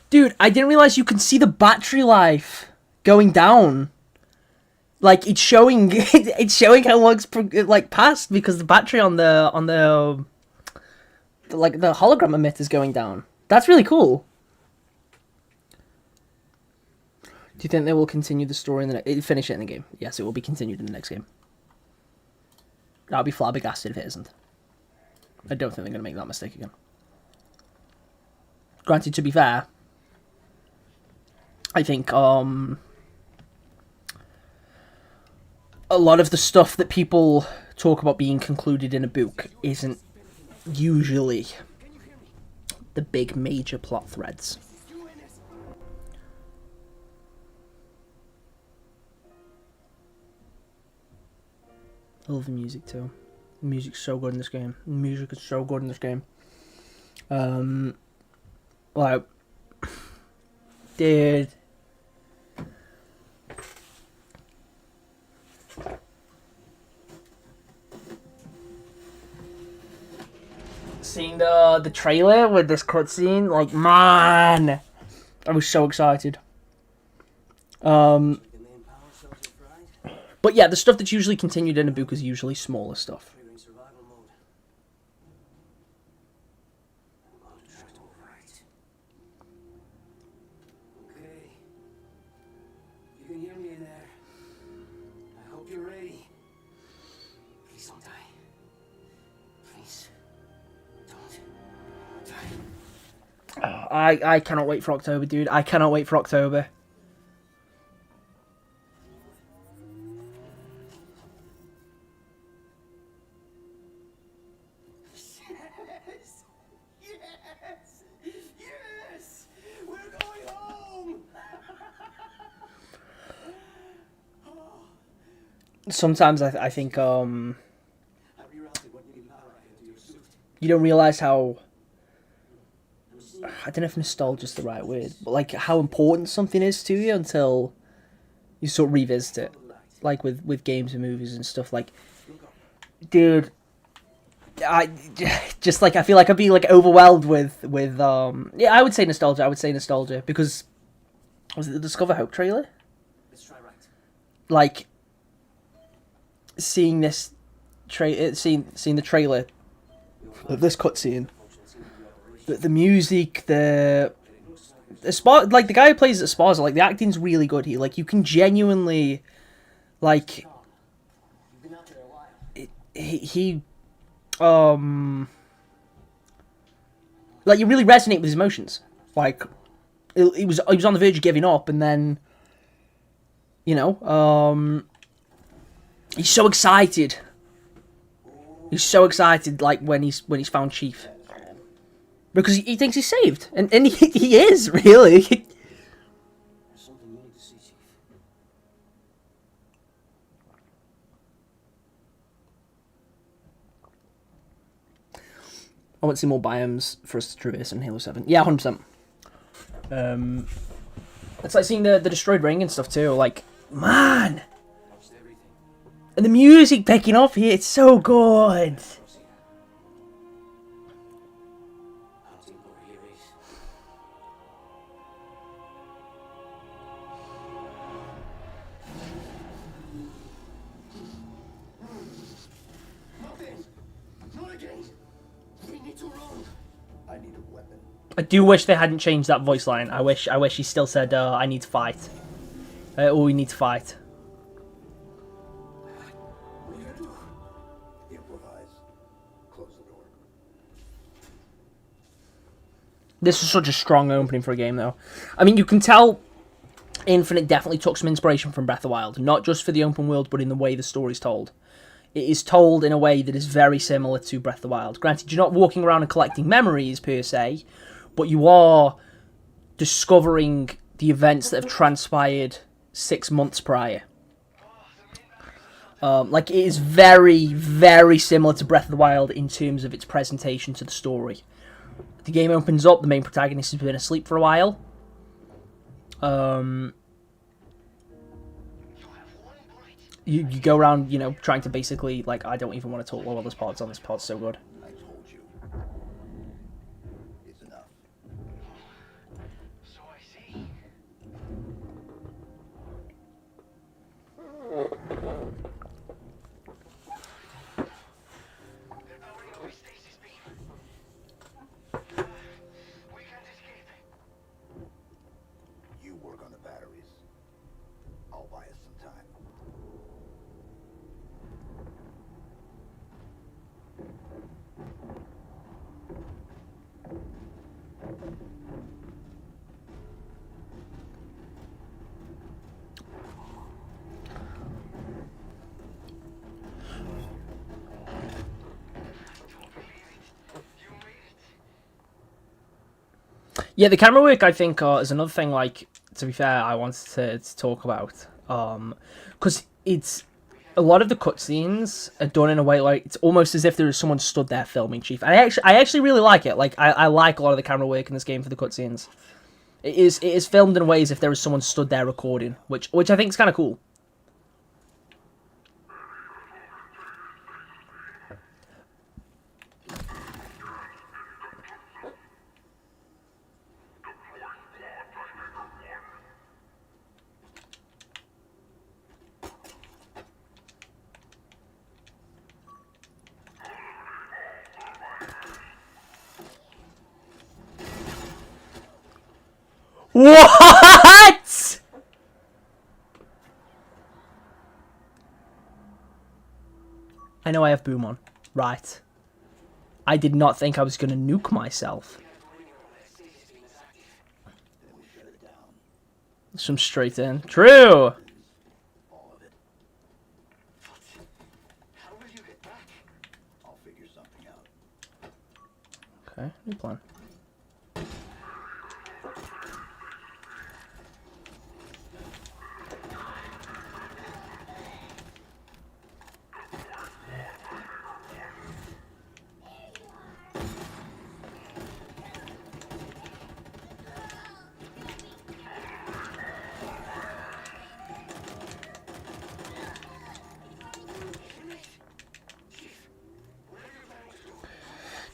Dude, I didn't realize you can see the battery life going down. Like, it's showing how long's like passed because the battery on the like the hologram emitter is going down. That's really cool. Do you think they will continue the story in the finish it in the game? Yes, it will be continued in the next game. I'll be flabbergasted if it isn't. I don't think they're going to make that mistake again. Granted, to be fair, I think a lot of the stuff that people talk about being concluded in a book isn't usually the big major plot threads. I love the music too. The music's so good in this game. The music is so good in this game. Like, dude. Seeing the trailer with this cutscene, like, man, I was so excited. But yeah, the stuff that's usually continued in a book is usually smaller stuff. Okay. You can hear me in there. I hope you're ready. Please don't die. Please. Don't die. I cannot wait for October, dude. I cannot wait for October. Yes! We're going home! Sometimes I think you don't realize how, I don't know if nostalgia's the right word, but like how important something is to you until you sort of revisit it, like with games and movies and stuff. Like, dude, I just like, I feel like I'd be like overwhelmed with yeah, I would say nostalgia because, was it the Discover Hope trailer? Let's try right. Like, seeing this seeing the trailer of this cutscene, the music, the like the guy who plays Esparza, like the acting's really good here. Like, you can genuinely, like, You've been out there a while. he like, you really resonate with his emotions. Like, he was on the verge of giving up, and then, you know, he's so excited. He's so excited, like, when he's found Chief, because he thinks he's saved, and he is, really. There's something you need to see, Chief. I want to see more biomes for us to traverse in Halo 7. Yeah, 100%. It's like seeing the destroyed ring and stuff too. Like, man, Lost everything. and the music picking up here, it's so good. Hunting over here is. Nothing. Not again. We need to run. I need a weapon. I do wish they hadn't changed that voice line. I wish he still said, "I need to fight," or "We need to fight." What are you gonna do? Improvise. Close the door. This is such a strong opening for a game, though. I mean, you can tell Infinite definitely took some inspiration from Breath of the Wild, not just for the open world, but in the way the story's told. It is told in a way that is very similar to Breath of the Wild. Granted, you're not walking around and collecting memories, per se, but you are discovering the events that have transpired 6 months prior. Like, it is very, very similar to Breath of the Wild in terms of its presentation to the story. The game opens up, the main protagonist has been asleep for a while. You go around, you know, trying to basically, like, I don't even want to talk while this part's on. This part's so good. I told you. It's enough. So I see. They're powering up a stasis beam. We can't escape. You work on the batteries. I'll buy us some time. Yeah, the camera work, I think, is another thing, like, to be fair, I wanted to talk about. Because it's... A lot of the cutscenes are done in a way, like, it's almost as if there was someone stood there filming, Chief. And I actually really like it. Like, I like a lot of the camera work in this game for the cutscenes. It is filmed in ways if there was someone stood there recording, which I think is kind of cool. What? I know I have boom on. Right. I did not think I was going to nuke myself. Some straight in. True! Okay, new plan.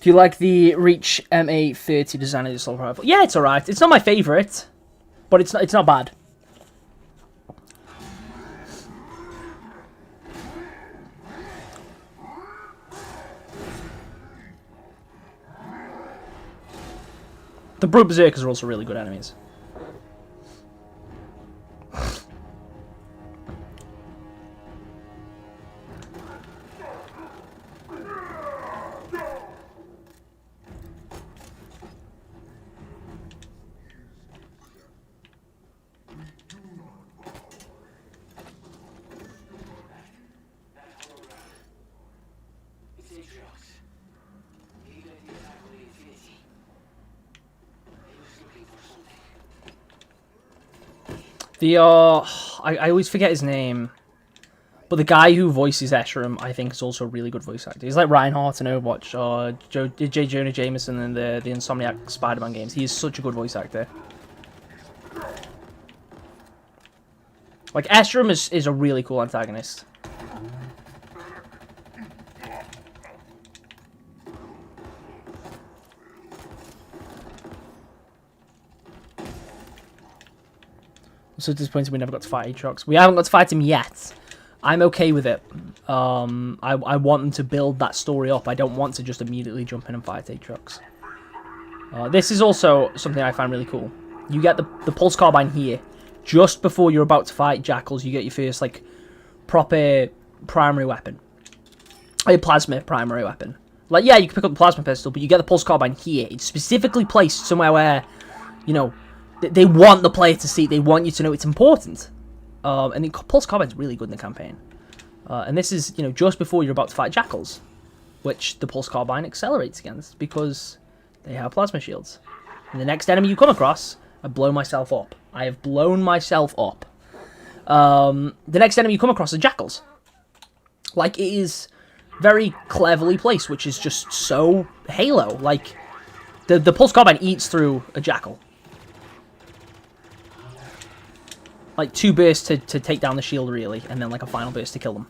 Do you like the Reach MA30 design of the assault rifle? Yeah, it's alright. It's not my favourite, but it's not bad. The Brute Berserkers are also really good enemies. The, I always forget his name. But the guy who voices Escharum, I think, is also a really good voice actor. He's like Reinhardt in Overwatch, or J. Jonah Jameson in the Insomniac Spider-Man games. He is such a good voice actor. Like, Escharum is a really cool antagonist. I'm so disappointed we never got to fight Aatrox. We haven't got to fight him yet. I'm okay with it. I want them to build that story up. I don't want to just immediately jump in and fight Aatrox. This is also something I find really cool. You get the pulse carbine here. Just before you're about to fight Jackals, you get your first, like, proper primary weapon. A plasma primary weapon. Like, yeah, you can pick up the plasma pistol, but you get the pulse carbine here. It's specifically placed somewhere where, you know, they want the player to see. They want you to know it's important. And the pulse carbine's really good in the campaign. And this is, you know, just before you're about to fight Jackals, which the pulse carbine accelerates against because they have plasma shields. And the next enemy you come across, I blow myself up. I have blown myself up. The next enemy you come across are Jackals. Like, it is very cleverly placed, which is just so Halo. Like, the pulse carbine eats through a Jackal. Like, 2 bursts to take down the shield, really, and then, like, a final burst to kill them.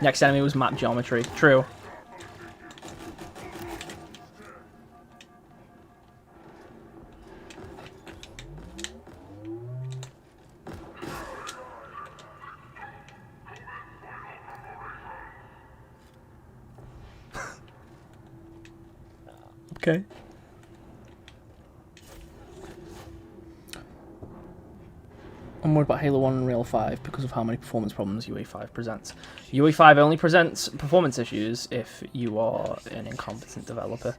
Next enemy was map geometry. True. Okay. I'm worried about Halo 1 and Real 5 because of how many performance problems UE5 presents. UE5 only presents performance issues if you are an incompetent developer.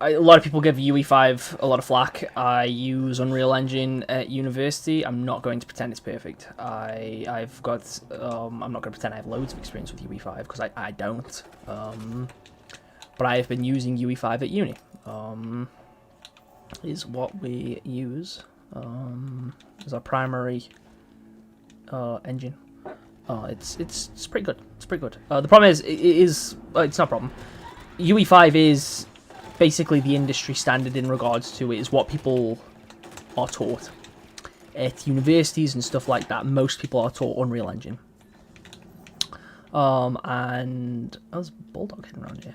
a lot of people give UE5 a lot of flack. I use Unreal Engine at university. I'm not going to pretend it's perfect. I've got I'm not going to pretend I have loads of experience with UE5 because I don't. But I have been using UE5 at uni. Is what we use as our primary engine. It's pretty good. It's pretty good. The problem is it's not a problem. UE5 is basically the industry standard in regards to it. Is what people are taught at universities and stuff like that. Most people are taught Unreal Engine. And there's a bulldog hidden around here.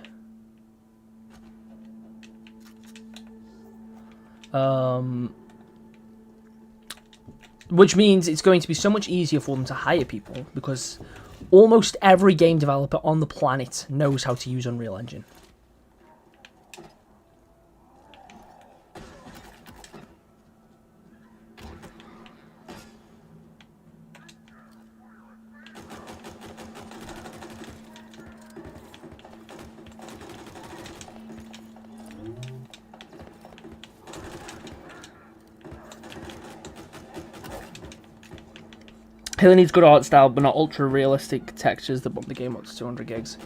Which means it's going to be so much easier for them to hire people because almost every game developer on the planet knows how to use Unreal Engine. Halo needs good art style, but not ultra realistic textures that bump the game up to 200 gigs.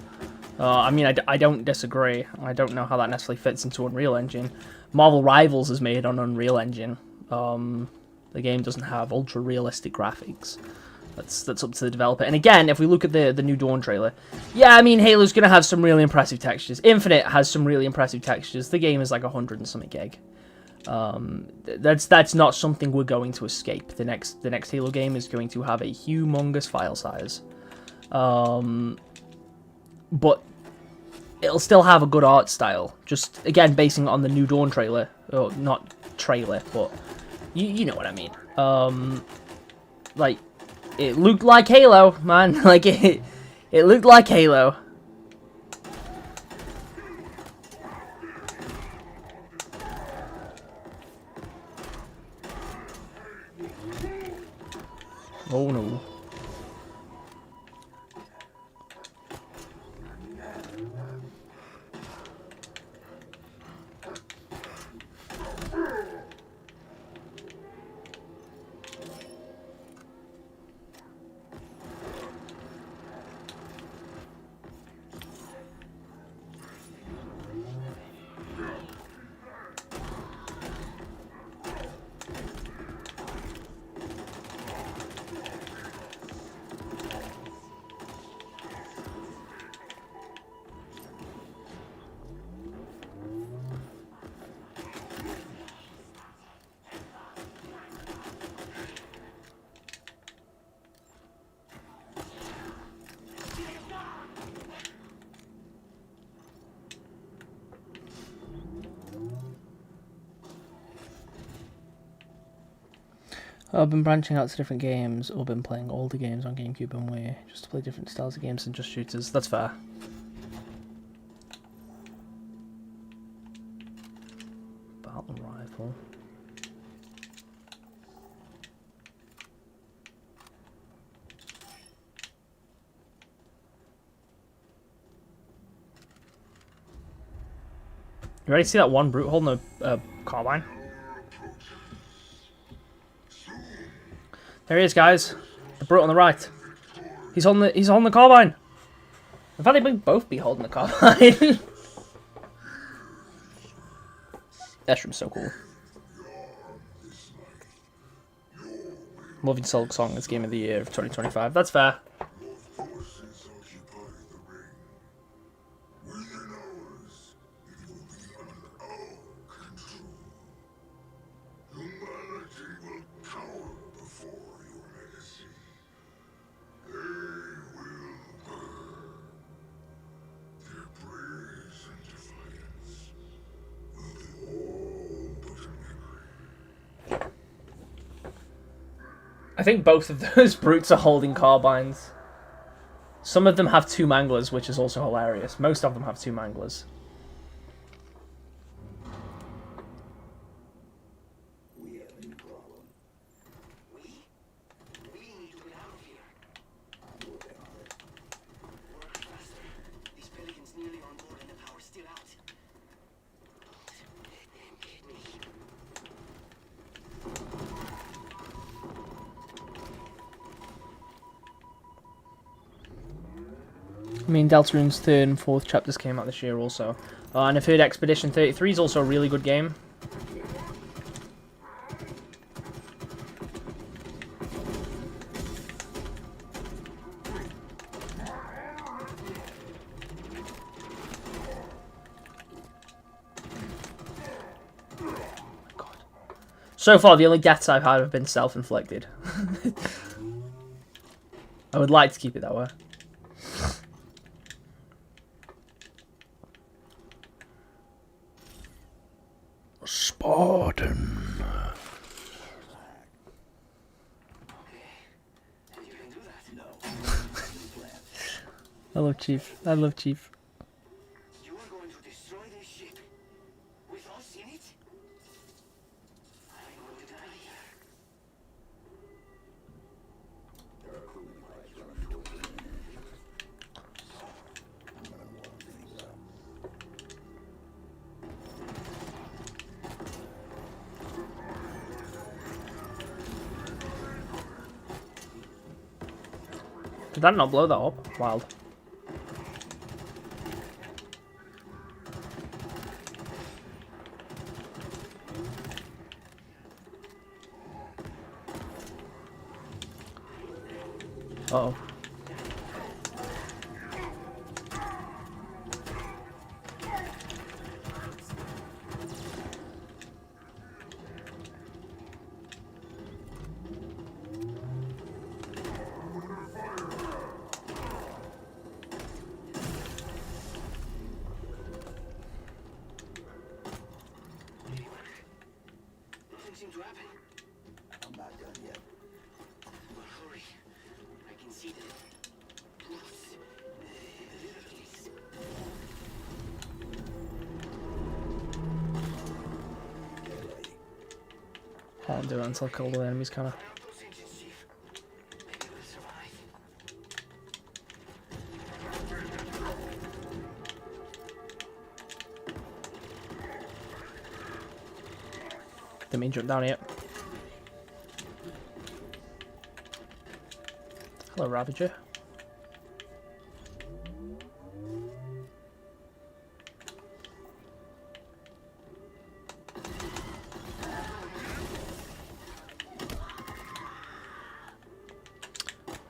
I mean, I don't disagree. I don't know how that necessarily fits into Unreal Engine. Marvel Rivals is made on Unreal Engine. The game doesn't have ultra realistic graphics. That's up to the developer. And again, if we look at the New Dawn trailer, yeah, I mean, Halo's gonna have some really impressive textures. Infinite has some really impressive textures. The game is like 100 and something gig. That's not something we're going to escape. The next Halo game is going to have a humongous file size, but it'll still have a good art style. Just again, basing it on the New Dawn trailer, or not trailer, but you know what I mean. Like it looked like Halo, man. Like it looked like Halo. Oh no. I've been branching out to different games, or been playing older games on GameCube and Wii, just to play different styles of games than just shooters. That's fair. Battle rifle. You ready to see that one brute holding a carbine? There he is, guys. The brute on the right. He's on the carbine. In fact, they might both be holding the carbine. That shroom's so cool. Moving Silk Song is Game of the Year of 2025. That's fair. I think both of those brutes are holding carbines. Some of them have two manglers, which is also hilarious. Most of them have two manglers. We have a problem. We need to get out of here. Work faster. These pelicans nearly on board and the power's still out. I mean, Deltarune's 3rd and 4th chapters came out this year also. And I've heard Expedition 33 is also a really good game. So far, the only deaths I've had have been self-inflicted. I would like to keep it that way. Spartan. I love Chief. I love Chief. You are going to destroy this ship with us in it? I'm going to die here. Did that not blow that up? Wild. Uh-oh. Nothing seemed to happen. I'm not done yet. Well, hurry. I can see the roots. Please. Can't do it until killed all the enemies, kinda. Those engines, Chief. Maybe we'll survive. Didn't mean jump down here. Hello, Ravager.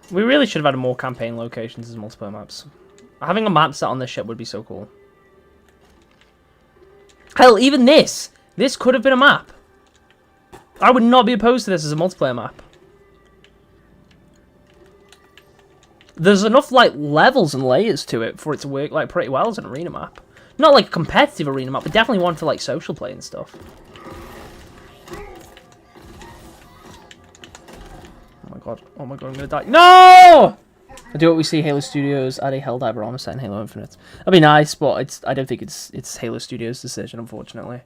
We really should have had more campaign locations as multiplayer maps. Having a map set on this ship would be so cool. Hell, even this! This could have been a map. I would not be opposed to this as a multiplayer map. There's enough, like, levels and layers to it for it to work, like, pretty well as an arena map. Not, like, a competitive arena map, but definitely one for, like, social play and stuff. Oh my god, I'm gonna die. No! I do what we see Halo Studios add a Helldiver armor set in Halo Infinite. That'd be nice, but I don't think it's Halo Studios' decision, unfortunately.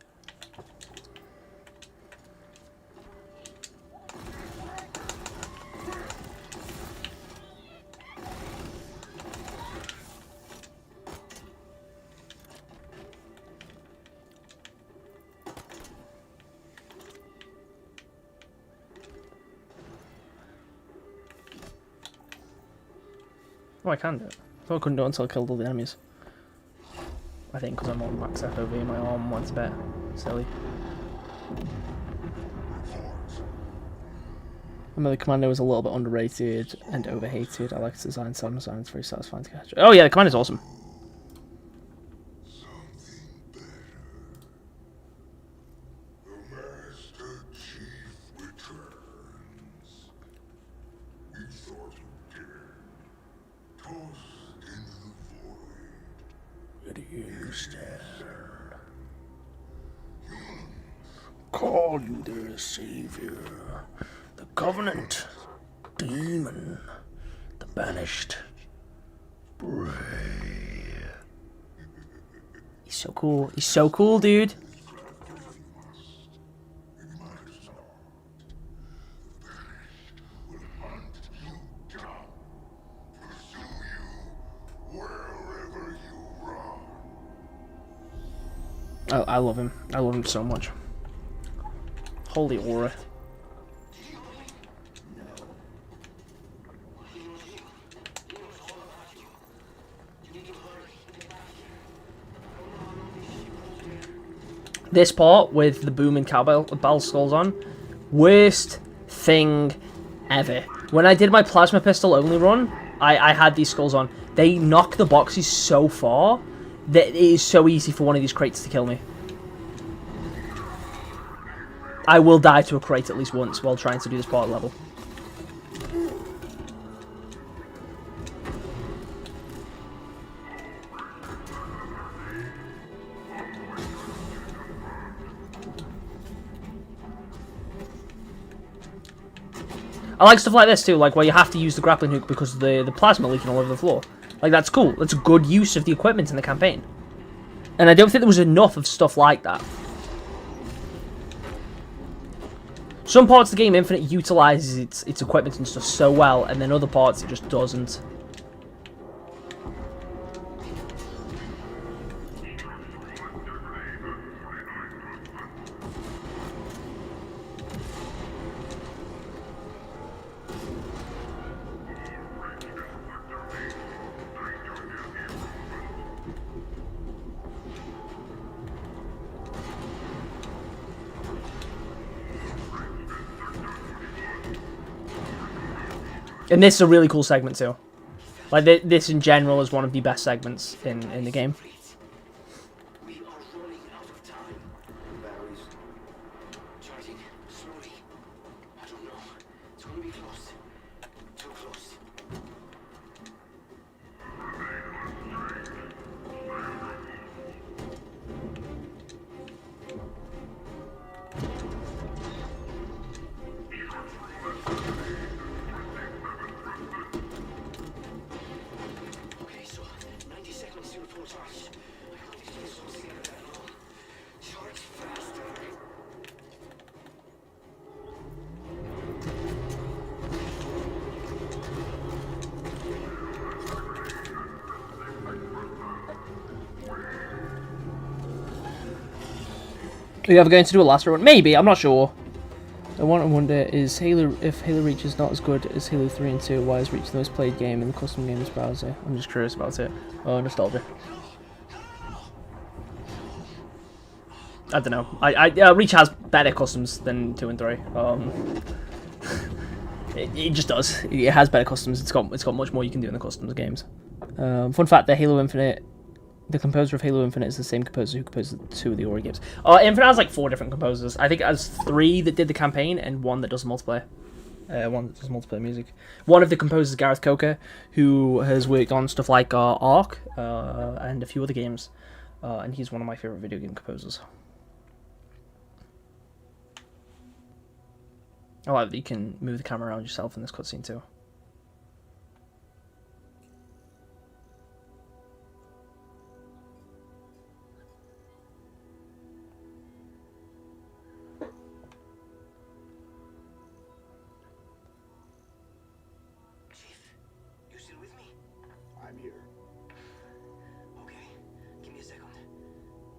Oh, I can do it. I thought I couldn't do it until I killed all the enemies. I think because I'm on max FOV and my arm wants a bit silly. I remember the Commando was a little bit underrated and overhated. I like its design, sound design, it's very satisfying to catch. Oh yeah, the Commando's awesome. Call you their savior, the Covenant, Demon, the Banished, Bray. He's so cool. He's so cool, dude. I love him. I love him so much. Holy aura. This part with the boom and cowbell skulls on, worst thing ever. When I did my plasma pistol only run, I had these skulls on. They knock the boxes so far that it is so easy for one of these crates to kill me. I will die to a crate at least once while trying to do this part of the level. I like stuff like this too, like where you have to use the grappling hook because of the plasma leaking all over the floor. Like, that's cool. That's a good use of the equipment in the campaign. And I don't think there was enough of stuff like that. Some parts of the game Infinite utilizes its equipment and stuff so well, and then other parts it just doesn't. And this is a really cool segment too. Like, this in general is one of the best segments in the game. We are running out of time. Batteries. Charging slowly. I don't know. It's gonna be close. Too close. Okay, so 90 seconds to full charge. I hope these pistols together that long. Charge faster. Are you ever going to do a last run? Maybe, I'm not sure. I want to wonder, is Halo, if Halo Reach is not as good as Halo 3 and 2, why is Reach the most played game in the custom games browser? I'm just curious about it. Oh, nostalgia. I don't know. Reach has better customs than 2 and 3. It just does. It has better customs. It's got much more you can do in the customs games. Fun fact: the composer of Halo Infinite is the same composer who composed 2 of the Ori games. Infinite has like 4 different composers. I think it has 3 that did the campaign and 1 that does multiplayer. One that does multiplayer music. One of the composers is Gareth Coker, who has worked on stuff like Ark and a few other games, and he's one of my favorite video game composers. I like that you can move the camera around yourself in this cutscene too. Chief, you still with me? I'm here. Okay, give me a second.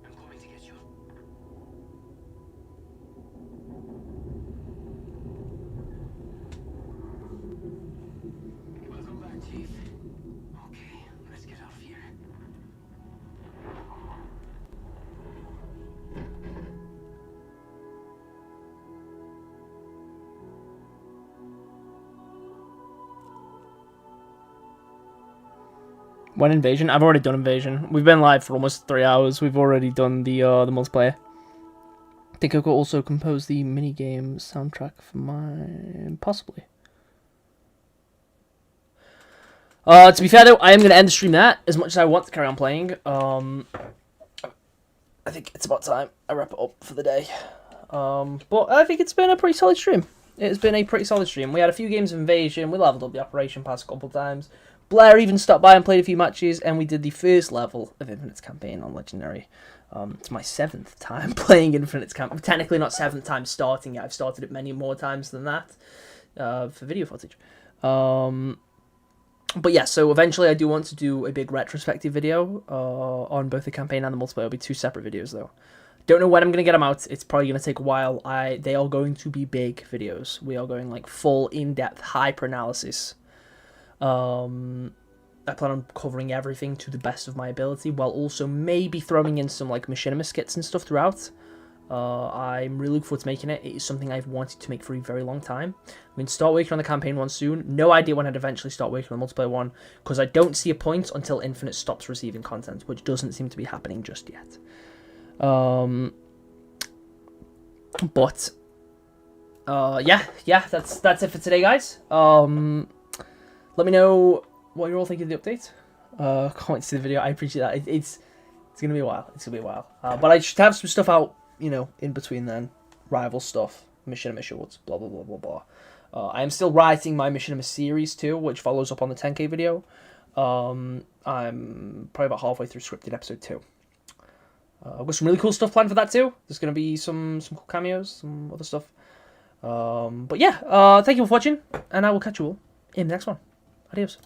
I'm coming to get you. Welcome back, Chief. Okay, let's get out of here. When Invasion? I've already done Invasion. We've been live for almost 3 hours. We've already done the multiplayer. I think Coco also composed the minigame soundtrack for mine. Possibly. To be fair though, I am going to end the stream there, as much as I want to carry on playing. I think it's about time I wrap it up for the day. But I think it's been a pretty solid stream. It's been a pretty solid stream. We had a few games of Invasion, we leveled up the Operation Pass a couple of times. Blair even stopped by and played a few matches, and we did the first level of Infinite's campaign on Legendary. It's my 7th time playing Infinite's campaign. Technically not 7th time starting it. I've started it many more times than that for video footage. But yeah, so eventually I do want to do a big retrospective video on both the campaign and the multiplayer. It'll be 2 separate videos though. Don't know when I'm going to get them out. It's probably going to take a while. They are going to be big videos. We are going like full in-depth hyper-analysis. I plan on covering everything to the best of my ability, while also maybe throwing in some like machinima skits and stuff throughout. I'm really looking forward to making it. It is something I've wanted to make for a very long time. I'm going to start working on the campaign one soon. No idea when I'd eventually start working on the multiplayer one, because I don't see a point until Infinite stops receiving content, which doesn't seem to be happening just yet. Yeah, that's it for today, guys. Let me know what you're all thinking of the update. Comment to the video. I appreciate that. It's gonna be a while. It's gonna be a while. But I should have some stuff out, in between then. Rival stuff, Mission Shorts, blah blah blah blah blah. I am still writing my Mission series too, which follows up on the 10K video. I'm probably about halfway through scripted episode 2. I've got some really cool stuff planned for that too. There's gonna be some cool cameos, some other stuff. But yeah, thank you for watching, and I will catch you all in the next one. Adios.